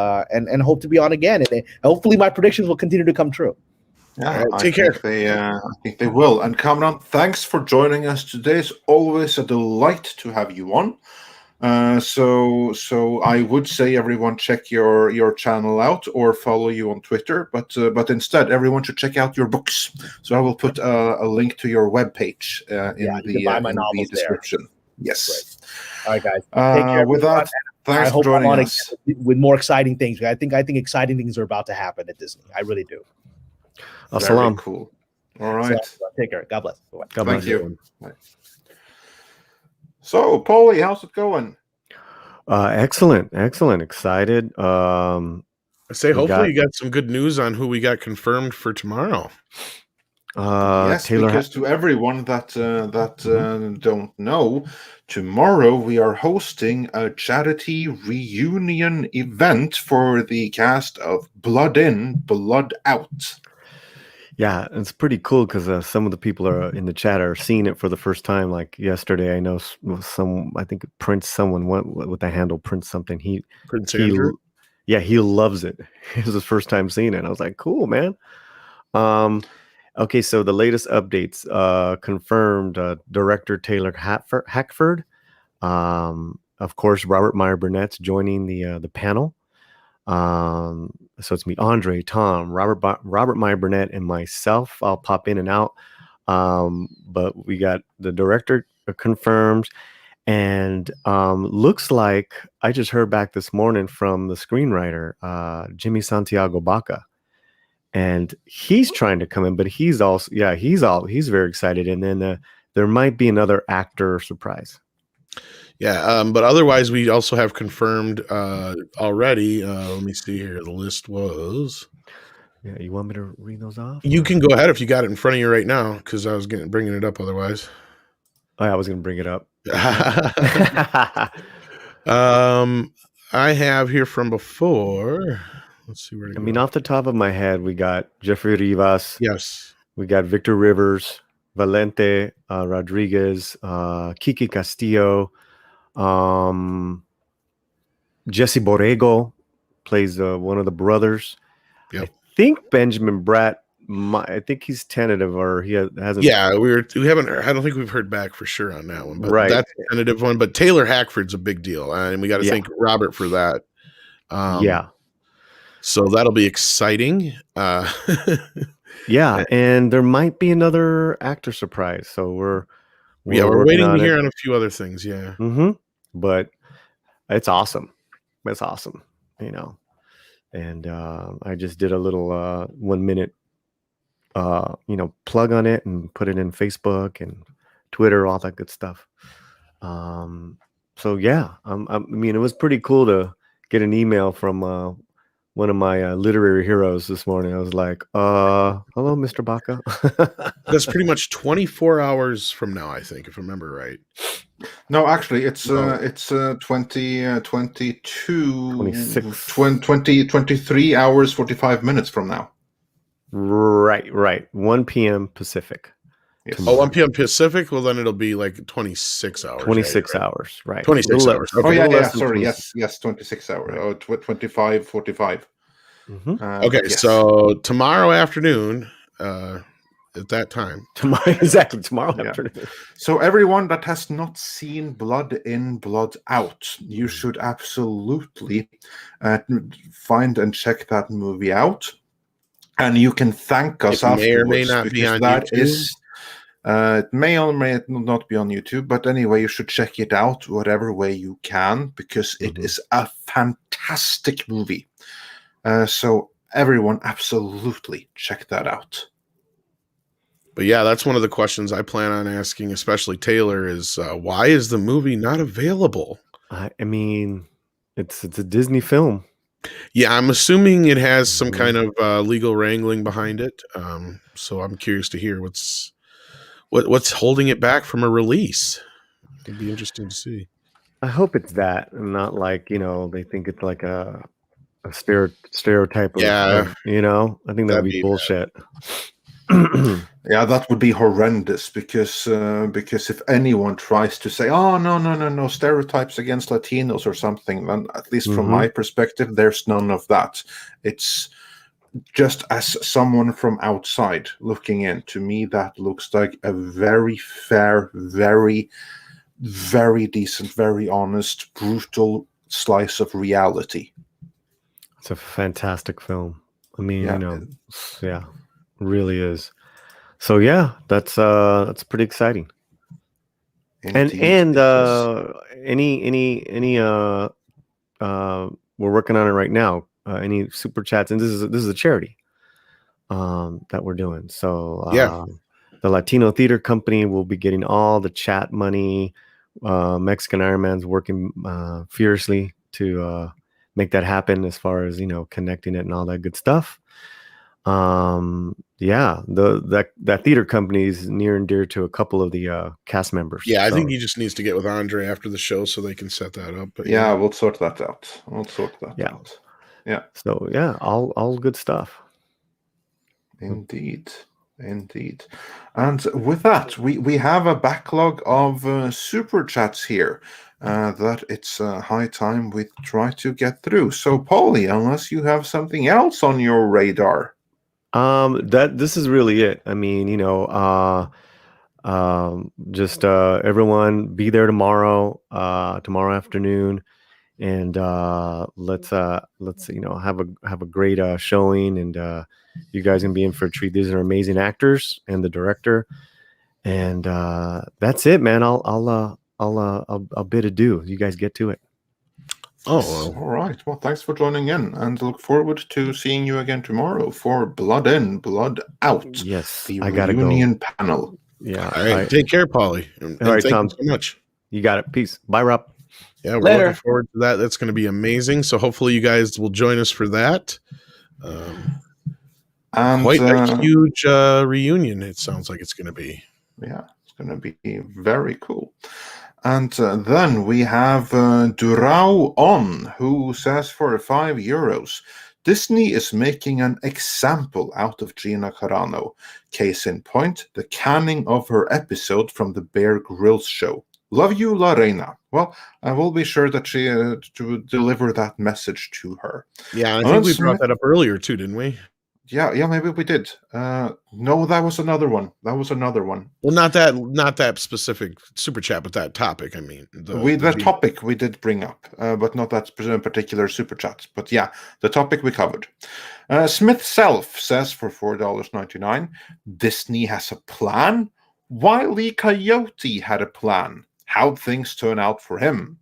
hope to be on again, and hopefully my predictions will continue to come true. Yeah, take care. I think they will. And Kamran, thanks for joining us today. It's always a delight to have you on. So I would say everyone check your channel out or follow you on Twitter, but instead everyone should check out your books. So I will put a link to your webpage in the description. There. Yes. Great. All right, guys. Take care. With that. Thanks for joining us. With more exciting things. I think exciting things are about to happen at Disney. I really do. Very cool. All right. So, take care. God bless. Thank you. Bye. So, Paulie, how's it going? Excellent. Excited. I say, hopefully, you got some good news on who we got confirmed for tomorrow. Yes, Taylor because to everyone that don't know, tomorrow we are hosting a charity reunion event for the cast of Blood In, Blood Out. Yeah, it's pretty cool because some of the people are in the chat are seeing it for the first time. Like yesterday, I know I think someone went with the handle Prince something. Prince Andrew. Yeah, he loves it. It was his first time seeing it. I was like, cool, man. Okay, so the latest updates confirmed director Taylor Hackford. Of course, Robert Meyer Burnett's joining the panel. So it's me, Andre, Tom, Robert Meyer Burnett, and myself. I'll pop in and out. But we got the director confirmed. And looks like I just heard back this morning from the screenwriter, Jimmy Santiago Baca. And he's trying to come in, but he's very excited. And then there might be another actor surprise. Yeah, but otherwise we also have confirmed already. Let me see here. The list was. Yeah, you want me to read those off? You can go ahead if you got it in front of you right now, because I was bringing it up otherwise. Oh, I was going to bring it up. I have here from before. Let's see where. I mean, off the top of my head, we got Jeffrey Rivas. Yes. We got Victor Rivers, Valente Rodriguez, Kiki Castillo, Jesse Borrego plays one of the brothers. Yep. I think Benjamin Bratt. I think he's tentative, or he hasn't. Yeah, we haven't. I don't think we've heard back for sure on that one, but right. That's a tentative one. But Taylor Hackford's a big deal, and we got to thank Robert for that. Yeah. So that'll be exciting. Yeah, and there might be another actor surprise. So we're waiting to hear on a few other things. Yeah. Mm-hmm. But it's awesome. It's awesome, you know. And I just did a little 1 minute, plug on it and put it in Facebook and Twitter, all that good stuff. So yeah, I mean, it was pretty cool to get an email from one of my literary heroes this morning. I was like, hello, Mr. Baca. That's pretty much 24 hours from now, I think, if I remember right. No, actually, it's 23 hours, 45 minutes from now. Right. 1 p.m. Pacific. Yes. Oh, 1 p.m. Pacific? Well, then it'll be like 26 hours. 26 hours, right. 26 hours. Okay. Oh, yeah. Sorry. Yes, 26 hours. Oh, 25, 45. Mm-hmm. Okay, yes. So tomorrow afternoon, at that time. Tomorrow afternoon. So everyone that has not seen Blood In, Blood Out, you should absolutely find and check that movie out. And you can thank us afterwards. It may or may not be on YouTube. It may or may not be on YouTube, but anyway, you should check it out whatever way you can, because it is a fantastic movie. So everyone, absolutely check that out. But yeah, that's one of the questions I plan on asking, especially Taylor, is why is the movie not available? I mean, it's a Disney film. Yeah, I'm assuming it has some kind of legal wrangling behind it. So I'm curious to hear what's holding it back from a release. It'd be interesting to see. I hope it's that, and not like, they think it's like a stereotype of, I think that'd be bullshit. Yeah, that would be horrendous, because if anyone tries to say, oh, no, stereotypes against Latinos or something, then at least from my perspective, there's none of that. It's just as someone from outside looking in, to me, that looks like a very fair, very, very decent, very honest, brutal slice of reality. It's a fantastic film. I mean, really is. So yeah, that's pretty exciting. Indeed, and we're working on it right now. Any super chats, and this is a charity that we're doing. So the Latino Theater Company will be getting all the chat money. Mexican Iron Man's working fiercely to make that happen, as far as connecting it and all that good stuff. Yeah, that theater company is near and dear to a couple of the cast members. Yeah, I so. think he just needs to get with Andre after the show so they can set that up. But Yeah, we'll sort that out. Yeah. Out. Yeah. So yeah, all good stuff. Indeed. And with that, we have a backlog of super chats here that it's high time we try to get through. So, Paulie, unless you have something else on your radar. This is really it. I mean, just everyone be there tomorrow afternoon, and let's have a great showing, and you guys can be in for a treat. These are amazing actors and the director, and that's it, man. I'll bid adieu. You guys get to it. Oh, well. All right. Well, thanks for joining in, and look forward to seeing you again tomorrow for Blood In, Blood Out. Yes, the I gotta reunion go. panel. Yeah. All right. Take care, Paulie. And All right, thank Tom. you so much. You got it. Peace. Bye, Rob. Yeah, we're Later. looking forward to that. That's going to be amazing. So hopefully you guys will join us for that. And Quite a huge reunion, it sounds like it's going to be. yeah, it's going to be very cool. And then we have Durao On, who says for €5, Disney is making an example out of Gina Carano. Case in point, the canning of her episode from the Bear Grylls show. Love you, La Reina. Well, I will be sure that she to deliver that message to her. Yeah, I think we brought that up earlier too, didn't we? Yeah, maybe we did. No, that was another one. Well, not that specific super chat, but that topic. I mean, the topic we did bring up, but not that particular super chat. But yeah, the topic we covered. Smith Self says for $4.99, Disney has a plan. Wile E. Coyote had a plan. How'd things turn out for him?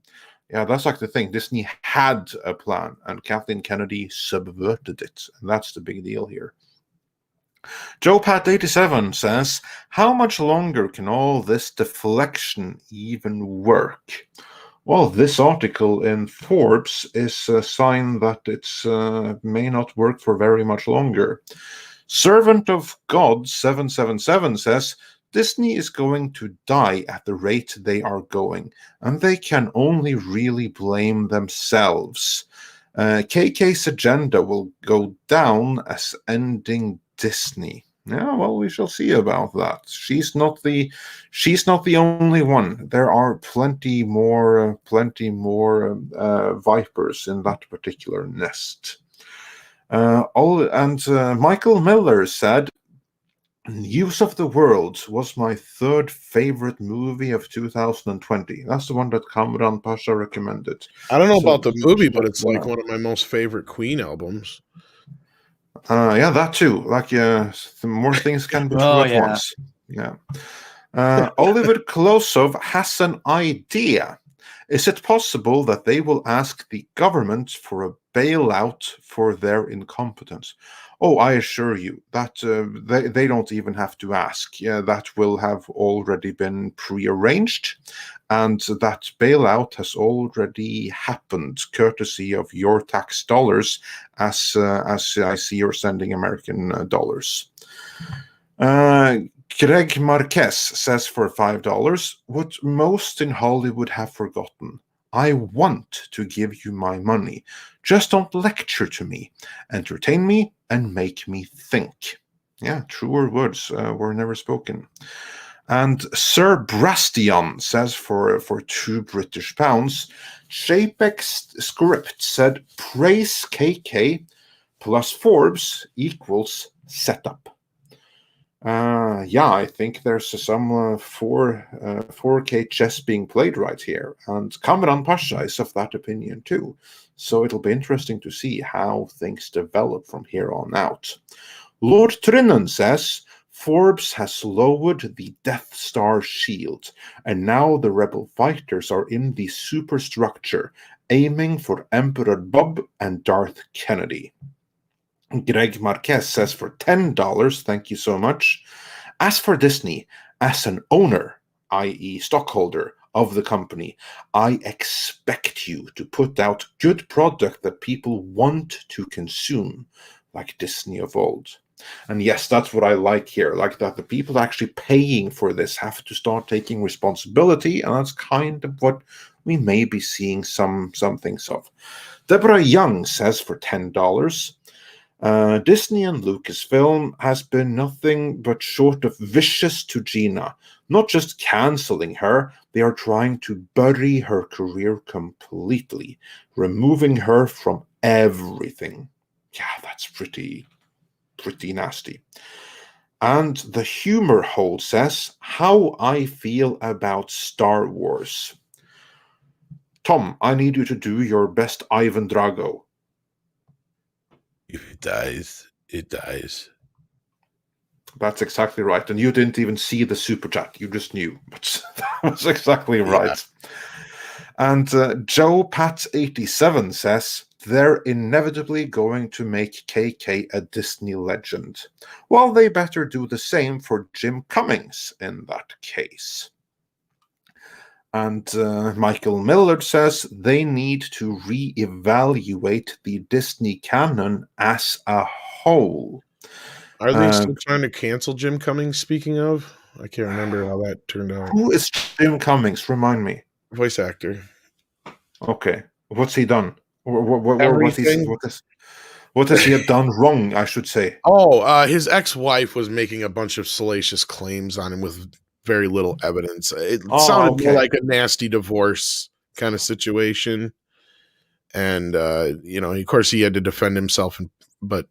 Yeah, that's like the thing. Disney had a plan, and Kathleen Kennedy subverted it. And that's the big deal here. Joe Pat 87 says, how much longer can all this deflection even work? Well, this article in Forbes is a sign that it may not work for very much longer. Servant of God 777 says, Disney is going to die at the rate they are going, and they can only really blame themselves. KK's agenda will go down as ending Disney. Yeah, well, we shall see about that. She's not the only one. There are plenty more vipers in that particular nest. Michael Miller said, News of the World was my third favorite movie of 2020. That's the one that Kamran Pasha recommended. I don't know about the movie, but it's like one of my most favorite Queen albums. Yeah, that too. Like, more things can be true at once. Yeah. Oliver Klosov has an idea. Is it possible that they will ask the government for a bailout for their incompetence? Oh, I assure you that they don't even have to ask. Yeah, that will have already been prearranged, and that bailout has already happened, courtesy of your tax dollars, as I see you're sending American dollars. Greg Marquez says for $5, what most in Hollywood have forgotten. I want to give you my money. Just don't lecture to me. Entertain me and make me think. Yeah, truer words were never spoken. And Sir Brastion says for £2 JPEG script said praise KK plus Forbes equals setup. Yeah, I think there's some 4K chess being played right here, and Kamran Pasha is of that opinion too. So it'll be interesting to see how things develop from here on out. Lord Trinan says, Forbes has lowered the Death Star shield, and now the rebel fighters are in the superstructure, aiming for Emperor Bob and Darth Kennedy. Greg Marquez says for $10, thank you so much. As for Disney, as an owner, i.e. stockholder, of the company. I expect you to put out good product that people want to consume, like Disney of old. And yes, that's what I like here, like that the people actually paying for this have to start taking responsibility, and that's kind of what we may be seeing some things of. Deborah Young says for $10, Disney and Lucasfilm has been nothing but short of vicious to Gina. Not just canceling her, they are trying to bury her career completely, removing her from everything. Yeah, that's pretty nasty. And the humor hole says, how I feel about Star Wars. Tom, I need you to do your best Ivan Drago. If it dies, it dies. That's exactly right. And you didn't even see the super chat. You just knew. But that was exactly right. And Joe Pat 87 says, they're inevitably going to make KK a Disney legend. Well, they better do the same for Jim Cummings in that case. And Michael Millard says they need to reevaluate the Disney canon as a whole. Are they still trying to cancel Jim Cummings, speaking of? I can't remember how that turned out. Who is Jim Cummings? Remind me. Voice actor. Okay. What's he done? What has he done wrong, I should say? Oh, his ex-wife was making a bunch of salacious claims on him with very little evidence. It sounded more like a nasty divorce kind of situation. And, of course, he had to defend himself. But,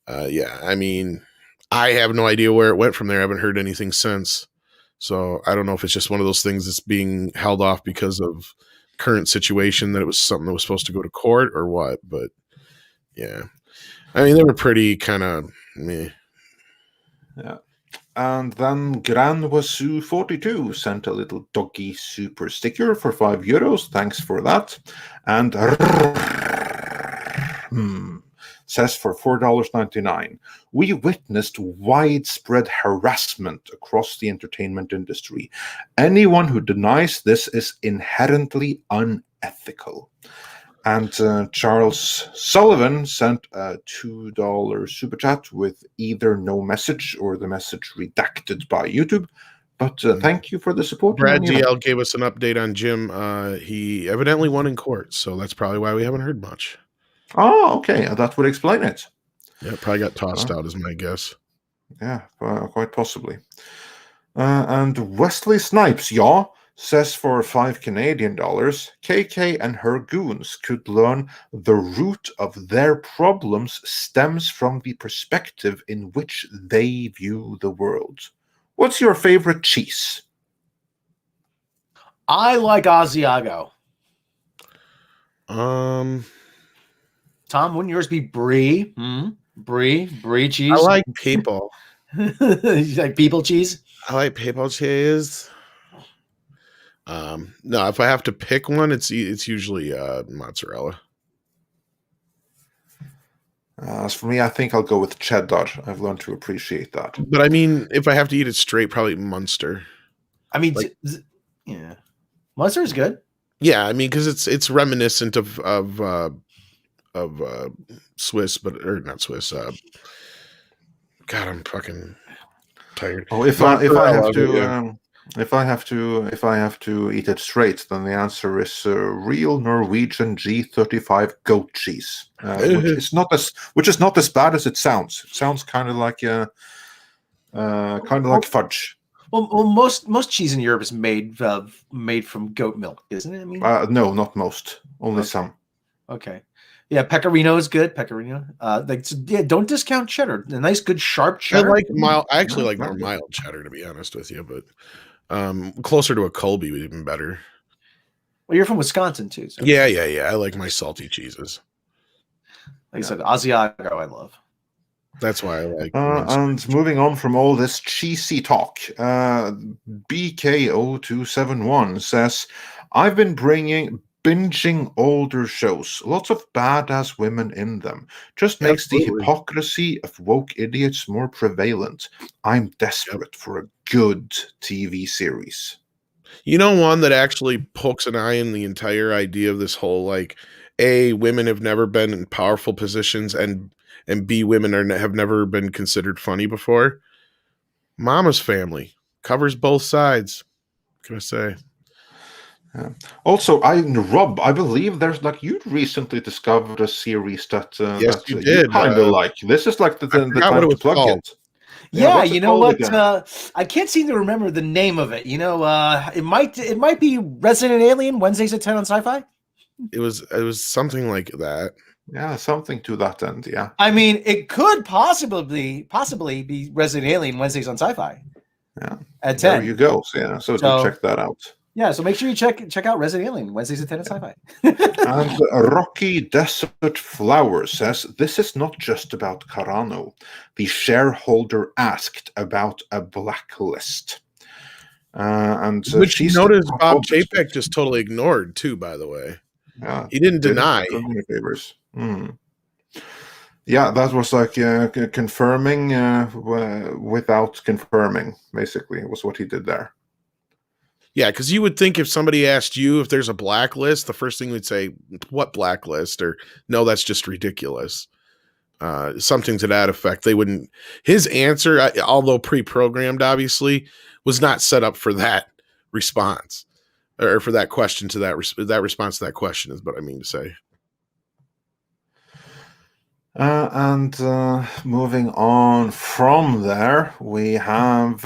I mean, I have no idea where it went from there. I haven't heard anything since. So I don't know if it's just one of those things that's being held off because of current situation, that it was something that was supposed to go to court or what. But, yeah. I mean, they were pretty kind of meh. Yeah. And then Granwasu42 sent a little doggy super sticker for €5. Thanks for that. And says for $4.99, we witnessed widespread harassment across the entertainment industry. Anyone who denies this is inherently unethical. And Charles Sullivan sent a $2 super chat with either no message or the message redacted by YouTube. But thank you for the support. Brad DL gave us an update on Jim. He evidently won in court, so that's probably why we haven't heard much. Oh, okay. That would explain it. Yeah, probably got tossed out is my guess. Yeah, quite possibly. And Wesley Snipes, says for $5 Canadian, KK and her goons could learn the root of their problems stems from the perspective in which they view the world. What's your favorite cheese? I like Asiago. Tom, wouldn't yours be Brie? Brie cheese? I like people. You like people cheese? I like people cheese. No, if I have to pick one, it's usually mozzarella. As for me, I think I'll go with cheddar. I've learned to appreciate that. But I mean, if I have to eat it straight, probably Munster. I mean, yeah, Munster is good. Yeah, I mean, because it's reminiscent of Swiss, or not Swiss. God, I'm fucking tired. Oh, if I have to eat it straight, then the answer is real Norwegian G35 goat cheese, which is not as bad as it sounds. It sounds kind of like fudge. Well, most cheese in Europe is made from goat milk, isn't it? I mean, no, not most. Only some. Okay. Yeah, pecorino is good. Pecorino. Don't discount cheddar. A nice, good, sharp cheddar. I actually like more mild cheddar, to be honest with you, but closer to a Colby would be even better. Well, you're from Wisconsin too. So. Yeah. I like my salty cheeses. Like I said, Asiago, I love. That's why I like. And moving on from all this cheesy talk, BK0271 says, I've been binging older shows, lots of badass women in them. Just makes the hypocrisy of woke idiots more prevalent. I'm desperate for a good TV series. You know, one that actually pokes an eye in the entire idea of this whole, like, A, women have never been in powerful positions, and B, women have never been considered funny before. Mama's Family covers both sides. What can I say? Yeah. Also, Rob, I believe there's like you recently discovered a series that Yes, that you you did. kind of like. This is like the forgot what time it to was plug called. it. Yeah, what's it you know called what? again? I can't seem to remember the name of it. You know, it might be Resident Alien Wednesdays at 10 on Sci-Fi. It was something like that. Yeah, something to that end. Yeah. I mean, it could possibly be Resident Alien Wednesdays on Sci-Fi. Yeah. At 10. There you go. So do check that out. Yeah, so make sure you check out Resident Alien Wednesdays at 10 on Sci-Fi. And Rocky Desert Flower says, this is not just about Carano. The shareholder asked about a blacklist. Which she's notice Bob Chapek just totally ignored too, by the way. Yeah, He didn't deny. Favors. Yeah, that was like confirming without confirming, basically, was what he did there. Yeah, because you would think if somebody asked you if there's a blacklist, the first thing we'd say, what blacklist? Or, no, that's just ridiculous. Something to that effect. They wouldn't. His answer, although pre-programmed, obviously, was not set up for that response. Or for that question to that response to that question is what I mean to say. And moving on from there, we have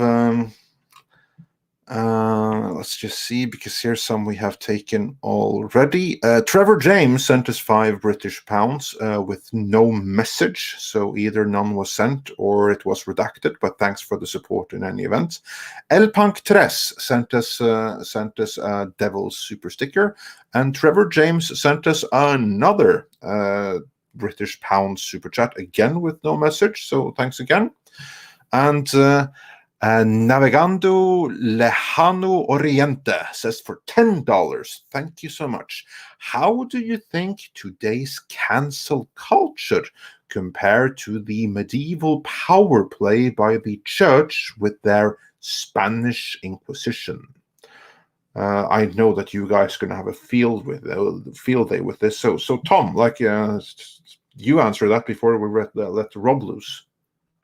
let's just see, because here's some we have taken already. Trevor James sent us £5 with no message, so either none was sent or it was redacted, but thanks for the support in any event. El Punk Tres sent us a Devil's Super Sticker, and Trevor James sent us another British pound super chat, again with no message, so thanks again. And Navegando Lejano Oriente says, for $10, thank you so much. How do you think today's cancel culture compared to the medieval power play by the church with their Spanish Inquisition? I know that you guys are going to have a field day with this. So Tom, like you answer that before we let Rob loose.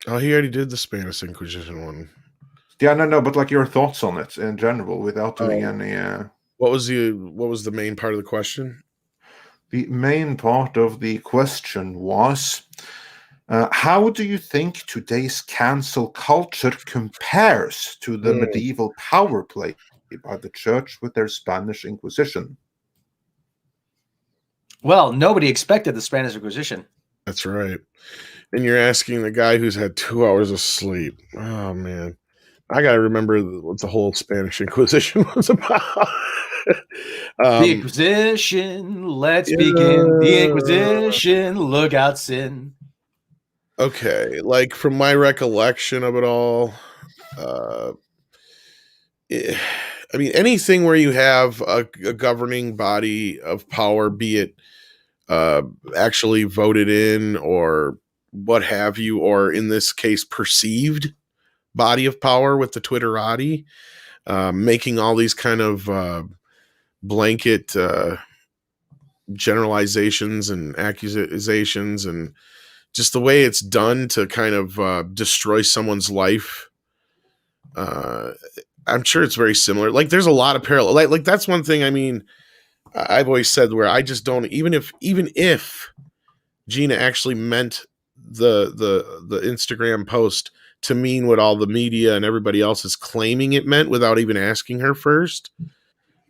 Oh, he already did the Spanish Inquisition one. Yeah, no, but like your thoughts on it in general, without doing any. What was the main part of the question? The main part of the question was, how do you think today's cancel culture compares to the medieval power play by the church with their Spanish Inquisition? Well, nobody expected the Spanish Inquisition. That's right. And you're asking the guy who's had 2 hours of sleep. Oh, man. I got to remember what the whole Spanish Inquisition was about. The Inquisition, let's begin. The Inquisition, look out, sin. Okay, like from my recollection of it all, I mean, anything where you have a governing body of power, be it actually voted in or what have you, or in this case, perceived body of power with the Twitterati, making all these kind of blanket generalizations and accusations, and just the way it's done to kind of destroy someone's life. I'm sure it's very similar. Like there's a lot of parallel. Like that's one thing. I mean, I've always said where I just don't, even if Gina actually meant the Instagram post to mean what all the media and everybody else is claiming it meant without even asking her first,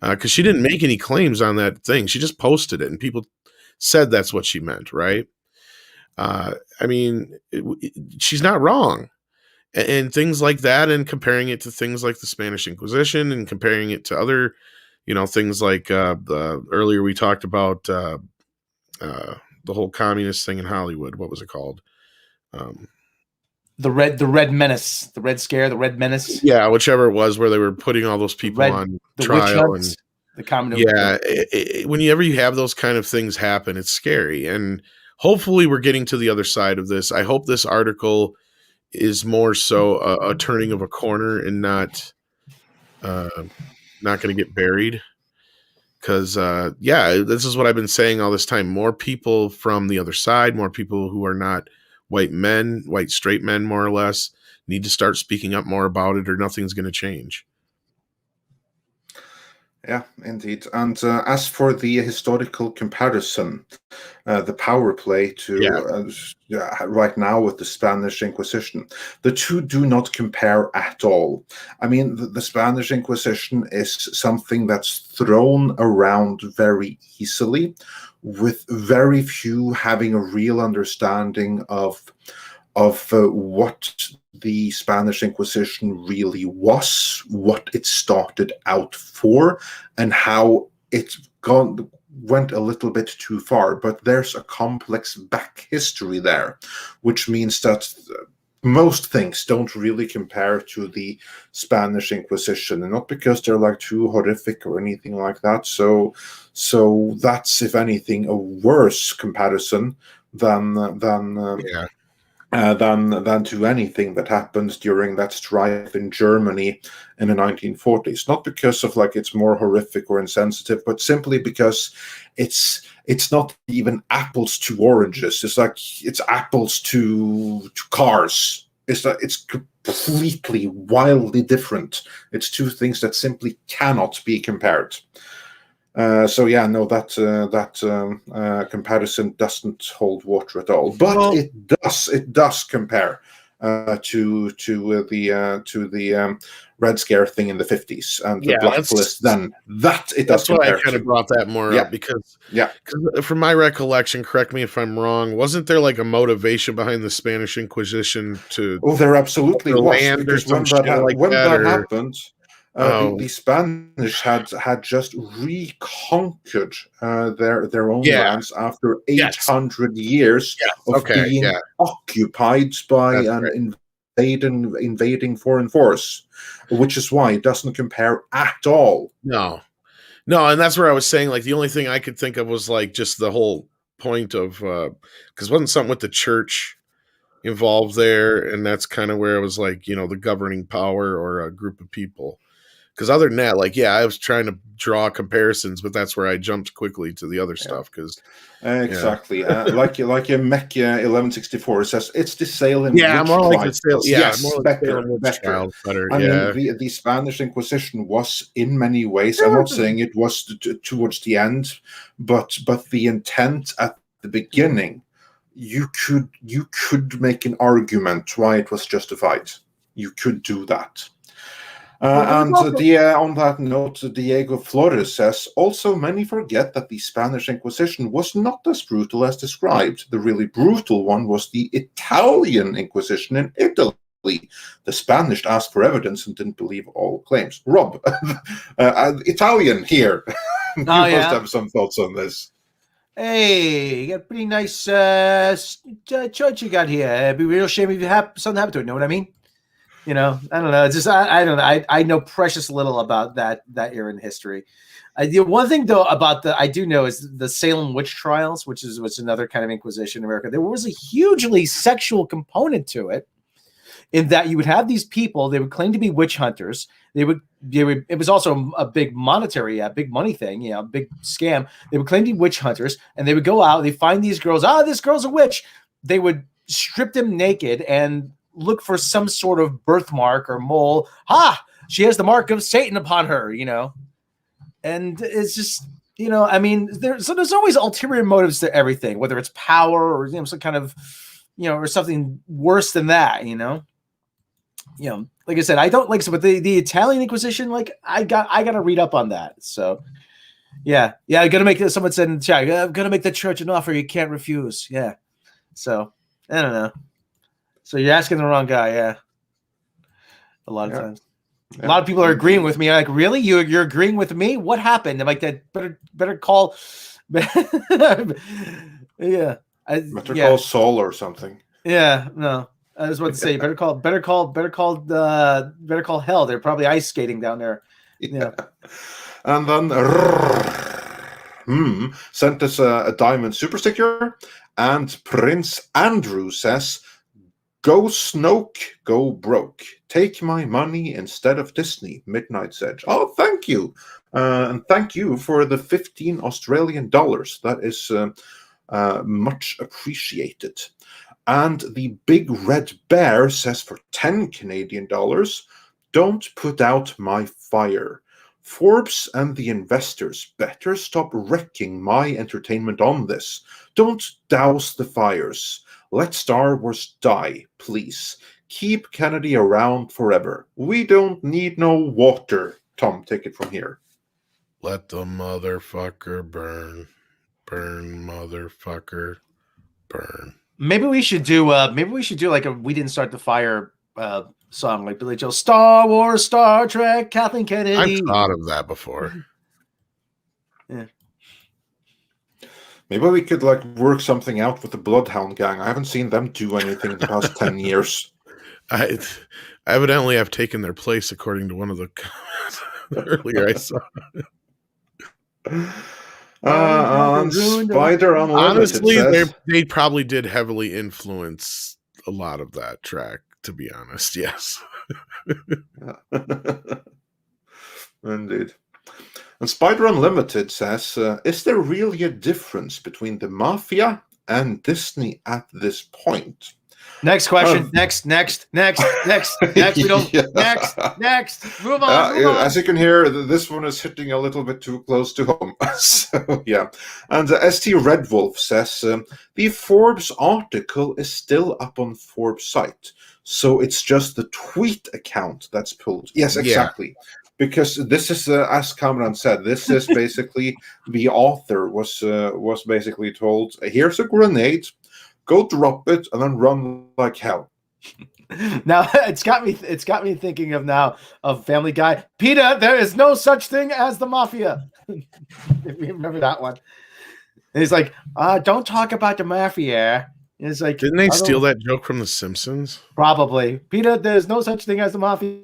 because she didn't make any claims on that thing. She just posted it and people said that's what she meant, right? I mean, she's not wrong. And things like that, and comparing it to things like the Spanish Inquisition and comparing it to other, things like the earlier we talked about the whole communist thing in Hollywood. What was it called? The Red Menace, the Red Scare, the Red Menace. Yeah, whichever it was, where they were putting all those people on trial. And the communist. Yeah, whenever you have those kind of things happen, it's scary. And hopefully we're getting to the other side of this. I hope this article is more so a turning of a corner and not not going to get buried. Because, this is what I've been saying all this time. More people from the other side, more people who are not white men, white straight men, more or less, need to start speaking up more about it, or nothing's going to change. Yeah, indeed. And as for the historical comparison, the power play to right now with the Spanish Inquisition, the two do not compare at all. I mean, the Spanish Inquisition is something that's thrown around very easily, with very few having a real understanding of what the Spanish Inquisition really was, what it started out for, and how it went a little bit too far. But there's a complex back history there, which means that most things don't really compare to the Spanish Inquisition, and not because they're like too horrific or anything like that. So that's, if anything, a worse comparison than to anything that happened during that strife in Germany in the 1940s. Not because of like it's more horrific or insensitive, but simply because it's not even apples to oranges. It's like it's apples to cars. It's completely wildly different. It's two things that simply cannot be compared. That comparison doesn't hold water at all, but it does compare to the Red Scare thing in the 50s and the blacklist. Then that it does. That's why I kind of brought that more up because from my recollection, correct me if I'm wrong, wasn't there like a motivation behind the Spanish Inquisition to? Oh, there absolutely was. Because when that happened. The Spanish had just reconquered their own lands after 800 years of being occupied by an invading foreign force, which is why it doesn't compare at all. No, and that's where I was saying, like, the only thing I could think of was like just the whole point of because wasn't something with the church involved there, and that's kind of where it was like, the governing power or a group of people. Because other than that, I was trying to draw comparisons, but that's where I jumped quickly to the other stuff. Because exactly, like in Mecca 1164 says, it's the Salem. More like the Salem. Better. I mean, the Spanish Inquisition was in many ways. I'm not saying it was towards the end, but the intent at the beginning, you could make an argument why it was justified. You could do that. On that note, Diego Flores says, also many forget that the Spanish Inquisition was not as brutal as described. The really brutal one was the Italian Inquisition in Italy. The Spanish asked for evidence and didn't believe all claims. Rob, Italian here. You must have some thoughts on this. Hey, you got a pretty nice church you got here. It'd be a real shame if you have something happen to it. Know what I mean? I don't know. It's just I don't know. I know precious little about that era in history. The one thing though I do know is the Salem witch trials, which is another kind of Inquisition in America. There was a hugely sexual component to it, in that you would have these people. They would claim to be witch hunters. They would. It was also a big monetary, big money thing. Big scam. They would claim to be witch hunters, and they would go out. They find these girls. This girl's a witch. They would strip them naked and look for some sort of birthmark or mole. She has the mark of Satan upon her, and it's just, I mean, there's always ulterior motives to everything, whether it's power or, some kind of, or something worse than that, like I said, I don't like, but the Italian Inquisition, like I got to read up on that. So yeah. I got to make this. Someone said in the chat, I'm going to make the church an offer you can't refuse. Yeah. So I don't know. So you're asking the wrong guy, A lot of times. A lot of people are agreeing with me. I'm like, really? You're agreeing with me? What happened? I'm like, that better call. Better call Saul or something. Yeah, no. I was about to say, better call hell. They're probably ice skating down there. Yeah. And then sent us a diamond super sticker, and Prince Andrew says, Go Snoke, go broke. Take my money instead of Disney, Midnight's Edge. Oh, thank you. And thank you for the 15 Australian dollars. That is much appreciated. And the Big Red Bear says for 10 Canadian dollars, don't put out my fire. Forbes and the investors better stop wrecking my entertainment on this. Don't douse the fires. Let Star Wars die, please. Keep Kennedy around forever. We don't need no water. Tom, take it from here. Let the motherfucker burn. Burn, motherfucker, burn. Maybe we should do like a "We Didn't Start the Fire" song, like Billy Joel. Star Wars, Star Trek, Kathleen Kennedy. I've thought of that before. Yeah. Maybe we could like work something out with the Bloodhound Gang. I haven't seen them do anything in the past 10 years. I evidently have taken their place, according to one of the comments earlier I saw. Spider Unlimited Honestly, says, they probably did heavily influence a lot of that track, to be honest. Yes. Indeed. And Spider Unlimited says, is there really a difference between the Mafia and Disney at this point? Next question. Next. We don't. Yeah. Next. Move on. As you can hear, this one is hitting a little bit too close to home. So, yeah. And ST Red Wolf says, the Forbes article is still up on Forbes site. So it's just the tweet account that's pulled. Yes, exactly. Yeah. Because this is, as Kamran said, this is basically the author was basically told, here's a grenade. Go drop it and then run like hell. Now it's got me thinking of Family Guy. Peter, there is no such thing as the Mafia. If you remember that one. And he's like, don't talk about the Mafia. And it's like, didn't they steal that joke from The Simpsons? Probably. Peter, there's no such thing as the Mafia.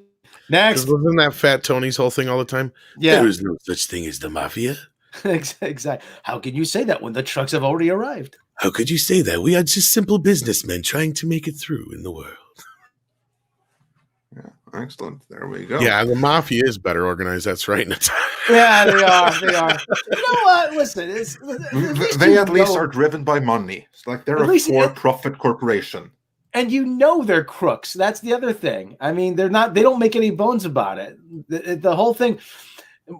Next. Wasn't that Fat Tony's whole thing all the time? Yeah. There is no such thing as the Mafia. Exactly. How can you say that when the trucks have already arrived? How could you say that? We are just simple businessmen trying to make it through in the world. Yeah, excellent. There we go. Yeah, the Mafia is better organized. That's right. Yeah, they are. You know what? Listen, they at least are driven by money. It's like they're a for-profit corporation. And you know they're crooks. That's the other thing. I mean, they don't make any bones about it. The whole thing,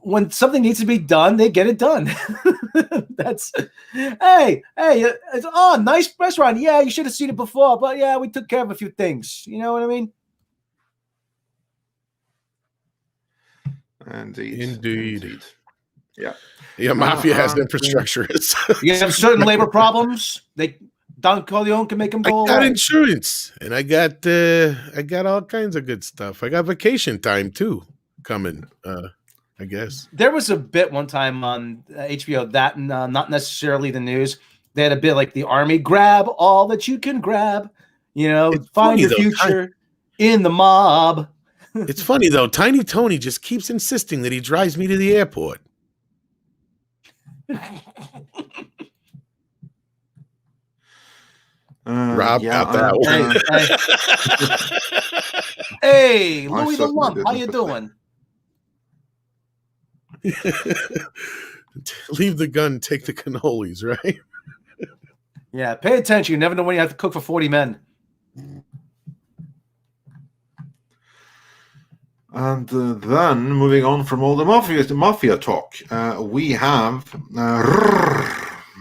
when something needs to be done, they get it done. That's, hey, it's nice restaurant. Yeah, you should have seen it before, but yeah, we took care of a few things. You know what I mean? Indeed. Yeah. Yeah, Mafia has infrastructure. You have certain labor problems. Don Corleone can make them go away. I got insurance, and I got all kinds of good stuff. I got vacation time too coming. I guess there was a bit one time on HBO that not necessarily the news. They had a bit like the army, grab all that you can grab. You know, find your future in the mob. It's funny though. Tiny Tony just keeps insisting that he drives me to the airport. Rob got that one. Hey, Louis the Lump, how you doing? Leave the gun, take the cannolis, right? Yeah, pay attention. You never know when you have to cook for 40 men. And then, moving on from all the mafia talk, we have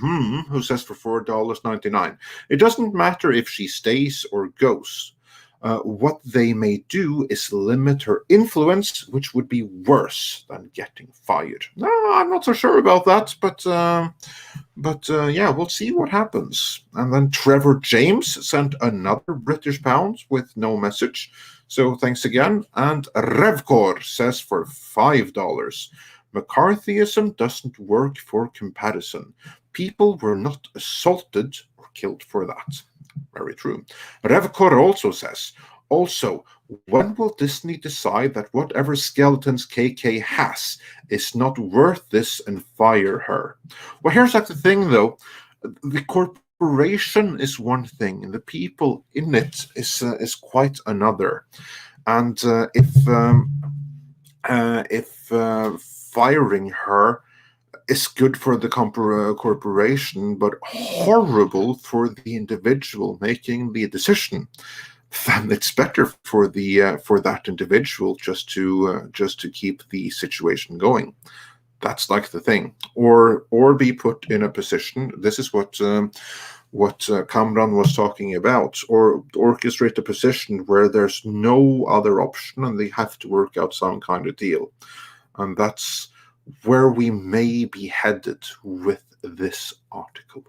who says for $4.99. It doesn't matter if she stays or goes. What they may do is limit her influence, which would be worse than getting fired. No, I'm not so sure about that, but yeah, we'll see what happens. And then Trevor James sent another British pound with no message. So thanks again. And Revkor says for $5. McCarthyism doesn't work for comparison. People were not assaulted or killed for that. Very true. Revkor also says, when will Disney decide that whatever skeletons KK has is not worth this and fire her? Well, here's like the thing, though. The corporation is one thing, and the people in it is quite another. And if firing her is good for the corporation, but horrible for the individual making the decision, then it's better for that individual just to keep the situation going. That's like the thing, or be put in a position. This is what Kamran was talking about, or orchestrate a position where there's no other option and they have to work out some kind of deal. And that's where we may be headed with this article.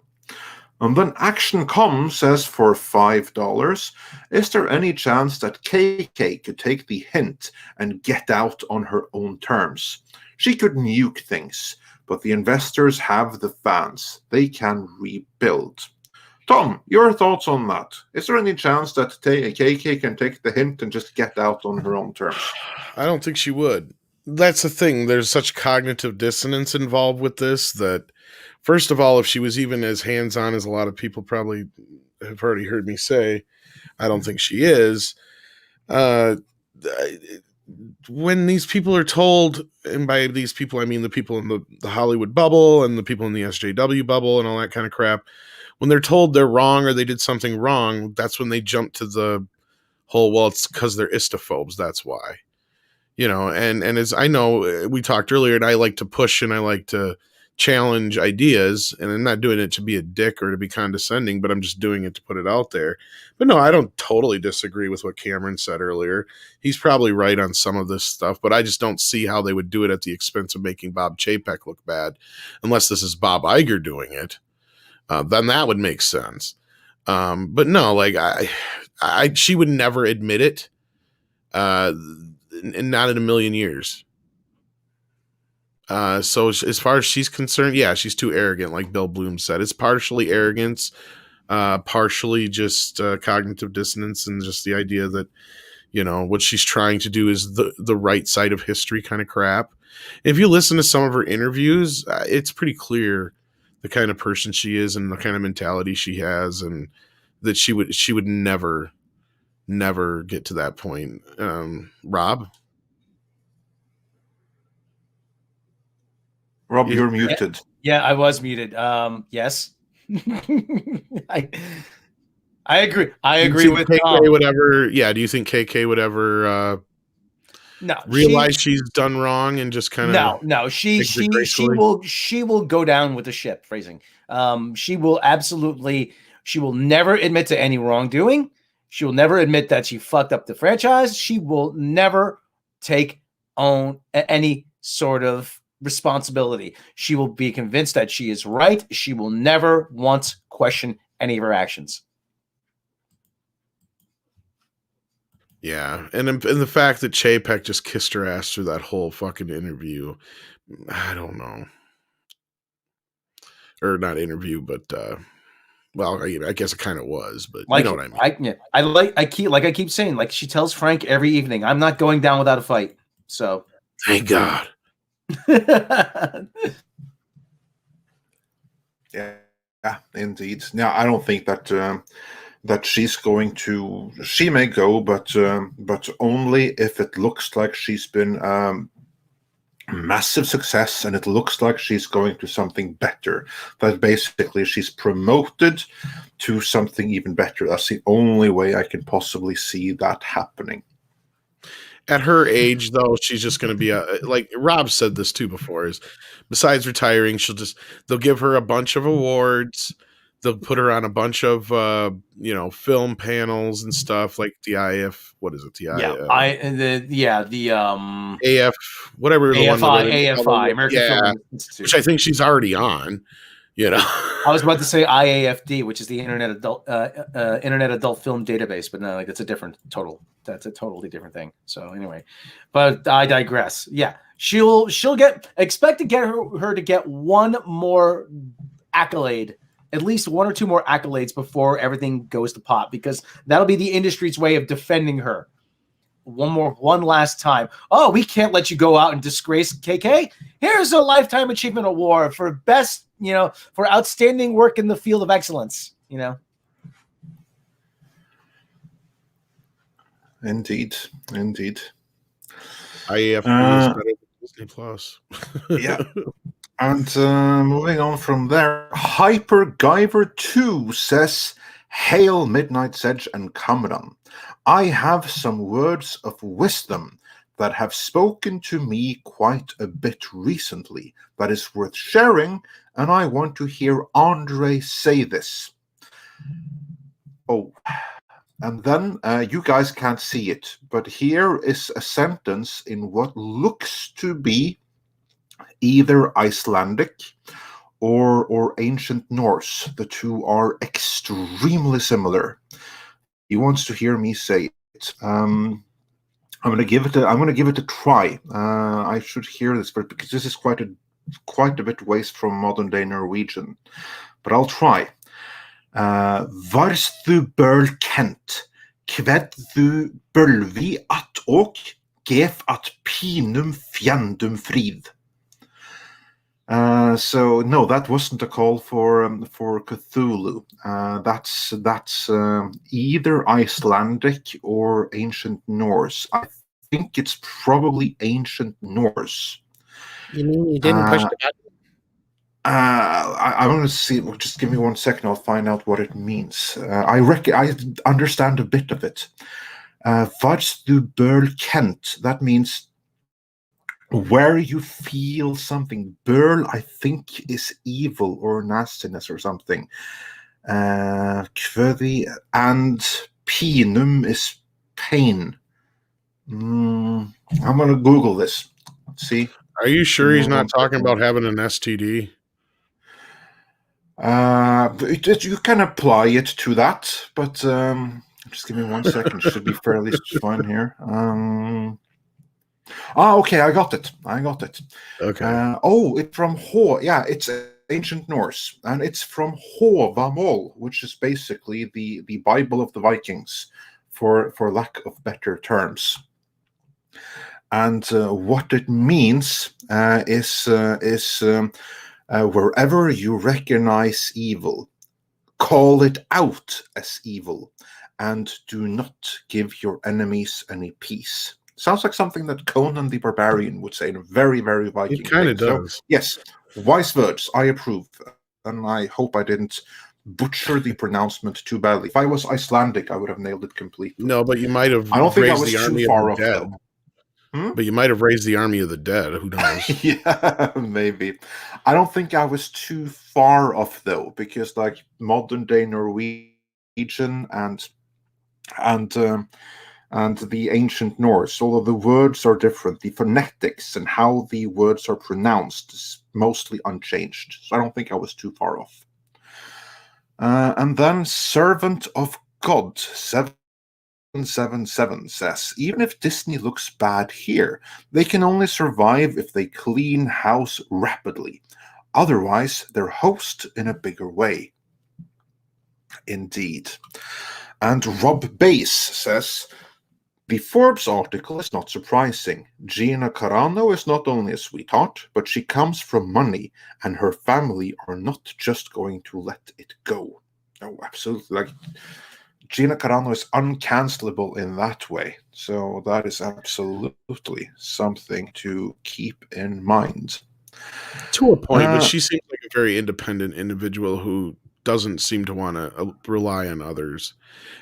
And then action comes, says, for $5, is there any chance that KK could take the hint and get out on her own terms? She could nuke things, but the investors have the fans. They can rebuild. Tom, your thoughts on that? Is there any chance that KK can take the hint and just get out on her own terms? I don't think she would. That's the thing. There's such cognitive dissonance involved with this that, first of all, if she was even as hands-on as a lot of people probably have already heard me say, I don't think she is. When these people are told, and by these people I mean the people in the Hollywood bubble and the people in the SJW bubble and all that kind of crap, when they're told they're wrong or they did something wrong, that's when they jump to the whole, well, it's because they're istophobes, that's why. And as I know, we talked earlier, and I like to push and I like to challenge ideas, and I'm not doing it to be a dick or to be condescending, but I'm just doing it to put it out there. But no, I don't totally disagree with what Cameron said earlier. He's probably right on some of this stuff, but I just don't see how they would do it at the expense of making Bob Chapek look bad, unless this is Bob Iger doing it. Then that would make sense. But no, like she would never admit it, and not in a million years. So as far as she's concerned, yeah, she's too arrogant, like Bill Bloom said. It's partially arrogance, partially just cognitive dissonance, and just the idea that, what she's trying to do is the right side of history kind of crap. If you listen to some of her interviews, it's pretty clear the kind of person she is and the kind of mentality she has, and that she would never get to that point. Rob, you're muted. Yeah, I was muted. Yes. I agree. I agree with KK would ever. Yeah. Do you think KK would ever realize she's done wrong and just kind of no? She will go down with the ship. Phrasing. She will absolutely. She will never admit to any wrongdoing. She will never admit that she fucked up the franchise. She will never take on any sort of responsibility. She will be convinced that she is right. She will never once question any of her actions. Yeah, and the fact that Chapek just kissed her ass through that whole fucking interview, I don't know. Or not interview, but well, I guess it kind of was, but you know what I mean. I keep saying, like she tells Frank every evening, I'm not going down without a fight. So thank God. Yeah, indeed. Now, I don't think that that she's going to. She may go, but only if it looks like she's been massive success, and it looks like she's going to something better. That basically she's promoted to something even better. That's the only way I can possibly see that happening. At her age, though, she's just going to be like Rob said this too before, is besides retiring, they'll give her a bunch of awards. They'll put her on a bunch of, film panels and stuff like the IF. What is it? The AF, whatever. AFI, American Film Institute. Which I think she's already on. I was about to say IAFD, which is the Internet Adult Film Database, but no, like that's a totally different thing. So anyway, but I digress. Yeah, she'll expect to get her to get one more accolade, at least one or two more accolades before everything goes to pot, because that'll be the industry's way of defending her. One last time. Oh, we can't let you go out and disgrace KK. Here's a Lifetime Achievement Award for best, for outstanding work in the field of excellence. you know. Indeed. IFB is better than Disney Plus. Yeah. And moving on from there, Hypergiver 2 says, "Hail Midnight's Edge and Kamran. I have some words of wisdom that have spoken to me quite a bit recently that is worth sharing, and I want to hear Andre say this." Oh, and then you guys can't see it, but here is a sentence in what looks to be either Icelandic or ancient Norse. The two are extremely similar. He wants to hear me say it. I'm going to give it a try. I should hear this, but because this is quite a bit ways from modern day Norwegian, but I'll try. Varstu bøl kent, kved du bølvi at og, gef at pinum fjandum frid. So no, that wasn't a call for Cthulhu. That's either Icelandic or ancient Norse. I think it's probably ancient Norse. You mean you didn't push the button? I want to see. Just give me 1 second. I'll find out what it means. I understand a bit of it. Varstu bøl kent. That means where you feel something. Bøl, I think, is evil or nastiness or something. Kvøði and pinum is pain. I'm gonna Google this. Let's see. Are you sure he's not talking about having an STD? You can apply it to that, but just give me 1 second. Should be fairly fine here. Okay, I got it. Okay. It's from Ho. Yeah, it's ancient Norse, and it's from Hovamol, which is basically the Bible of the Vikings, for lack of better terms. And what it means is wherever you recognize evil, call it out as evil, and do not give your enemies any peace. Sounds like something that Conan the Barbarian would say in a very, very Viking way. It kind of does. So, yes, wise words. I approve. And I hope I didn't butcher the pronouncement too badly. If I was Icelandic, I would have nailed it completely. No, but you might have. I don't think I raised was the army too far of off, the dead. though. But you might have raised the army of the dead. Who knows? Yeah, maybe. I don't think I was too far off, though, because like modern day Norwegian and the ancient Norse, although the words are different, the phonetics and how the words are pronounced is mostly unchanged. So I don't think I was too far off. And then Servant of God 777 says, even if Disney looks bad here, they can only survive if they clean house rapidly. Otherwise, they're host in a bigger way. Indeed. And Rob Bass says, the Forbes article is not surprising. Gina Carano is not only a sweetheart, but she comes from money, and her family are not just going to let it go. Oh, absolutely. Like, Gina Carano is uncancelable in that way. So that is absolutely something to keep in mind. To a point, but she seems like a very independent individual who doesn't seem to want to rely on others.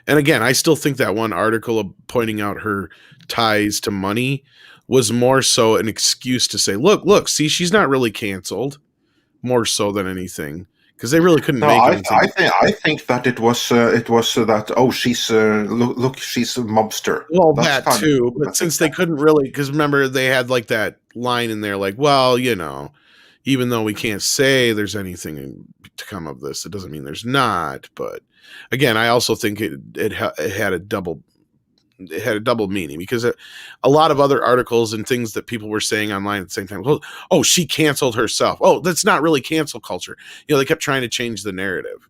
And again, I still think that one article of pointing out her ties to money was more so an excuse to say, look, see, she's not really canceled, more so than anything, because they really couldn't make anything. I think that it was that she's look, she's a mobster. Well, that's that too, but since they couldn't really, because remember they had like that line in there, like, well, you know, even though we can't say there's anything to come of this, it doesn't mean there's not. But again, I also think it had a double meaning, because a lot of other articles and things that people were saying online at the same time, oh, she canceled herself. Oh, that's not really cancel culture. You know, they kept trying to change the narrative.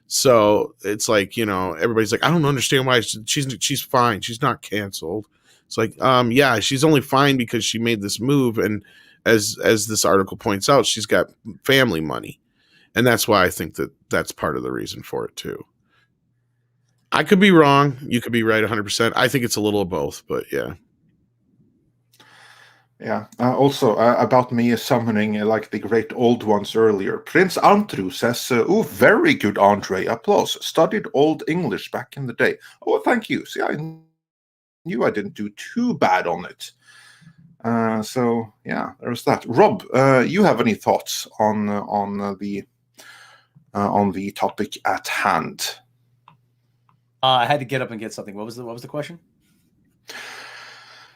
So it's like, you know, everybody's like, I don't understand why she's fine. She's not canceled. It's like, yeah, she's only fine because she made this move, and as this article points out, she's got family money, And that's why I think that that's part of the reason for it too. I could be wrong. You could be right 100%. I think it's a little of both, but yeah. Yeah. Also, about me summoning like the great old ones earlier. Prince Andrew says, "Oh, very good, Andre. Applause. Studied Old English back in the day." Oh, thank you. See, I knew I didn't do too bad on it. So yeah, there's that. Rob, you have any thoughts on the topic at hand? I had to get up and get something. What was the question?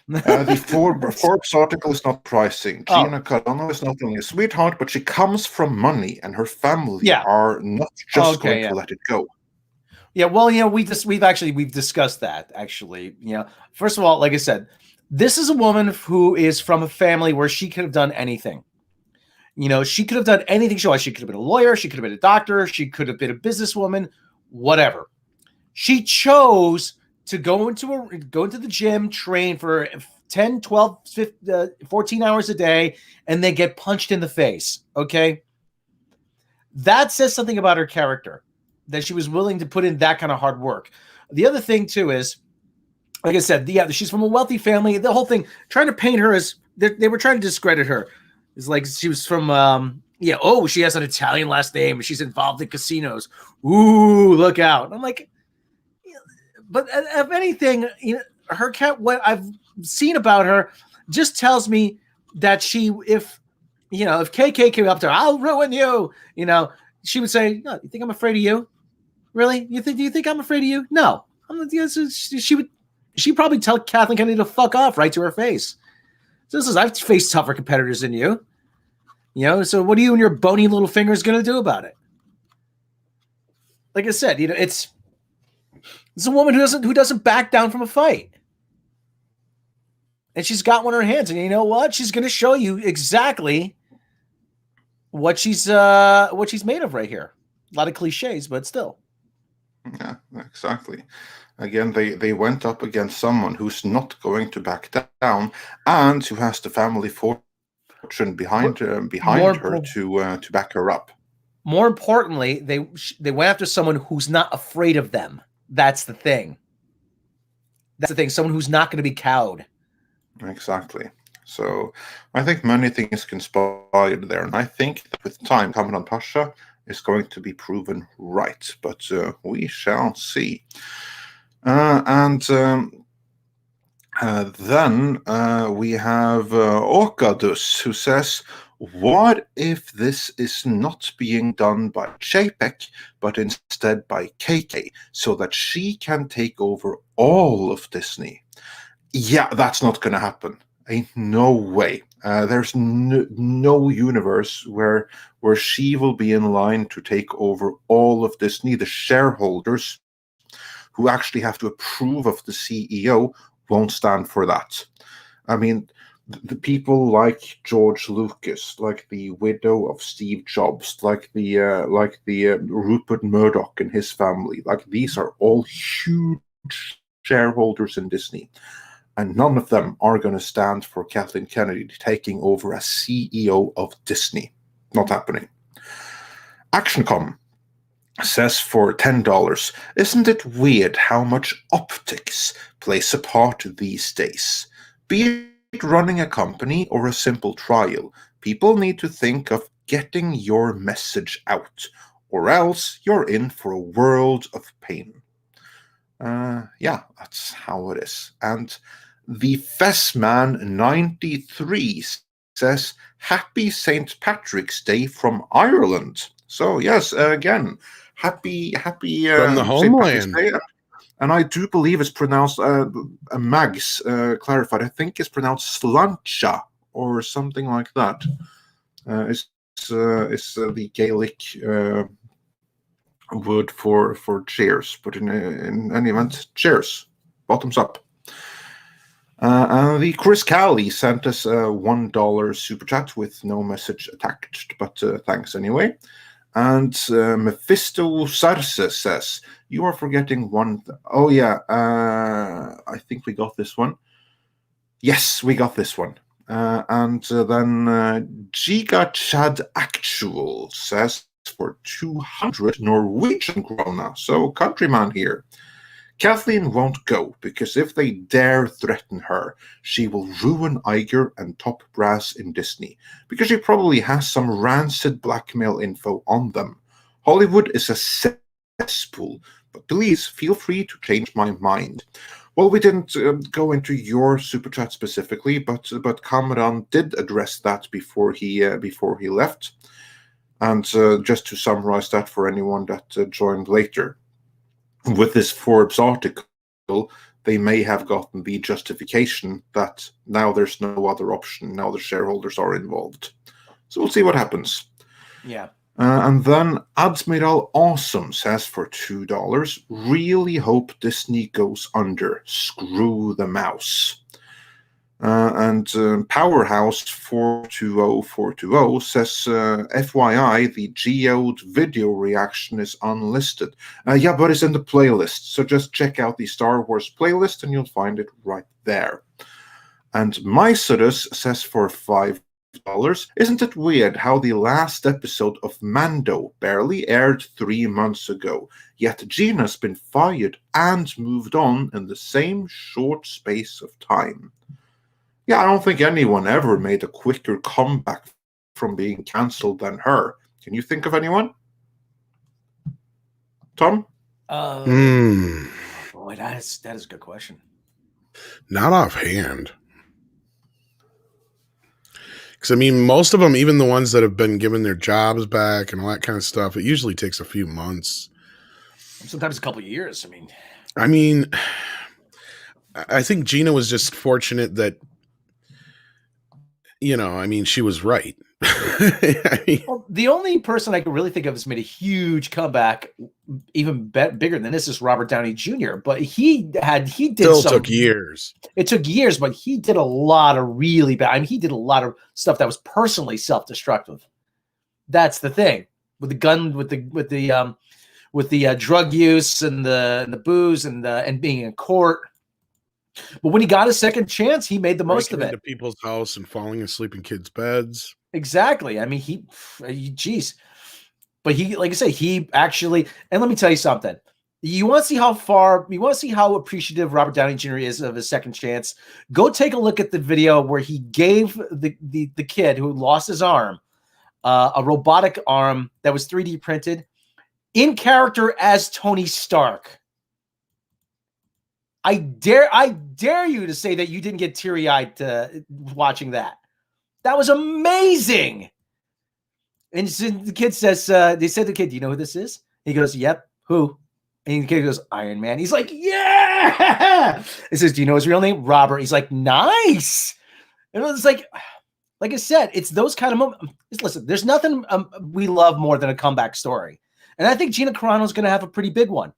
The Forbes article is not pricing. Gina Carano is not only a sweetheart, but she comes from money, and her family are not just going to let it go. Yeah, well, we've discussed that actually. First of all, like I said, this is a woman who is from a family where she could have done anything. She could have done anything she wanted. She could have been a lawyer. She could have been a doctor. She could have been a businesswoman. Whatever. She chose to go into the gym, train for 10, 12, 15, 14 hours a day, and then get punched in the face. Okay. That says something about her character, that she was willing to put in that kind of hard work. The other thing too is, like I said, she's from a wealthy family. The whole thing, trying to paint her as they were trying to discredit her. It's like she was from, she has an Italian last name. She's involved in casinos. Ooh, look out. I'm like, but if anything, what I've seen about her just tells me that if KK came up to her, "I'll ruin you," she would say, "No, you think I'm afraid of you? Really? Do you think I'm afraid of you? No." She'd probably tell Kathleen Kennedy to fuck off right to her face. So I've faced tougher competitors than you. So what are you and your bony little fingers going to do about it? Like I said, it's a woman who doesn't back down from a fight. And she's got one in her hands. And you know what? She's going to show you exactly what she's made of right here. A lot of cliches, but still. Yeah, exactly. Again, they went up against someone who's not going to back down and who has the family fortune behind her to back her up. More importantly, they went after someone who's not afraid of them. That's the thing. Someone who's not going to be cowed. Exactly. So I think many things conspired there, and I think that with time, Kamran Pasha is going to be proven right. But we shall see. Then we have Okadus, who says, "What if this is not being done by Chapek, but instead by KK, so that she can take over all of Disney?" Yeah, that's not going to happen. Ain't no way. There's no universe where she will be in line to take over all of Disney. The shareholders, who actually have to approve of the CEO, won't stand for that. I mean, the people like George Lucas, like the widow of Steve Jobs, like the Rupert Murdoch and his family, like these are all huge shareholders in Disney, and none of them are going to stand for Kathleen Kennedy taking over as CEO of Disney. Not happening. ActionCom says for $10, "Isn't it weird how much optics plays a part these days? Be it running a company or a simple trial, people need to think of getting your message out, or else you're in for a world of pain." Yeah, that's how it is. And the Fessman93 says, "Happy St. Patrick's Day from Ireland." So yes, again, happy From the St. Patrick's homeland. Day. And I do believe it's pronounced, Mags clarified, I think it's pronounced slancha or something like that. It's the Gaelic word for cheers, but in any event, cheers, bottoms up. The Chris Cali sent us a $1 super chat with no message attached, but thanks anyway. And Mephisto Sarse says, "You are forgetting one." Oh yeah, I think we got this one. Yes, we got this one. And then Giga Chad Actual says, for 200 Norwegian krona. So, countryman here. Kathleen won't go, because if they dare threaten her, she will ruin Iger and top brass in Disney, because she probably has some rancid blackmail info on them. Hollywood is a cesspool, but please feel free to change my mind. Well, we didn't go into your super chat specifically, but Kamran did address that before he left. And just to summarize that for anyone that joined later, with this Forbes article, they may have gotten the justification that now there's no other option. Now the shareholders are involved. So we'll see what happens. Yeah. And then Admiral Awesome says for $2, really hope Disney goes under. Screw the mouse. And Powerhouse 420420 says, FYI, the Geode video reaction is unlisted. Yeah, but it's in the playlist. So just check out the Star Wars playlist and you'll find it right there. And Mycetus says for $5, isn't it weird how the last episode of Mando barely aired 3 months ago, yet Gina's been fired and moved on in the same short space of time? Yeah, I don't think anyone ever made a quicker comeback from being cancelled than her. Can you think of anyone? Tom? Boy, that is a good question. Not offhand. Because, I mean, most of them, even the ones that have been given their jobs back and all that kind of stuff, it usually takes a few months. Sometimes a couple of years. I think Gina was just fortunate that, she was right. Well, the only person I can really think of has made a huge comeback, even bigger than this, is Robert Downey Jr. But he took years. It took years, but he did a lot of really bad. He did a lot of stuff that was personally self-destructive. That's the thing with the gun, with the drug use and the booze and being in court. But when he got a second chance, he made the most of it. Into people's house and falling asleep in kids' beds. Exactly. Geez. But he, like I say, he actually, and let me tell you something. You want to see how appreciative Robert Downey Jr. is of his second chance? Go take a look at the video where he gave the kid who lost his arm a robotic arm that was 3D printed in character as Tony Stark. I dare you to say that you didn't get teary-eyed watching that. That was amazing. And the kid says, they said to the kid, "Do you know who this is?" He goes, "Yep." "Who?" And the kid goes, "Iron Man." He's like, "Yeah." He says, "Do you know his real name?" "Robert." He's like, "Nice." And it's like I said, it's those kind of moments. Listen, there's nothing we love more than a comeback story. And I think Gina Carano is going to have a pretty big one.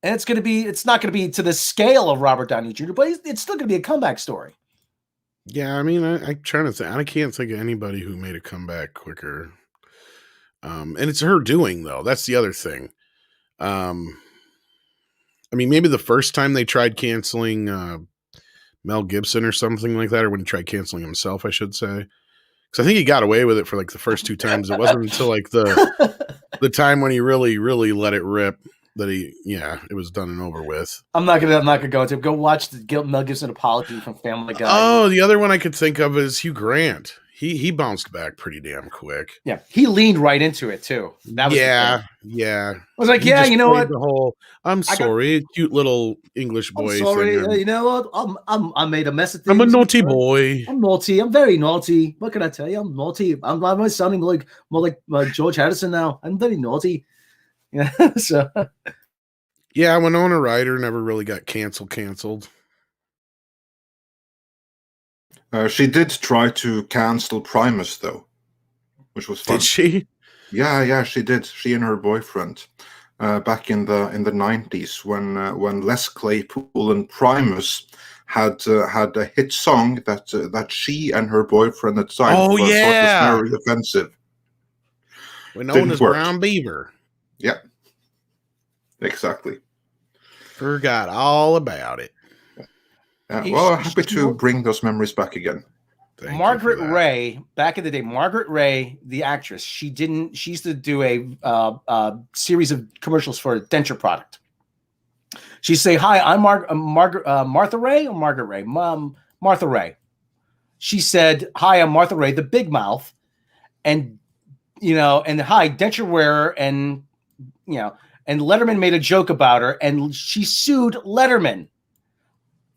And it's not going to be to the scale of Robert Downey Jr., but it's still going to be a comeback story. Yeah, I'm trying to think. I can't think of anybody who made a comeback quicker. And it's her doing, though. That's the other thing. Maybe the first time they tried canceling Mel Gibson or something like that, or when he tried canceling himself, I should say. Because I think he got away with it for like the first 2 times. It wasn't until like the time when he really, really let it rip that it was done and over with. I'm not gonna go into it. Go watch the Mel Gibson apology from Family Guy. Oh, the other one I could think of is Hugh Grant. He bounced back pretty damn quick. Yeah, he leaned right into it too. That was yeah. I was like, yeah, you know what? The whole I'm sorry, cute little English boy. I'm sorry, you know what? I made a mess of things. I'm a naughty boy. I'm naughty. I'm very naughty. What can I tell you? I'm naughty. I'm sounding more like George Harrison now. I'm very naughty. Yeah. So. Yeah, Winona Ryder never really got canceled. She did try to cancel Primus, though, which was fun. Did she? Yeah, she did. She and her boyfriend, back in the 90s, when Les Claypool and Primus had a hit song that she and her boyfriend had signed. Oh, thought yeah, was very offensive. Winona's Brown Beaver. Yeah, exactly. Forgot all about it. Well, happy to bring those memories back again. Margaret Ray, back in the day, Margaret Ray, the actress, she used to do a series of commercials for a denture product. She'd say, "Hi, I'm Martha Ray or Margaret Ray? Martha Ray." She said, "Hi, I'm Martha Ray, the big mouth, and hi, denture wearer," and and Letterman made a joke about her, and she sued Letterman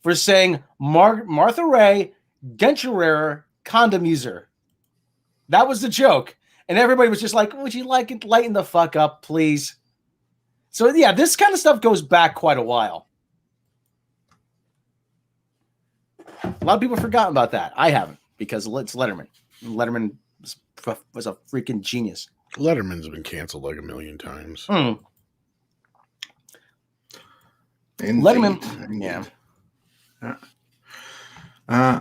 for saying Martha Ray, denture wearer, condom user. That was the joke. And everybody was just like, would you like it? Lighten the fuck up, please. So yeah, this kind of stuff goes back quite a while. A lot of people have forgotten about that. I haven't, because it's Letterman. Letterman was a freaking genius. Letterman's been canceled like a million times. Letterman, yeah.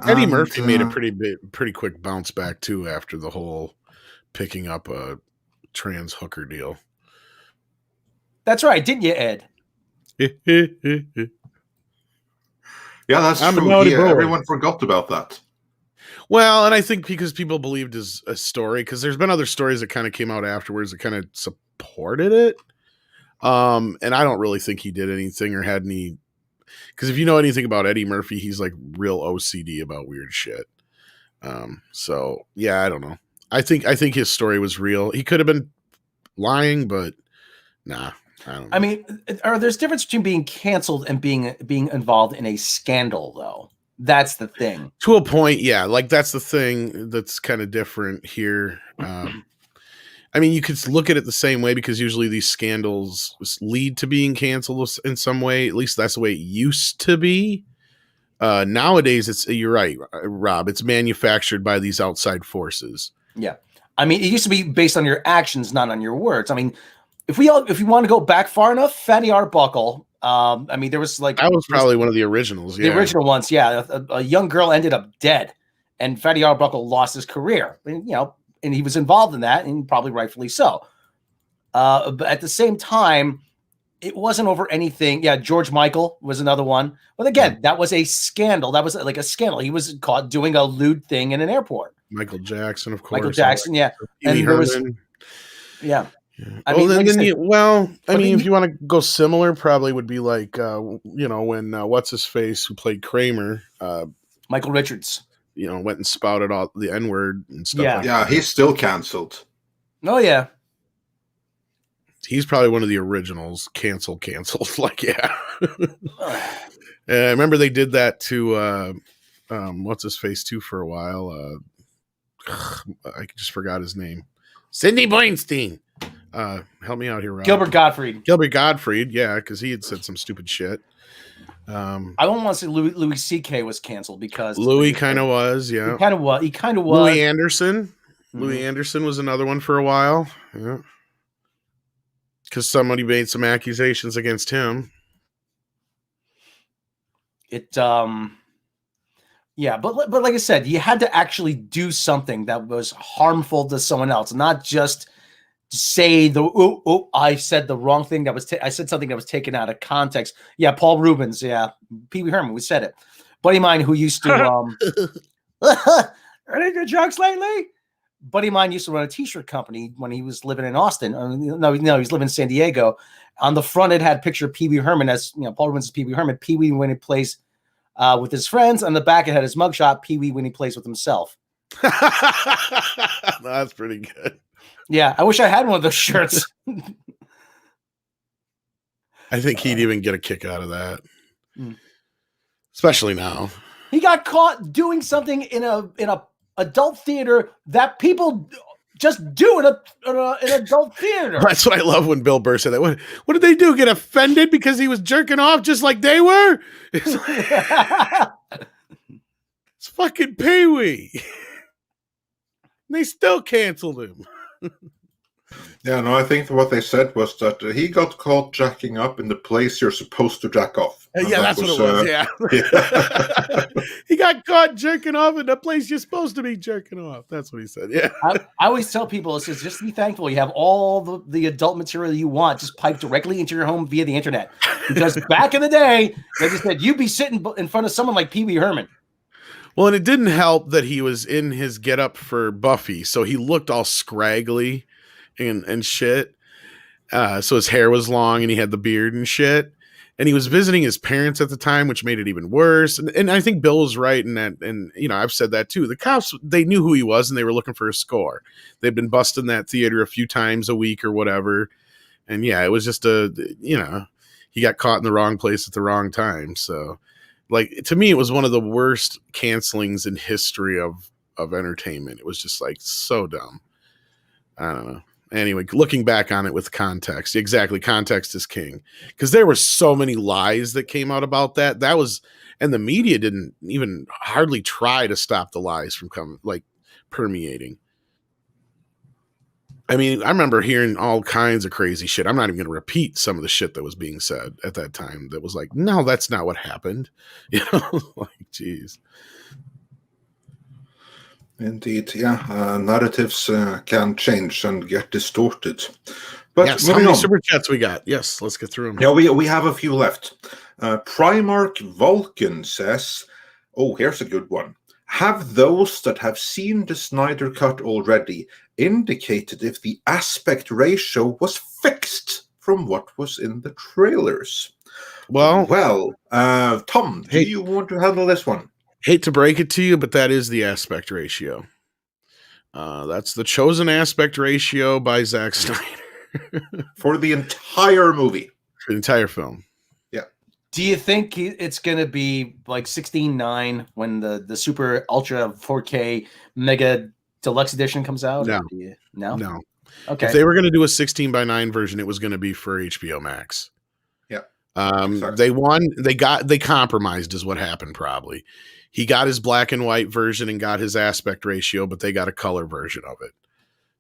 Eddie Murphy made a pretty quick bounce back too after the whole picking up a trans hooker deal. That's right, didn't you, Ed? Yeah, that's true. Everyone forgot about that. Well, and I think because people believed his story, because there's been other stories that kind of came out afterwards that kind of supported it. And I don't really think he did anything or had any, because if you know anything about Eddie Murphy, he's like real OCD about weird shit. So yeah, I don't know. I think his story was real. He could have been lying, but nah. I don't know. I mean, there's a difference between being canceled and being involved in a scandal, though. That's the thing. To a point, yeah. Like that's the thing that's kind of different here. I mean, you could look at it the same way, because usually these scandals lead to being canceled in some way. At least that's the way it used to be. Nowadays, you're right, Rob. It's manufactured by these outside forces. Yeah, I mean, it used to be based on your actions, not on your words. I mean, if you want to go back far enough, Fatty Arbuckle. I mean, there was like that was probably one of the originals. Yeah. The original ones, yeah. A young girl ended up dead, and Fatty Arbuckle lost his career. And, and he was involved in that, and probably rightfully so. But at the same time, it wasn't over anything. Yeah, George Michael was another one. But again, that was a scandal. That was like a scandal. He was caught doing a lewd thing in an airport. Michael Jackson, of course. Michael Jackson, yeah. And there was, yeah. I mean, if you want to go similar, probably would be like, when what's his face who played Kramer, Michael Richards, went and spouted all the N-word and stuff. Yeah, yeah, he's still canceled. Oh yeah, he's probably one of the originals. Canceled. Like, yeah. I remember they did that to what's his face too for a while. I just forgot his name. Sidney Boinstein. Help me out here, Rob. Gilbert Gottfried, yeah, because he had said some stupid shit. I don't want to say Louis C.K. was canceled, because Louis kind of was, yeah. He kind of was. Louis Anderson. Mm-hmm. Louis Anderson was another one for a while, yeah. Because somebody made some accusations against him. Yeah, but like I said, you had to actually do something that was harmful to someone else, not just say I said the wrong thing. I said something that was taken out of context. Yeah, Paul Rubens. Yeah, Pee Wee Herman. We said it. Buddy of mine who used to any good jokes lately? Buddy of mine used to run a t-shirt company when he was living in Austin. No, he was living in San Diego. On the front, it had a picture of Pee Wee Herman as Paul Rubens is Pee Wee Herman. Pee Wee when he plays with his friends. On the back, it had his mugshot. Pee Wee when he plays with himself. That's pretty good. Yeah, I wish I had one of those shirts. I think he'd even get a kick out of that, especially now. He got caught doing something in a adult theater that people just do in an adult theater. That's what I love when Bill Burr said that. What did they do? Get offended because he was jerking off just like they were? It's fucking Pee Wee. They still canceled him. Yeah, no, I think what they said was that he got caught jacking up in the place you're supposed to jack off. Yeah, that's what it was. Yeah. He got caught jerking off in the place you're supposed to be jerking off. That's what he said. Yeah. I always tell people, it says, just be thankful you have all the adult material you want just piped directly into your home via the internet. Because back in the day, like I said, you'd be sitting in front of someone like Pee Wee Herman. Well, and it didn't help that he was in his getup for Buffy, so he looked all scraggly and shit. So his hair was long and he had the beard and shit. And he was visiting his parents at the time, which made it even worse. And I think Bill was right in that. And, you know, I've said that too. The cops, they knew who he was and they were looking for a score. They'd been busting that theater a few times a week or whatever. And yeah, it was just he got caught in the wrong place at the wrong time. So, like, to me, it was one of the worst cancelings in history of entertainment. It was just like so dumb. I don't know. Anyway, looking back on it with context, exactly, context is king. Because there were so many lies that came out about that. And the media didn't even hardly try to stop the lies from permeating. I mean, I remember hearing all kinds of crazy shit. I'm not even going to repeat some of the shit that was being said at that time. That was like, no, that's not what happened. You know, like, geez. Indeed, yeah. Narratives can change and get distorted. But yes, how many super chats we got? Yes, let's get through them. Yeah, we have a few left. Primarch Vulcan says, oh, here's a good one. Have those that have seen the Snyder Cut already indicated if the aspect ratio was fixed from what was in the trailers? Well, Tom, do you want to handle this one? Hate to break it to you, but that is the aspect ratio. That's the chosen aspect ratio by Zack Snyder. For the entire movie. For the entire film. Yeah. Do you think it's going to be like 16:9 when the super ultra 4K mega deluxe edition comes out? No. No? Okay. If they were going to do a 16:9 version, it was going to be for HBO Max. Yeah. Exactly. They compromised is what happened probably. He got his black and white version and got his aspect ratio, but they got a color version of it.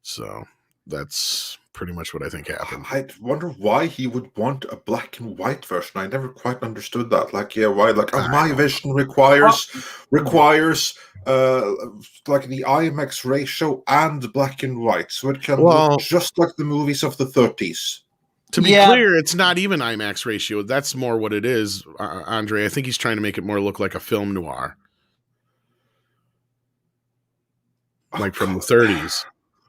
So that's pretty much what I think happened. I wonder why he would want a black and white version. I never quite understood that. Like, yeah, why? Like, my vision requires like the IMAX ratio and black and white, so it can look just like the movies of the 30s. To be clear, it's not even IMAX ratio. That's more what it is, Andre. I think he's trying to make it more look like a film noir. Like from the 30s.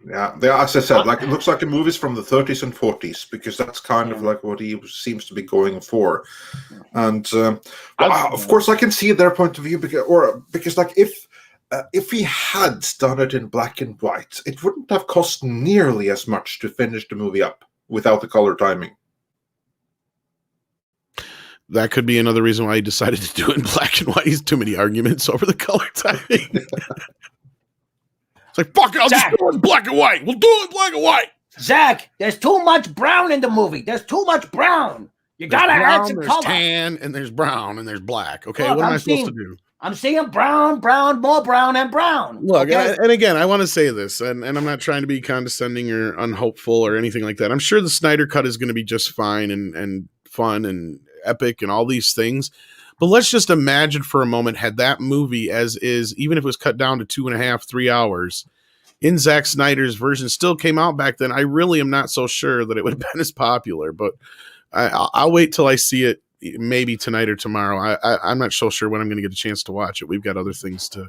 Yeah, as I said, like it looks like the movies from the 30s and 40s, because that's kind of like what he seems to be going for. And of course, I can see their point of view, because like if he had done it in black and white, it wouldn't have cost nearly as much to finish the movie up without the color timing. That could be another reason why he decided to do it in black and white. He's too many arguments over the color timing. It's like, fuck it, I'll just do it in black and white. We'll do it in black and white. Zach, there's too much brown in the movie. There's too much brown. You gotta add some color. There's tan, and there's brown, and there's black. Okay, look, what am I supposed to do? I'm seeing brown, more brown, and brown. Look, and again, I want to say this, and I'm not trying to be condescending or unhopeful or anything like that. I'm sure the Snyder Cut is going to be just fine and fun and epic and all these things. But let's just imagine for a moment, had that movie as is, even if it was cut down to 2.5, 3 hours, in Zack Snyder's version still came out back then, I really am not so sure that it would have been as popular. But I'll wait till I see it, maybe tonight or tomorrow. I'm not so sure when I'm going to get a chance to watch it. We've got other things to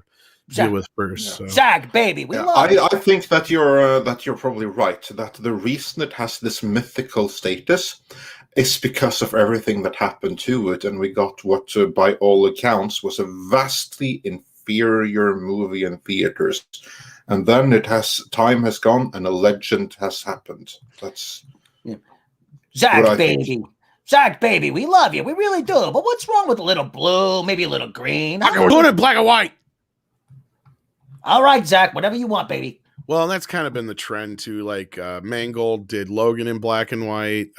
deal with first. Yeah. So. Zach, baby, we love it. I think that you're probably right. That the reason it has this mythical status is because of everything that happened to it, and we got what, by all accounts, was a vastly inferior movie in theaters. And then time has gone, and a legend has happened. That's Zach, baby. Zach, baby, we love you. We really do. But what's wrong with a little blue, maybe a little green? We're doing it black and white. All right, Zach, whatever you want, baby. Well, and that's kind of been the trend too. Like Mangold did Logan in black and white.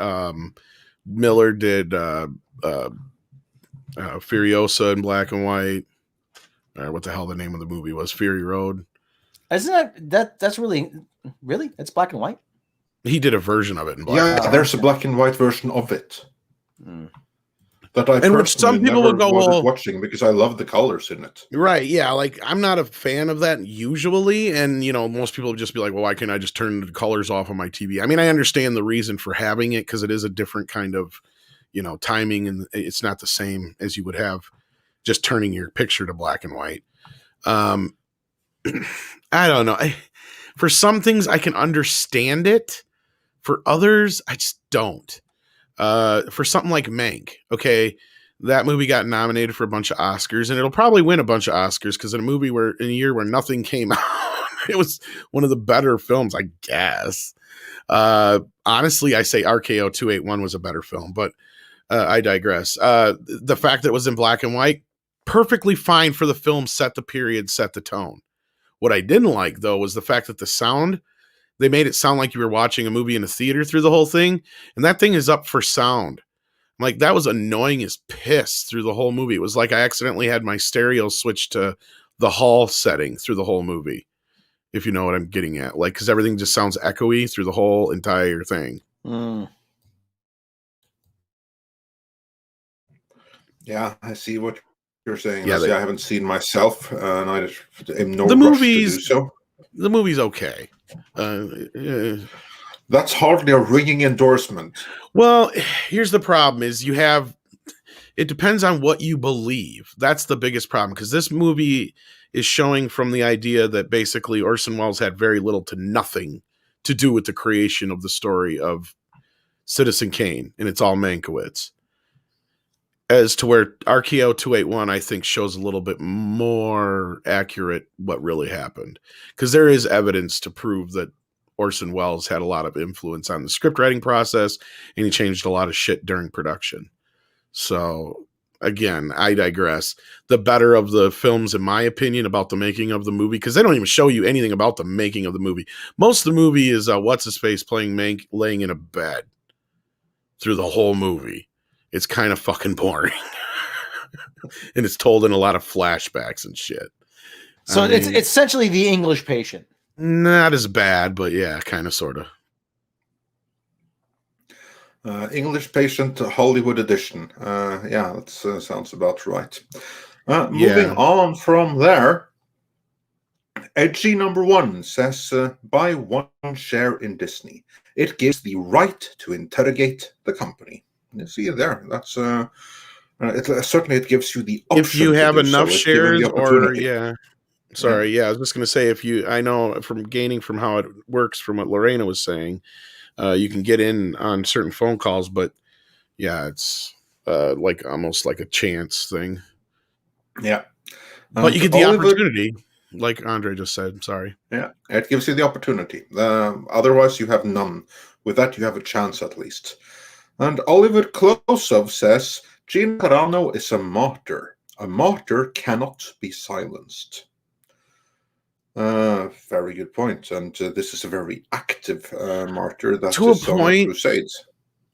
Miller did Furiosa in black and white. What the hell the name of the movie was? Fury Road. Isn't that's really it's black and white? He did a version of it in black and white. There's a black and white version of it. That I and which some people will go watching because I love the colors in it. Right, yeah. Like I'm not a fan of that usually, and most people would just be like, "Well, why can't I just turn the colors off on my TV?" I mean, I understand the reason for having it because it is a different kind of, timing, and it's not the same as you would have just turning your picture to black and white. I don't know. For some things, I can understand it. For others, I just don't. For something like Mank, okay, that movie got nominated for a bunch of Oscars, and it'll probably win a bunch of Oscars because in a year where nothing came out, it was one of the better films, I guess. Honestly, I say RKO 281 was a better film, but I digress. The fact that it was in black and white, perfectly fine for the film, set the period, set the tone. What I didn't like, though, was the fact that the sound, they made it sound like you were watching a movie in a theater through the whole thing, and that thing is up for sound. Like, that was annoying as piss through the whole movie. It was like I accidentally had my stereo switched to the hall setting through the whole movie, if you know what I'm getting at. Like, because everything just sounds echoey through the whole entire thing. Yeah, I see what you're saying. Yeah, I haven't seen myself, and I am no the rush to do movie's so. The movie's okay. That's hardly a ringing endorsement. Well, here's the problem: is it depends on what you believe. That's the biggest problem, because this movie is showing from the idea that basically Orson Welles had very little to nothing to do with the creation of the story of Citizen Kane, and it's all Mankiewicz. As to where RKO 281, I think, shows a little bit more accurate what really happened. Because there is evidence to prove that Orson Welles had a lot of influence on the script writing process, and he changed a lot of shit during production. So, again, I digress. The better of the films, in my opinion, about the making of the movie, because they don't even show you anything about the making of the movie. Most of the movie is what's-his-face playing Mank laying in a bed through the whole movie. It's kind of fucking boring. And it's told in a lot of flashbacks and shit. So it's essentially The English Patient. Not as bad, but yeah, kind of, sort of. English Patient Hollywood edition. Yeah, that sounds about right. Moving on from there, Edgy number 1 says, buy 1 share in Disney. It gives the right to interrogate the company. You see there. That's certainly it gives you the option. If you have enough shares, or I was just going to say, I know from gaining from how it works, from what Lorena was saying, you can get in on certain phone calls, but yeah, it's like almost like a chance thing. Yeah, but you get the opportunity, like Andre just said. Sorry. Yeah, it gives you the opportunity. Otherwise, you have none. With that, you have a chance at least. And Oliver Klosov says, Gina Carano is a martyr. A martyr cannot be silenced. Very good point. And this is a very active martyr that to is a point, on crusades.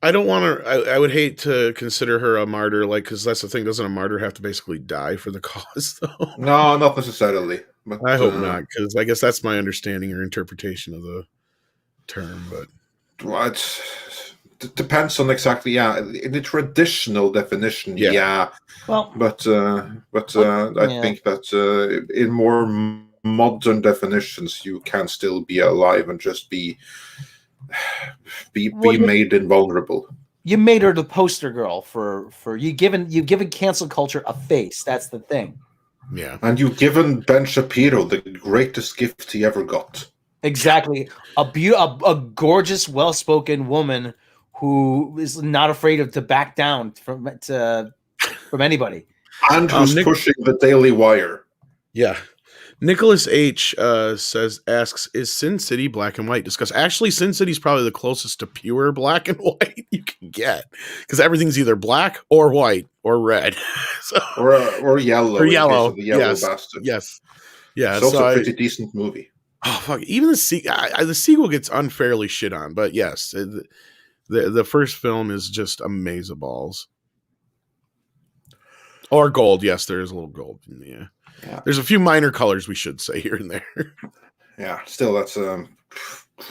I don't want to. I would hate to consider her a martyr, because that's the thing. Doesn't a martyr have to basically die for the cause, though? No, not necessarily. But I hope not, because I guess that's my understanding or interpretation of the term. But it depends on exactly. Yeah, in the traditional definition, yeah. Well, but I think that in more modern definitions, you can still be alive and just be made invulnerable. You made her the poster girl for you've given cancel culture a face. That's the thing. Yeah, and you've given Ben Shapiro the greatest gift he ever got. Exactly, a gorgeous, well-spoken woman who is not afraid to back down from anybody, and who's pushing the Daily Wire. Yeah. Nicholas H asks, is Sin City black and white? Actually, Sin City is probably the closest to pure black and white you can get, because everything's either black or white or red, or yellow. Or yellow. The yellow Yes. bastard. Yes. Yeah. It's also a pretty decent movie. Oh fuck! Even the sequel gets unfairly shit on, but yes, the first film is just amazeballs. Or gold. Yes, there is a little gold. Yeah. There's a few minor colors we should say here and there. Yeah, still that's a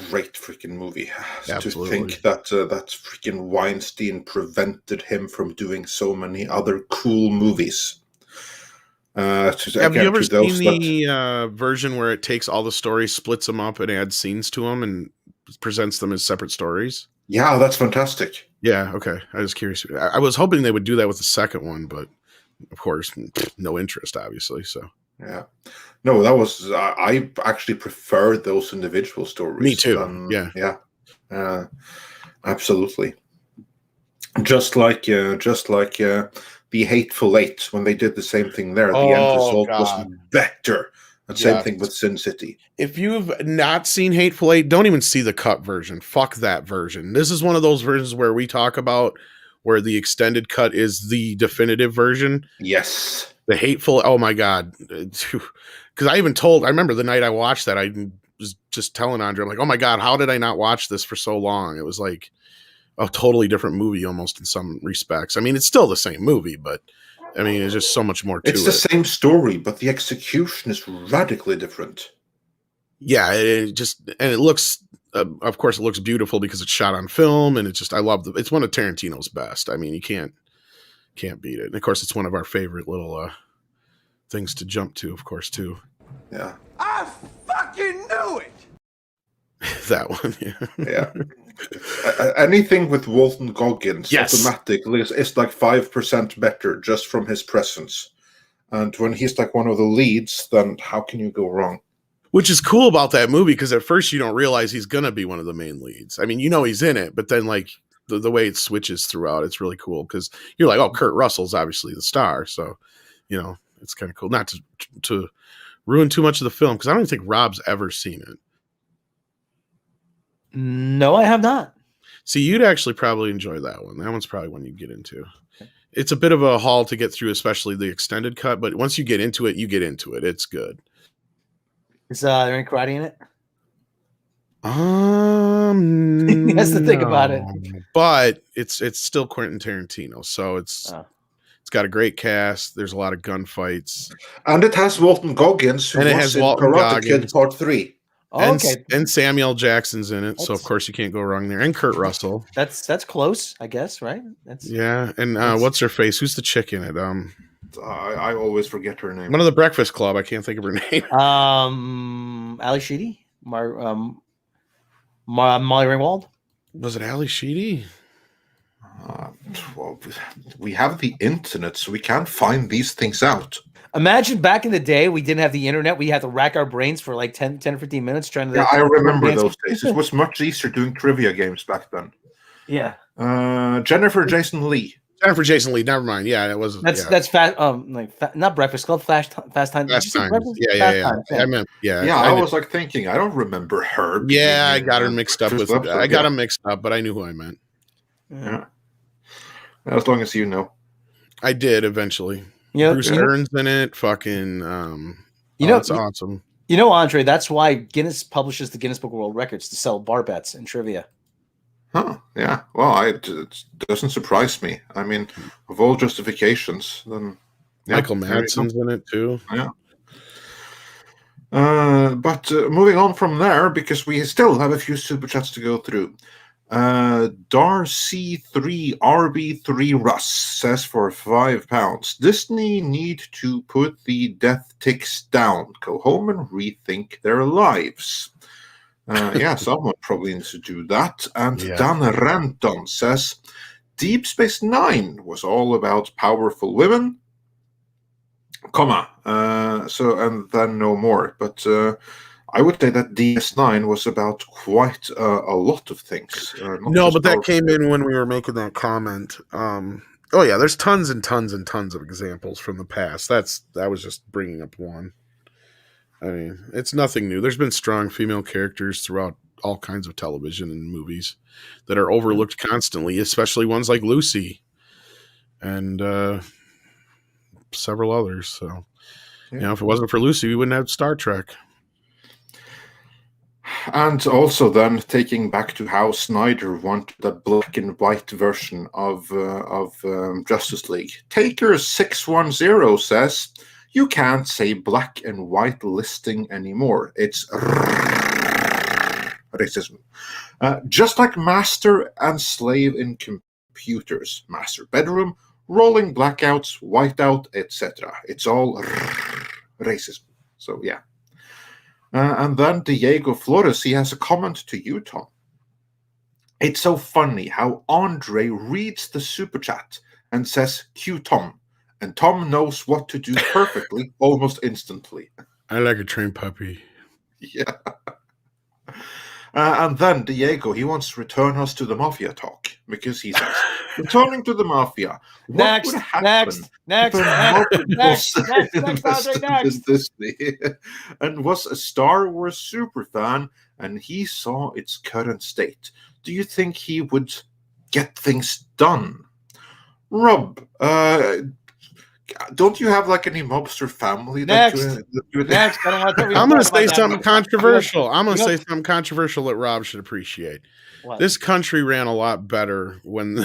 great freaking movie. Absolutely. To think that that freaking Weinstein prevented him from doing so many other cool movies. Have you ever seen the version where it takes all the stories, splits them up, and adds scenes to them and presents them as separate stories? Yeah, that's fantastic. Yeah, okay. I was curious. I was hoping they would do that with the second one, but of course, no interest, obviously. So Yeah. No, that was I actually prefer those individual stories. Me too. Yeah. Absolutely. Just like the Hateful Eight, when they did the same thing there, the end Oh, result was God. better. And same Yes. thing with Sin City. If you've not seen Hateful Eight, don't even see the cut version. Fuck that version. This is one of those versions where we talk about where the extended cut is the definitive version. Yes. The Hateful, oh my God. Because I remember the night I watched that, I was just telling Andre, I'm like, oh my God, how did I not watch this for so long? It was like a totally different movie almost in some respects. I mean, it's still the same movie, but I mean, it's just so much more to it. It's the same story, but the execution is radically different. Yeah, it looks, of course, it looks beautiful because it's shot on film, and I love it's one of Tarantino's best. I mean, you can't beat it. And of course, it's one of our favorite little things to jump to, of course, too. Yeah. I fucking knew it! That one, yeah. Yeah. Anything with Walton Goggins, yes, automatically is like 5% better just from his presence. And when he's like one of the leads, then how can you go wrong? Which is cool about that movie, because at first you don't realize he's gonna be one of the main leads. I mean, you know he's in it, but then like the way it switches throughout, it's really cool because you're like, oh, Kurt Russell's obviously the star, so you know it's kind of cool. Not to ruin too much of the film, because I don't even think Rob's ever seen it. No, I have not. See, you'd actually probably enjoy that one. That one's probably one you'd get into. It's a bit of a haul to get through, especially the extended cut, but once you get into it, you get into it. It's good. Is there any karate in it? That's the thing about it. But it's still Quentin Tarantino, so it's got a great cast. There's a lot of gunfights, and it has Walton Goggins, who was in Karate Kid Part 3. Oh, okay. And Samuel Jackson's in it, so of course you can't go wrong there. And Kurt Russell. That's close, I guess, right? And what's her face? Who's the chick in it? I always forget her name. One of the Breakfast Club. I can't think of her name. Ali Sheedy, Molly Ringwald. Was it Ali Sheedy? Well, we have the internet, so we can't find these things out. Imagine back in the day, we didn't have the internet. We had to rack our brains for like 10 or 15 minutes trying to... Yeah, I remember those days. It was much easier doing trivia games back then. Yeah. Jennifer Jason Leigh. Jennifer Jason Leigh. Never mind. Yeah, it was. That's fast. Not Breakfast Club. Fast Time. Fast Time. Yeah. I meant. Yeah. I was like thinking. I don't remember her. Yeah, I got her mixed up with. I got them mixed up, but I knew who I meant. Yeah. As long as you know. I did eventually. Bruce Dern's in it. Fucking. It's awesome. You know, Andre, that's why Guinness publishes the Guinness Book of World Records to sell bar bets and trivia. Huh, yeah. Well, it doesn't surprise me. I mean, of all justifications, then... Yeah, Michael Madsen's in it, too. Yeah. But moving on from there, because we still have a few super chats to go through. Darcy3RB3 Russ says for £5, Disney need to put the death ticks down, go home and rethink their lives. Yeah, someone probably needs to do that. And Dan Ranton says Deep Space Nine was all about powerful women, comma. And then no more. But I would say that DS9 was about quite a lot of things. No, but that came in when we were making that comment. There's tons and tons and tons of examples from the past. That was just bringing up one. I mean, it's nothing new. There's been strong female characters throughout all kinds of television and movies that are overlooked constantly, especially ones like Lucy and several others. So, if it wasn't for Lucy, we wouldn't have Star Trek. And also then taking back to how Snyder wanted the black and white version of Justice League. Taker610 says, you can't say black and white listing anymore. It's racism. Just like master and slave in computers. Master bedroom, rolling blackouts, whiteout, etc. It's all racism. So, yeah. And then Diego Flores, he has a comment to you, Tom. It's so funny how Andre reads the super chat and says, Q Tom, and Tom knows what to do perfectly almost instantly. I like a trained puppy. Yeah. And then Diego, he wants to return us to the mafia talk, because he says, returning to the mafia, what would happen if a mob invested in Disney and was a Star Wars super fan and he saw its current state? Do you think he would get things done? Rob, don't you have like any mobster family? Next, I don't want to I'm going to say something controversial. I'm going to say something controversial that Rob should appreciate. What? This country ran a lot better when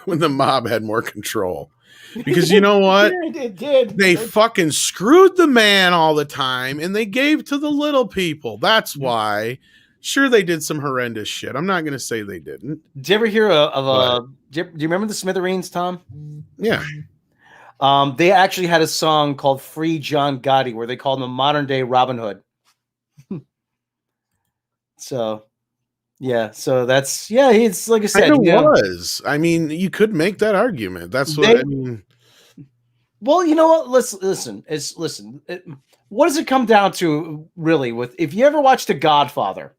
the mob had more control. Because you know what? It did. They fucking screwed the man all the time, and they gave to the little people. That's why. Sure, they did some horrendous shit. I'm not going to say they didn't. Did you ever hear do you remember the Smithereens, Tom? Yeah. They actually had a song called Free John Gotti where they called him a modern day Robin Hood. So, yeah. So that's, yeah, it's like I said. It was. I mean, you could make that argument. That's what I mean. Well, you know what? Listen. What does it come down to really with, if you ever watched The Godfather,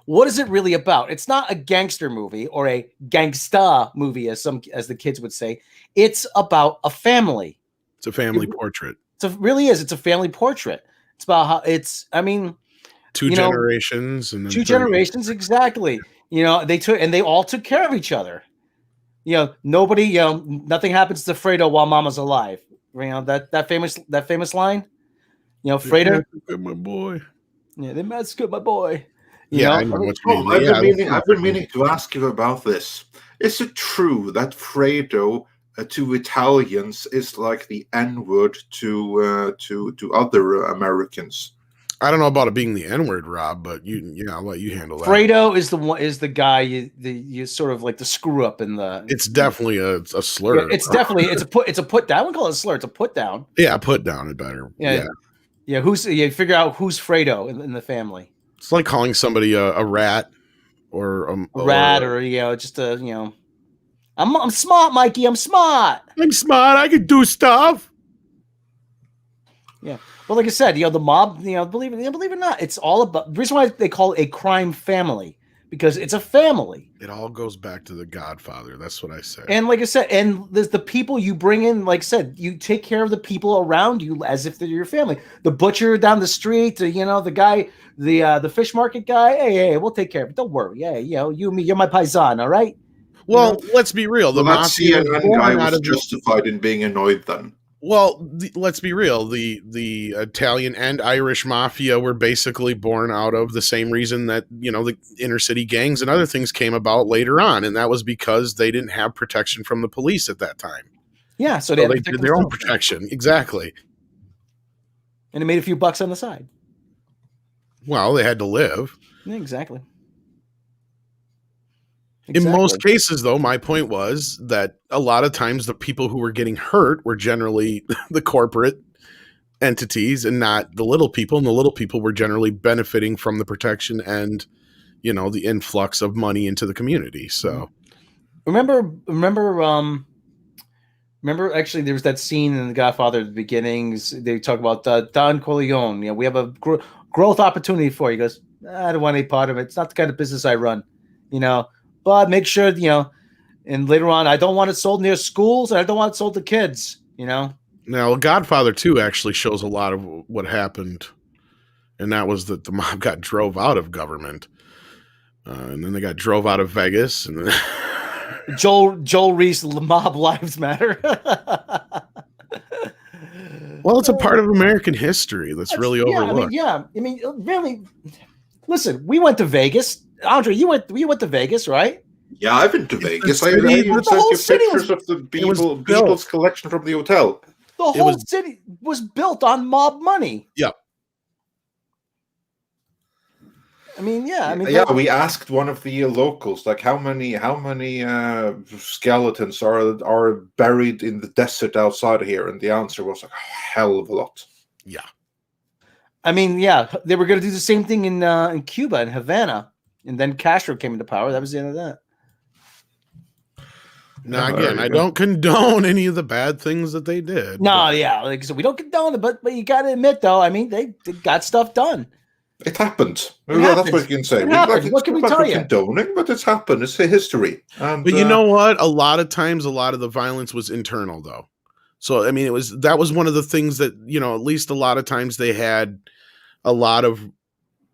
what is it really about? It's not a gangster movie or a gangsta movie, as the kids would say. It's about a family. It's a family portrait. It really is. It's a family portrait. It's about how two generations and then two generations, exactly. They all took care of each other. Nobody, nothing happens to Fredo while Mama's alive. That famous line. Fredo, my boy. Yeah, they massacred my boy. I know what you mean. I've been meaning to ask you about this. Is it true that Fredo to Italians is like the N-word to other Americans? I don't know about it being the N-word, Rob, but I'll let you handle that. Fredo is the guy you sort of like the screw up in the. It's definitely a slur. Yeah, it's a put down. I wouldn't call it a slur. It's a put down. Yeah, put down it better. Yeah. You figure out who's Fredo in the family. It's like calling somebody a rat or a rat or just a I'm smart, Mikey. I'm smart. I'm smart. I can do stuff. Yeah. Well, like I said, the mob, believe it or not, it's all about the reason why they call it a crime family, because it's a family. It all goes back to The Godfather. That's what I say. And like I said, and there's the people you bring in, like I said, you take care of the people around you as if they're your family. The butcher down the street, the guy, the fish market guy. Hey, we'll take care of it. Don't worry. Yeah, you and me, you're my paisan, all right? Well, let's be real. The mafia guy was justified in being annoyed then. Well, let's be real. The Italian and Irish mafia were basically born out of the same reason that, the inner city gangs and other things came about later on. And that was because they didn't have protection from the police at that time. Yeah. So they did their own protection. Exactly. And they made a few bucks on the side. Well, they had to live. Yeah, exactly. In most cases, though, my point was that a lot of times the people who were getting hurt were generally the corporate entities and not the little people. And the little people were generally benefiting from the protection and, the influx of money into the community. So remember actually there was that scene in The Godfather at the beginnings. They talk about Don Corleone. We have a growth opportunity for you. He goes, I don't want any part of it. It's not the kind of business I run, But make sure, and later on, I don't want it sold near schools, and I don't want it sold to kids, Now, Godfather 2 actually shows a lot of what happened, and that was that the mob got drove out of government, and then they got drove out of Vegas, and then Joel Reese, Mob Lives Matter. Well, it's a part of American history that's really overlooked. Really. Listen, we went to Vegas. Andre, you went to Vegas, right? Yeah, I've been to Vegas. I even sent you pictures of the Beatles collection from the hotel. The whole city was built on mob money. Yeah. We asked one of the locals, like, how many skeletons are buried in the desert outside here, and the answer was like a hell of a lot. Yeah. They were going to do the same thing in Cuba, in Havana, and then Castro came into power. That was the end of that. Now, again, I don't condone any of the bad things that they did. No, but- yeah, like so we don't condone it, but you got to admit though, I mean, they got stuff done. It happened. It Well, that's happens. what you can say. It happened. What It's can we not tell like you? we're condoning, but it's happened. It's a history. And, But you know what? A lot of times, a lot of the violence was internal, though. So I mean, that was one of the things that, you know, at least a lot of times they had a lot of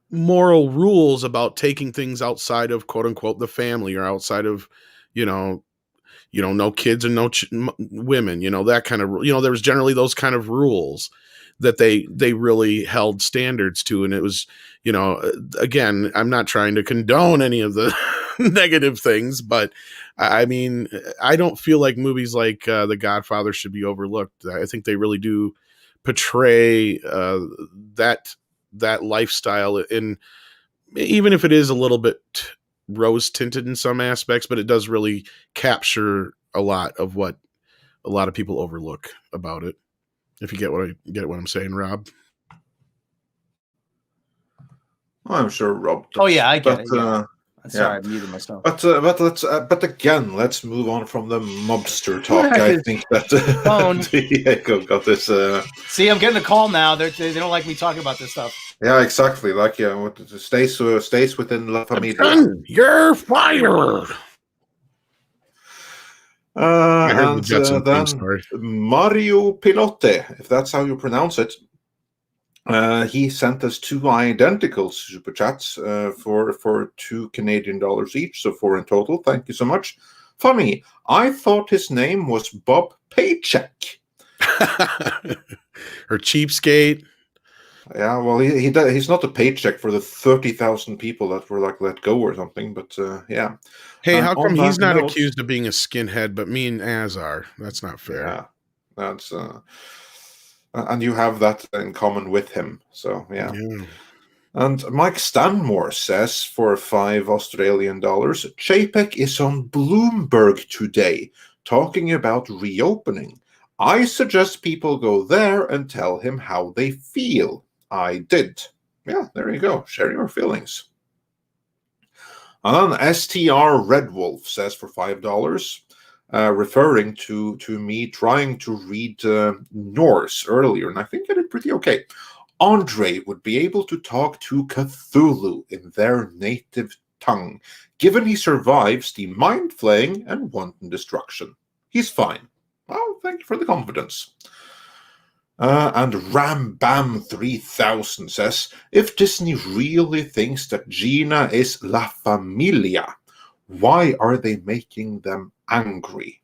moral rules about taking things outside of quote unquote the family, or outside of, you know, no kids and no women, you know, that kind of, you know, there was generally those kind of rules that they really held standards to. And it was, you know, again, I'm not trying to condone any of the negative things, but I mean, I don't feel like movies like The Godfather should be overlooked. I think they really do portray that lifestyle, in, even if it is a little bit rose tinted in some aspects, but it does really capture a lot of what a lot of people overlook about it. If you get what I'm saying, Rob. I'm sure Rob does. Oh yeah, I get it. Yeah. Sorry, yeah. I muted myself. But again, let's move on from the mobster talk. I think that Phone. Diego got this. See, I'm getting a call now. They don't like me talking about this stuff. Yeah, exactly. Like, yeah, stays within La Familia. You're fired. And then Mario Pilote, if that's how you pronounce it, he sent us 2 identical super chats for $2 Canadian each, so 4 in total. Thank you so much. Funny, I thought his name was Bob Paycheck. Or Cheapskate. Yeah, well, he's not a paycheck for the 30,000 people that were like let go or something, but yeah. Hey, how come he's not accused of being a skinhead, but me and Az are? That's not fair. Yeah, that's and you have that in common with him, so yeah. And Mike Stanmore says for $5 Australian, Chapek is on Bloomberg today talking about reopening. I suggest people go there and tell him how they feel. I did. Yeah, there you go. Share your feelings. And then STR Red Wolf says for $5, referring to me trying to read Norse earlier, and I think I did pretty okay. Andre would be able to talk to Cthulhu in their native tongue, given he survives the mind flaying and wanton destruction. He's fine. Well, thank you for the confidence. And Ram Bam 3000 says, if Disney really thinks that Gina is La Familia, why are they making them angry?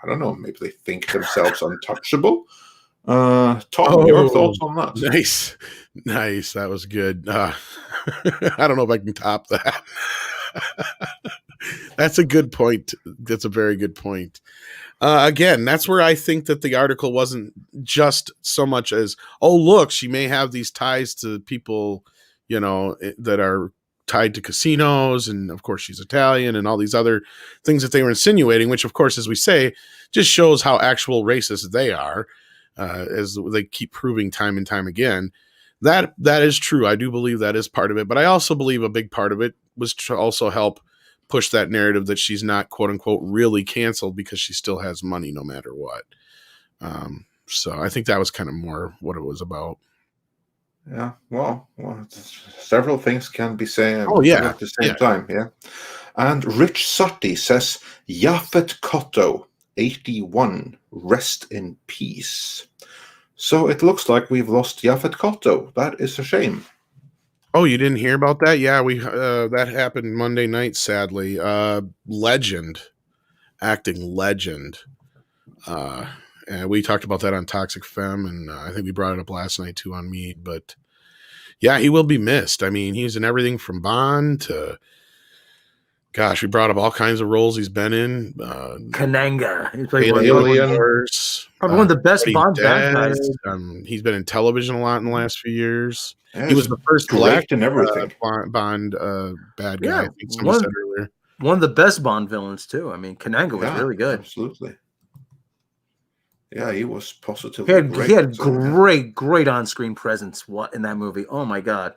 I don't know, maybe they think themselves untouchable. Tom, your thoughts on that? Nice. That was good. I don't know if I can top that. That's a good point. That's a very good point. Again, that's where I think that the article wasn't just so much as, oh, look, she may have these ties to people, you know, that are tied to casinos. And of course, she's Italian and all these other things that they were insinuating, which, of course, as we say, just shows how actual racist they are, as they keep proving time and time again. That is true. I do believe that is part of it. But I also believe a big part of it was to also help push that narrative that she's not, quote unquote, really canceled because she still has money no matter what. So I think that was kind of more what it was about. Yeah, well, several things can be said at the same time. Yeah. And Rich Sutty says, Yaphet Kotto, 81, rest in peace. So it looks like we've lost Yaphet Kotto. That is a shame. Oh, you didn't hear about that? Yeah, we that happened Monday night, sadly. Legend, acting legend. And we talked about that on Toxic Femme, and I think we brought it up last night too on Mead. But yeah, he will be missed. I mean, he's in everything from Bond to, gosh, we brought up all kinds of roles he's been in. Kananga. He's played Alien. Probably one of the best Bond bad guys. He's been in television a lot in the last few years. Yeah, he was the first black and everything. Bond bad guy. Yeah, I think somebody said earlier. One of the best Bond villains too. I mean, Kananga was really good. Absolutely. Yeah, he was positively great. He had great on-screen presence in that movie. Oh my god.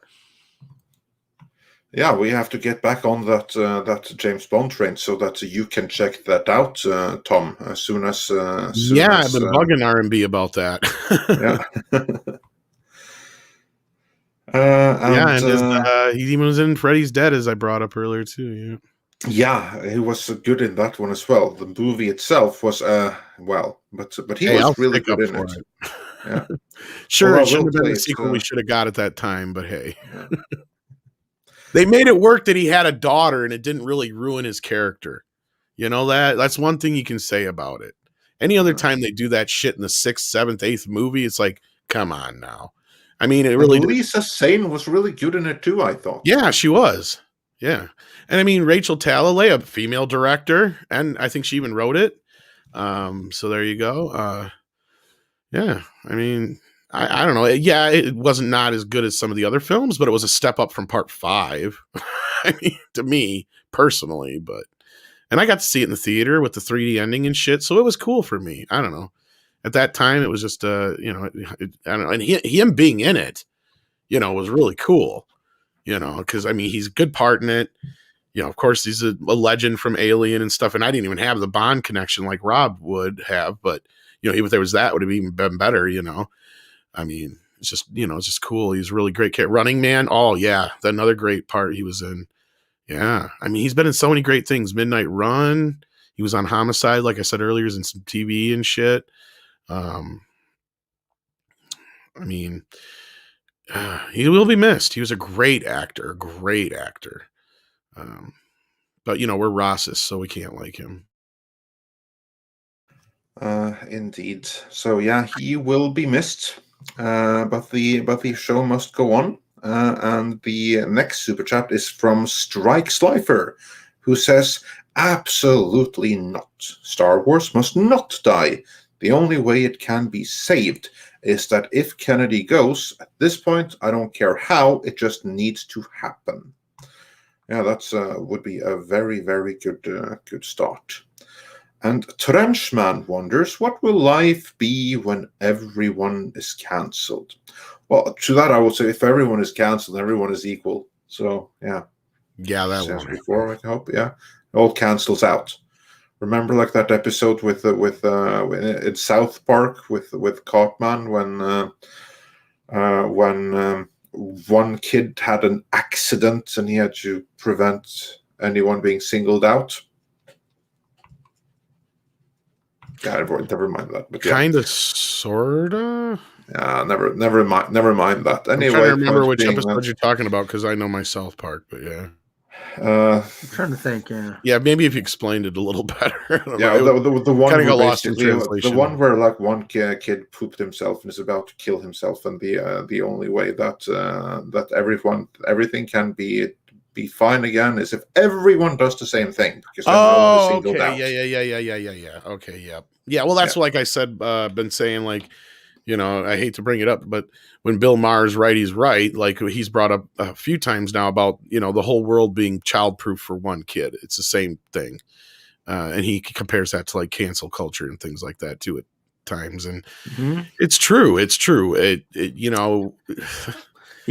Yeah, we have to get back on that James Bond train so that you can check that out, Tom, as soon as. I've been bugging R&B about that. Yeah. And he even was in Freddy's Dead, as I brought up earlier too. Yeah, he was good in that one as well. The movie itself was but he was I'll really stick up good in for it. it. Yeah. Sure, Well, it shouldn't we'll have been play the it, sequel we should have got at that time, but hey. Yeah. They made it work that he had a daughter and it didn't really ruin his character. You know, that's one thing you can say about it. Any other time they do that shit in the 6th, 7th, 8th movie, it's like, come on now. I mean, it really Lisa Sane was really good in it too, I thought. Yeah, she was. Yeah. And I mean, Rachel Talalay, a female director, and I think she even wrote it. So there you go. Yeah, I mean, I don't know. Yeah, it wasn't not as good as some of the other films, but it was a step up from Part 5. I mean, to me personally, and I got to see it in the theater with the 3D ending and shit, so it was cool for me. I don't know. At that time, it was just I don't know, and him being in it, was really cool. Because I mean, he's a good part in it. Of course, he's a legend from Alien and stuff, and I didn't even have the Bond connection like Rob would have, but even if there was that, it would have even been better. I mean, it's just cool. He's a really great character. Running Man. Oh yeah, another great part he was in. Yeah, I mean, he's been in so many great things. Midnight Run. He was on Homicide, like I said earlier. He's in some TV and shit. I mean, he will be missed. He was a great actor. But we're Rosses, so we can't like him. Indeed. So yeah, he will be missed. But the show must go on. And the next super chat is from Strike Slifer, who says, absolutely not. Star Wars must not die. The only way it can be saved is that if Kennedy goes, at this point, I don't care how, it just needs to happen. Yeah, that's would be a very, very good start. And Trenchman wonders, what will life be when everyone is cancelled? Well, to that I would say, if everyone is cancelled, everyone is equal. So yeah, that since one. before, I hope, yeah, it all cancels out. Remember, like that episode with in South Park with Cartman when one kid had an accident and he had to prevent anyone being singled out. Yeah, never mind that. But kind of, sorta. Yeah, never mind that. Anyway, I'm trying to remember which episode you're talking about because I know my South Park, but yeah. I'm trying to think. Yeah, maybe if you explained it a little better. Yeah, the one kind of got lost in translation. The one where like one kid pooped himself and is about to kill himself, and the only way that everything can be fine again is if everyone does the same thing. Because okay, yeah. Okay, yeah. Well, that's like I said, been saying, like, I hate to bring it up, but when Bill Maher's right, he's right. Like he's brought up a few times now about the whole world being childproof for one kid. It's the same thing, and he compares that to like cancel culture and things like that too at times. And it's true. It's true. He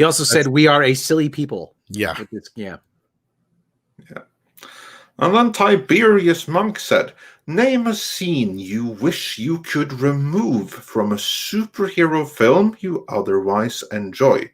also said we are a silly people. Yeah. Yeah. And then Tiberius Monk said, name a scene you wish you could remove from a superhero film you otherwise enjoy.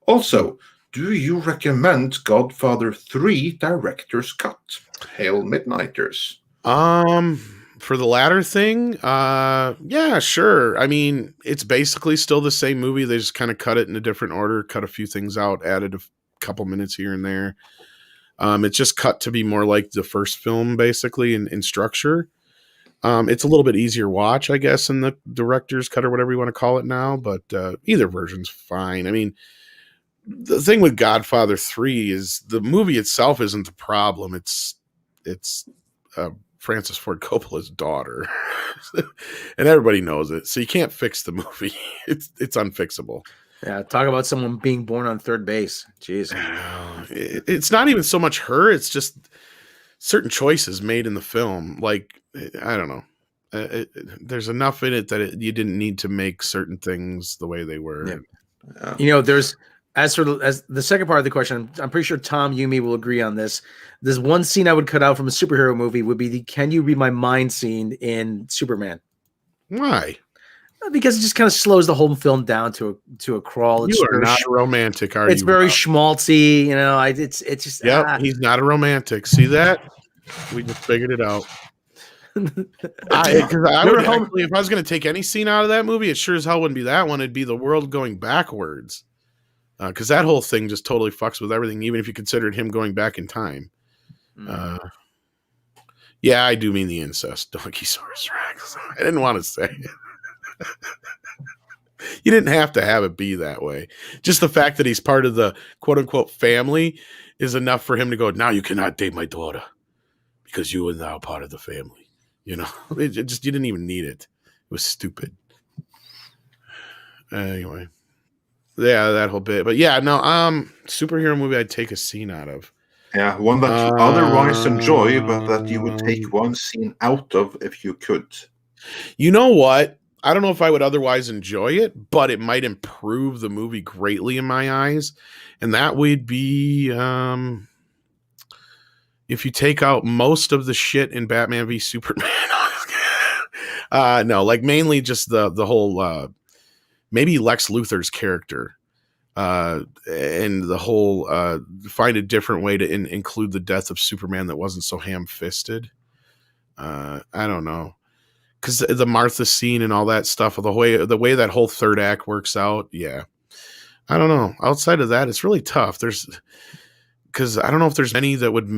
Also, do you recommend Godfather 3 Director's Cut? Hail Midnighters. For the latter thing, yeah, sure. I mean, it's basically still the same movie. They just kind of cut it in a different order, cut a few things out, added a couple minutes here and there. It's just cut to be more like the first film, basically, in structure. It's a little bit easier watch, I guess, in the director's cut or whatever you want to call it now, but either version's fine. I mean, the thing with Godfather 3 is the movie itself isn't the problem. It's Francis Ford Coppola's daughter, and everybody knows it. So you can't fix the movie. It's unfixable. Yeah, talk about someone being born on third base. Jeez. It's not even so much her. It's just certain choices made in the film. Like, I don't know. There's enough in it that you didn't need to make certain things the way they were. Yeah. There's As the second part of the question, I'm pretty sure Tom, you, me will agree on this. There's one scene I would cut out from a superhero movie would be the "Can you read my mind" scene in Superman. Why? Because it just kind of slows the whole film down to a crawl. It's You are not romantic, are you? It's very schmaltzy, you know. It's just he's not a romantic. See that? We just figured it out. If I was going to take any scene out of that movie, it sure as hell wouldn't be that one. It'd be the world going backwards, because that whole thing just totally fucks with everything. Even if you considered him going back in time. Yeah, I do mean the incest, Donkeysaurus Rex. I didn't want to say it. You didn't have to have it be that way. Just the fact that he's part of the quote unquote family is enough for him to go, now you cannot date my daughter because you are now part of the family. You know, you didn't even need it. It was stupid. Anyway, yeah, that whole bit. But yeah, no, superhero movie I'd take a scene out of. Yeah, one that you otherwise enjoy, but that you would take one scene out of if you could. You know what? I don't know if I would otherwise enjoy it, but it might improve the movie greatly in my eyes. And that would be if you take out most of the shit in Batman v Superman. No, like mainly just the whole maybe Lex Luthor's character. And the whole find a different way to include the death of Superman that wasn't so ham-fisted. I don't know. Because the Martha scene and all that stuff, the way that whole third act works out, yeah. I don't know. Outside of that, it's really tough. Because I don't know if there's any that would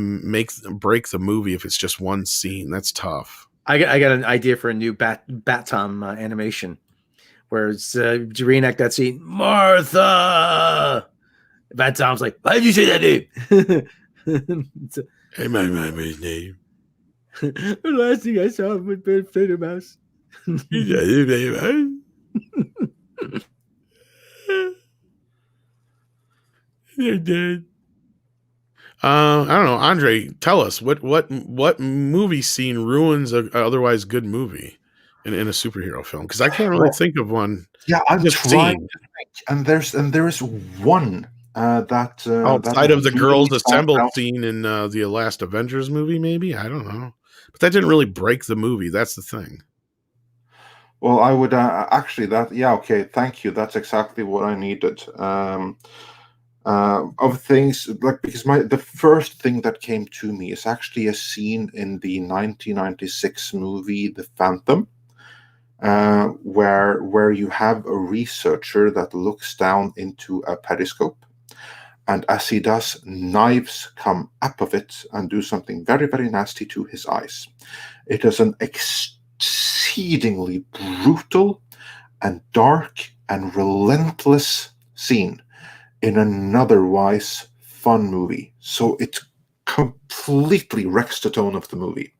break the movie if it's just one scene. That's tough. I got an idea for a new Bat-Tom animation, where it's to reenact that scene. Martha! Bat-Tom's like, why did you say that name? Hey, my name. The last thing I saw was Ben Flittermouse. They're dead. I don't know, Andre. Tell us what movie scene ruins a otherwise good movie in a superhero film? Because I can't really think of one. Yeah, I'm trying to think, and there is one that outside of the girls assembled scene in the last Avengers movie. Maybe, I don't know. But that didn't really break the movie. That's the thing. Well, I would actually okay. Thank you. That's exactly what I needed. Of things like, because the first thing that came to me is actually a scene in the 1996 movie The Phantom, where you have a researcher that looks down into a periscope. And as he does, knives come up of it and do something very, very nasty to his eyes. It is an exceedingly brutal and dark and relentless scene in an otherwise fun movie. So it completely wrecks the tone of the movie.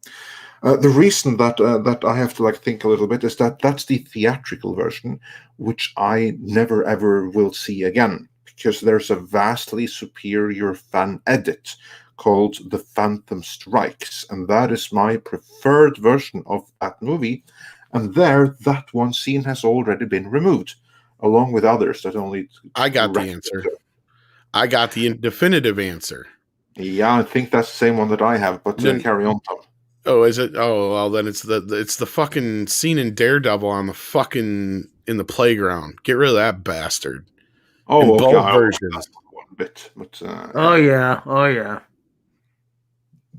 The reason that I have to think a little bit is that that's the theatrical version, which I never ever will see again. Because there's a vastly superior fan edit called The Phantom Strikes, and that is my preferred version of that movie. And there, that one scene has already been removed, along with others that only. I got the answer. I got the definitive answer. Yeah, I think that's the same one that I have, but carry on, Tom. Oh, is it? Oh, well, then it's the fucking scene in Daredevil on in the playground. Get rid of that bastard. Oh, in okay. Both versions. One bit, but, oh yeah.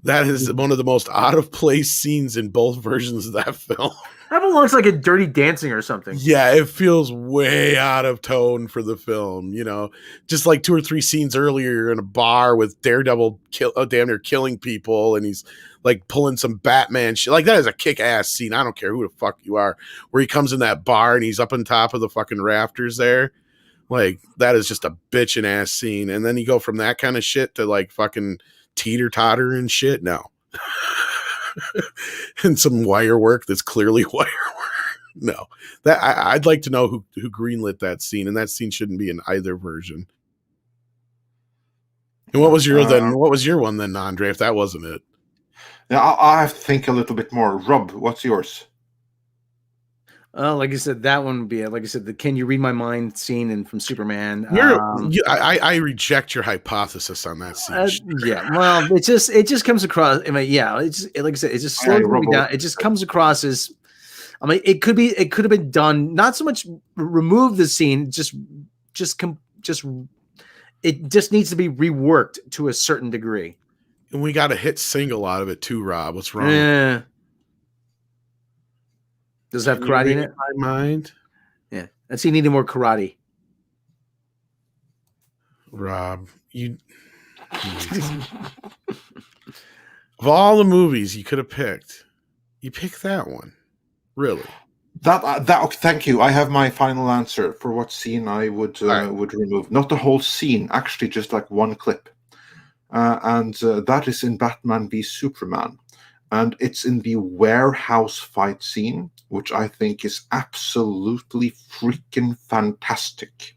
That is one of the most out of place scenes in both versions of that film. That belongs like a Dirty Dancing or something. Yeah, it feels way out of tone for the film. You know, just like 2 or 3 scenes earlier, you're in a bar with Daredevil damn near killing people, and he's like pulling some Batman shit. Like, that is a kick-ass scene. I don't care who the fuck you are. Where he comes in that bar and he's up on top of the fucking rafters there. Like, that is just a bitchin' ass scene. And then you go from that kind of shit to like fucking teeter-totter and shit. No. And some wire work that's clearly wire work. No. That I'd like to know who greenlit that scene, and that scene shouldn't be in either version. And what was your one then, Andre, if that wasn't it? Yeah, I have to think a little bit more. Rob, what's yours? Like I said, that one would be it. Like I said, the "Can you read my mind" scene and from Superman. I reject your hypothesis on that scene. Yeah, well, it just comes across. I mean, yeah, like I said, it just slows me down. It just comes across as. I mean, it could have been done. Not so much remove the scene, it just needs to be reworked to a certain degree. And we got a hit single out of it too, Rob. What's wrong? Yeah. Does it have karate in it? My mind. Yeah, that scene needed more karate. Rob, you. Of all the movies you could have picked, you picked that one. Really? Thank you. I have my final answer for what scene I would remove. Not the whole scene, actually, just like one clip, and that is in Batman v Superman, and it's in the warehouse fight scene, which I think is absolutely freaking fantastic.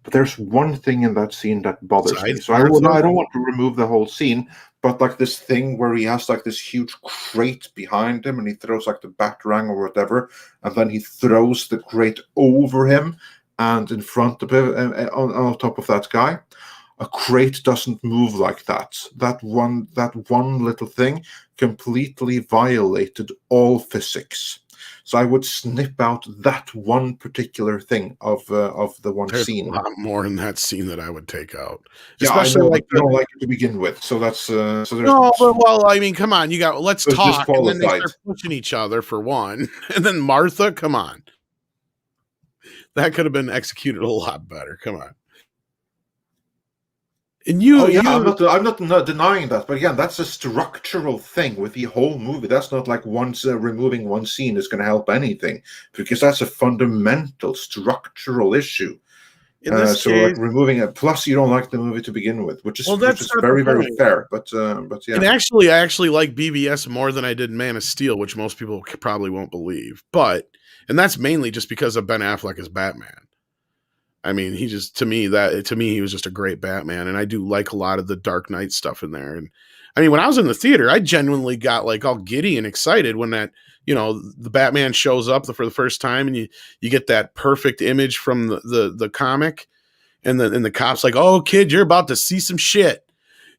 But there's one thing in that scene that bothers me. So I don't want to remove the whole scene, but like this thing where he has like this huge crate behind him and he throws like the batarang or whatever, and then he throws the crate over him and in front of him on top of that guy. A crate doesn't move like that. That one little thing completely violated all physics. So I would snip out that one particular thing of the one scene. There's a lot more in that scene that I would take out. Yeah, especially I know, like you don't like it to begin with. So that's so there's well, I mean, come on, let's talk, and then they start pushing each other for one, and then Martha, come on, that could have been executed a lot better. Come on. And I'm not denying that, but again, that's a structural thing with the whole movie. That's not like removing one scene is going to help anything, because that's a fundamental structural issue. In this so case, like removing it, plus you don't like the movie to begin with, which is that's very, very fair. But yeah. And actually, I actually like BVS more than I did Man of Steel, which most people probably won't believe. And that's mainly just because of Ben Affleck as Batman. I mean, to me, he was just a great Batman, and I do like a lot of the Dark Knight stuff in there. And I mean, when I was in the theater, I genuinely got like all giddy and excited when that, the Batman shows up for the first time, and you get that perfect image from the comic, and the cop's like, "Oh, kid, you're about to see some shit,"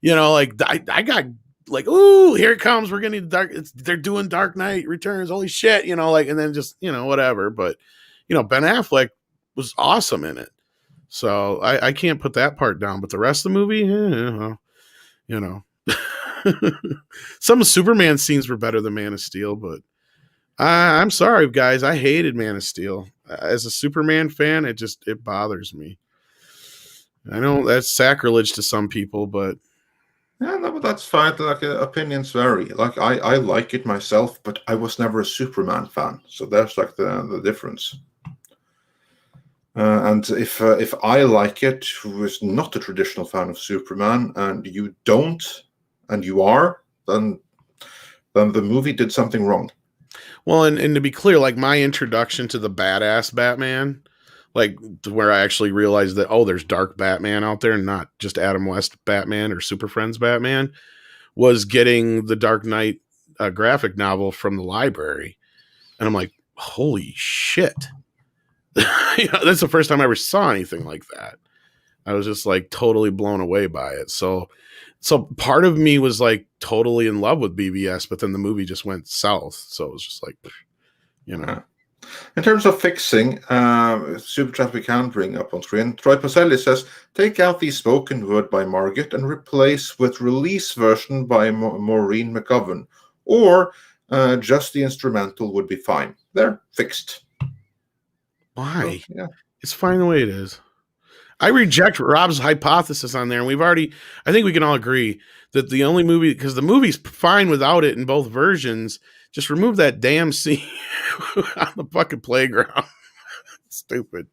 like I got like, "Ooh, here it comes. We're gonna they're doing Dark Knight Returns. Holy shit!" And then just whatever. But Ben Affleck was awesome in it. So I can't put that part down, but the rest of the movie, some of Superman scenes were better than Man of Steel, but I'm sorry, guys. I hated Man of Steel. As a Superman fan, it bothers me. I know that's sacrilege to some people, but yeah, no, but that's fine. Like opinions vary. Like I like it myself, but I was never a Superman fan, so that's like the difference. And if I like it, who is not a traditional fan of Superman, and you don't, and you are, then the movie did something wrong. Well, and to be clear, like my introduction to the badass Batman, like where I actually realized that, there's dark Batman out there and not just Adam West Batman or Super Friends Batman, was getting the Dark Knight graphic novel from the library. And I'm like, holy shit. That's the first time I ever saw anything like that. I was just like totally blown away by it. So part of me was like totally in love with BVS, but then the movie just went south. So it was just like, In terms of fixing, super chat we can bring up on screen. Troy Pacelli says, take out the spoken word by Margaret and replace with release version by Maureen McGovern, or just the instrumental would be fine. They're fixed. Why? So, yeah. It's fine the way it is. I reject Rob's hypothesis on there, and I think we can all agree that the only movie, because the movie's fine without it in both versions, just remove that damn scene on the fucking playground. Stupid.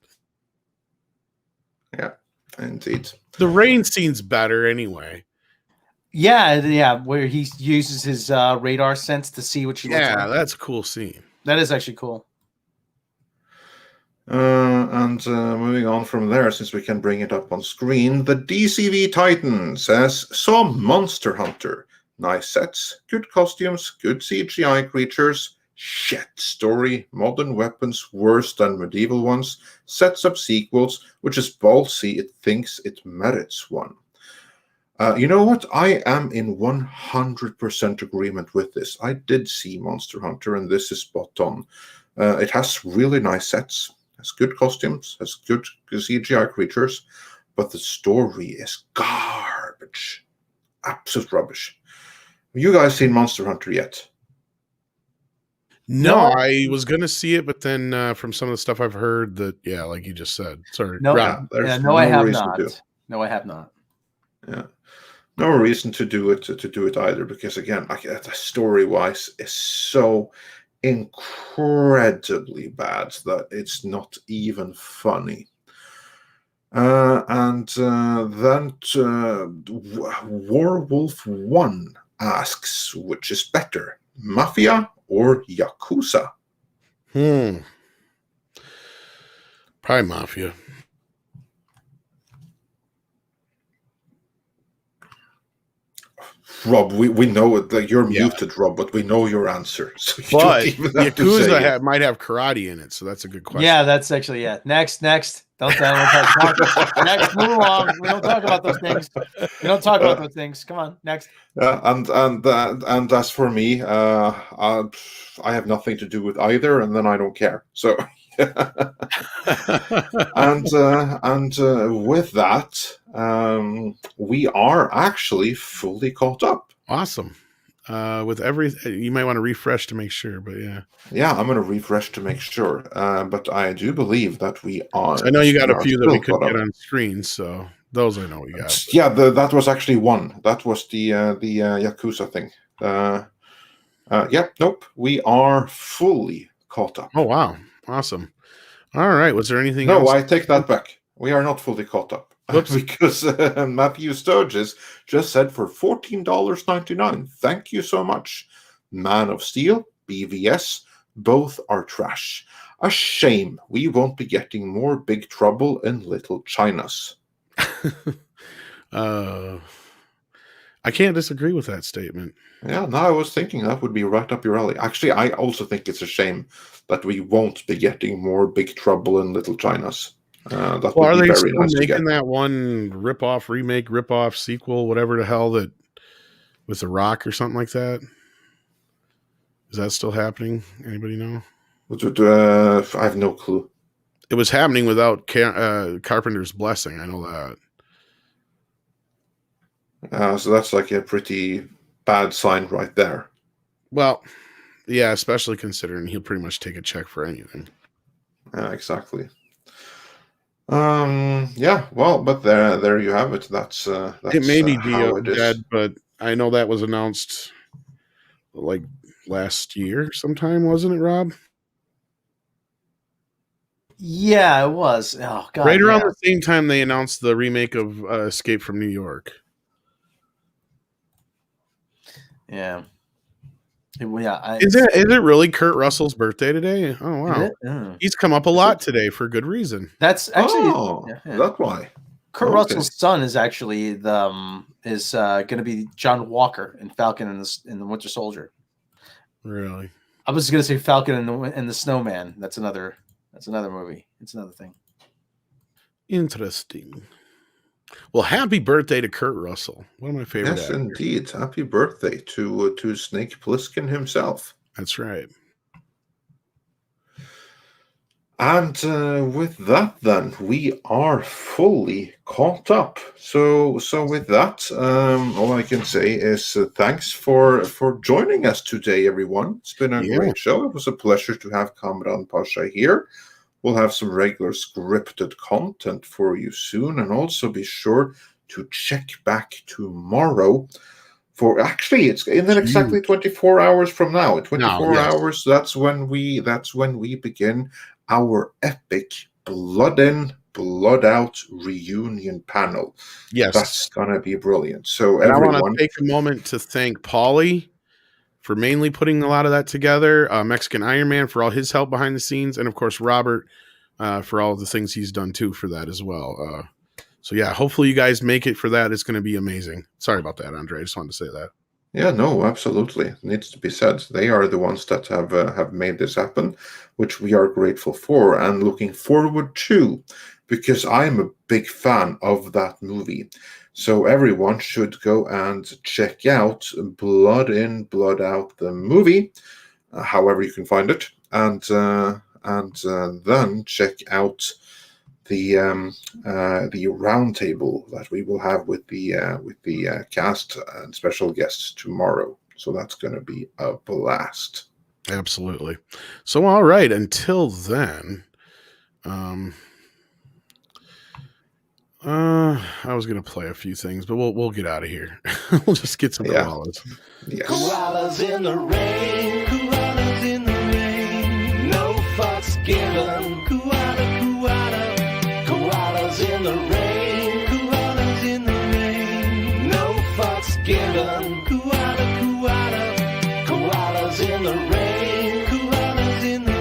Yeah, indeed. The rain scene's better anyway. Yeah, where he uses his radar sense to see what she looks like. Yeah, that's a cool scene. That is actually cool. And moving on from there, since we can bring it up on screen, the DCV Titan says, saw Monster Hunter. Nice sets, good costumes, good CGI creatures, Shit story, modern weapons worse than medieval ones, sets up sequels, which is ballsy, it thinks it merits one. You know what? I am in 100% agreement with this. I did see Monster Hunter, and this is spot on. It has really nice sets, has good costumes, has good CGI creatures, but the story is garbage. Absolute rubbish. Have you guys seen Monster Hunter yet? No, I was gonna see it, but then from some of the stuff I've heard, that like you just said. Sorry, No, Rob. no, I have not. No, I have not. Yeah, no reason to do it either, because again, story-wise, is so incredibly bad that it's not even funny. And then Warwolf 1 asks, which is better, Mafia or Yakuza? Probably Mafia. Rob, we know it. Like, you're muted, Rob, but we know your answer. So but Yakuza might have karate in it, so that's a good question. Yeah, that's actually Next. Don't talk. Next, move along. We don't talk about those things. We don't talk about those things. Come on, next. And as for me, I have nothing to do with either, and then I don't care. So, and with that, we are actually fully caught up. Awesome. With you might want to refresh to make sure, but yeah, I'm going to refresh to make sure. But I do believe that we are. So I know you got a few that we couldn't get on screen, so those I know we got. Yeah, that was actually one. That was the Yakuza thing. Nope, we are fully caught up. Oh wow, awesome! All right, was there anything else? No, I take that back. We are not fully caught up. Because Matthew Sturgis just said for $14.99, thank you so much. Man of Steel, BVS, both are trash. A shame we won't be getting more Big Trouble in Little Chinas. I can't disagree with that statement. Yeah, no, I was thinking that would be right up your alley. Actually, I also think it's a shame that we won't be getting more Big Trouble in Little Chinas. That are they very still nice making that one rip-off, remake, rip-off, sequel, whatever the hell, that with The Rock or something like that? Is that still happening? Anybody know? I have no clue. It was happening without Carpenter's blessing. I know that. So that's like a pretty bad sign right there. Well, yeah, especially considering he'll pretty much take a check for anything. Exactly. Well, but there you have it. That's it may be dead, but I know that was announced like last year sometime, wasn't it, Rob? Yeah, it was. Oh god. Right around the same time they announced the remake of Escape from New York. Yeah. Is it really Kurt Russell's birthday today? Oh wow, he's come up a lot today for good reason. That's actually that's why. Kurt Russell's son is actually going to be John Walker in Falcon and the Winter Soldier. Really? I was going to say Falcon and the Snowman. That's another movie. It's another thing. Interesting. Well, happy birthday to Kurt Russell. One of my favorite actors. Indeed. Happy birthday to Snake Plissken himself. That's right. And with that, then, we are fully caught up. So with that, all I can say is thanks for joining us today, everyone. It's been a great show. It was a pleasure to have Kamran Pasha here. We'll have some regular scripted content for you soon, and also be sure to check back tomorrow for it's in exactly 24 hours from now. 24 hours, that's when we begin our epic blood in, blood out reunion panel. Yes. That's gonna be brilliant. So and everyone, I want to take a moment to thank Paulie for mainly putting a lot of that together, Mexican Iron Man for all his help behind the scenes, and of course Robert for all of the things he's done too for that as well. So yeah, hopefully you guys make it for that. It's going to be amazing. Sorry about that, Andre. I just wanted to say that. Yeah, no, absolutely. It needs to be said. They are the ones that have made this happen, which we are grateful for and looking forward to, because I am a big fan of that movie. So everyone should go and check out Blood In, Blood Out, the movie, however you can find it, and then check out the roundtable that we will have with the cast and special guests tomorrow. So that's going to be a blast. Absolutely. So, all right. Until then, I was gonna play a few things, but we'll get out of here. We'll just get some koalas. Yes. Koalas in the rain, koalas in the rain, no fucks given. Koala, koala, koalas in the rain, koalas in the rain, no fucks given.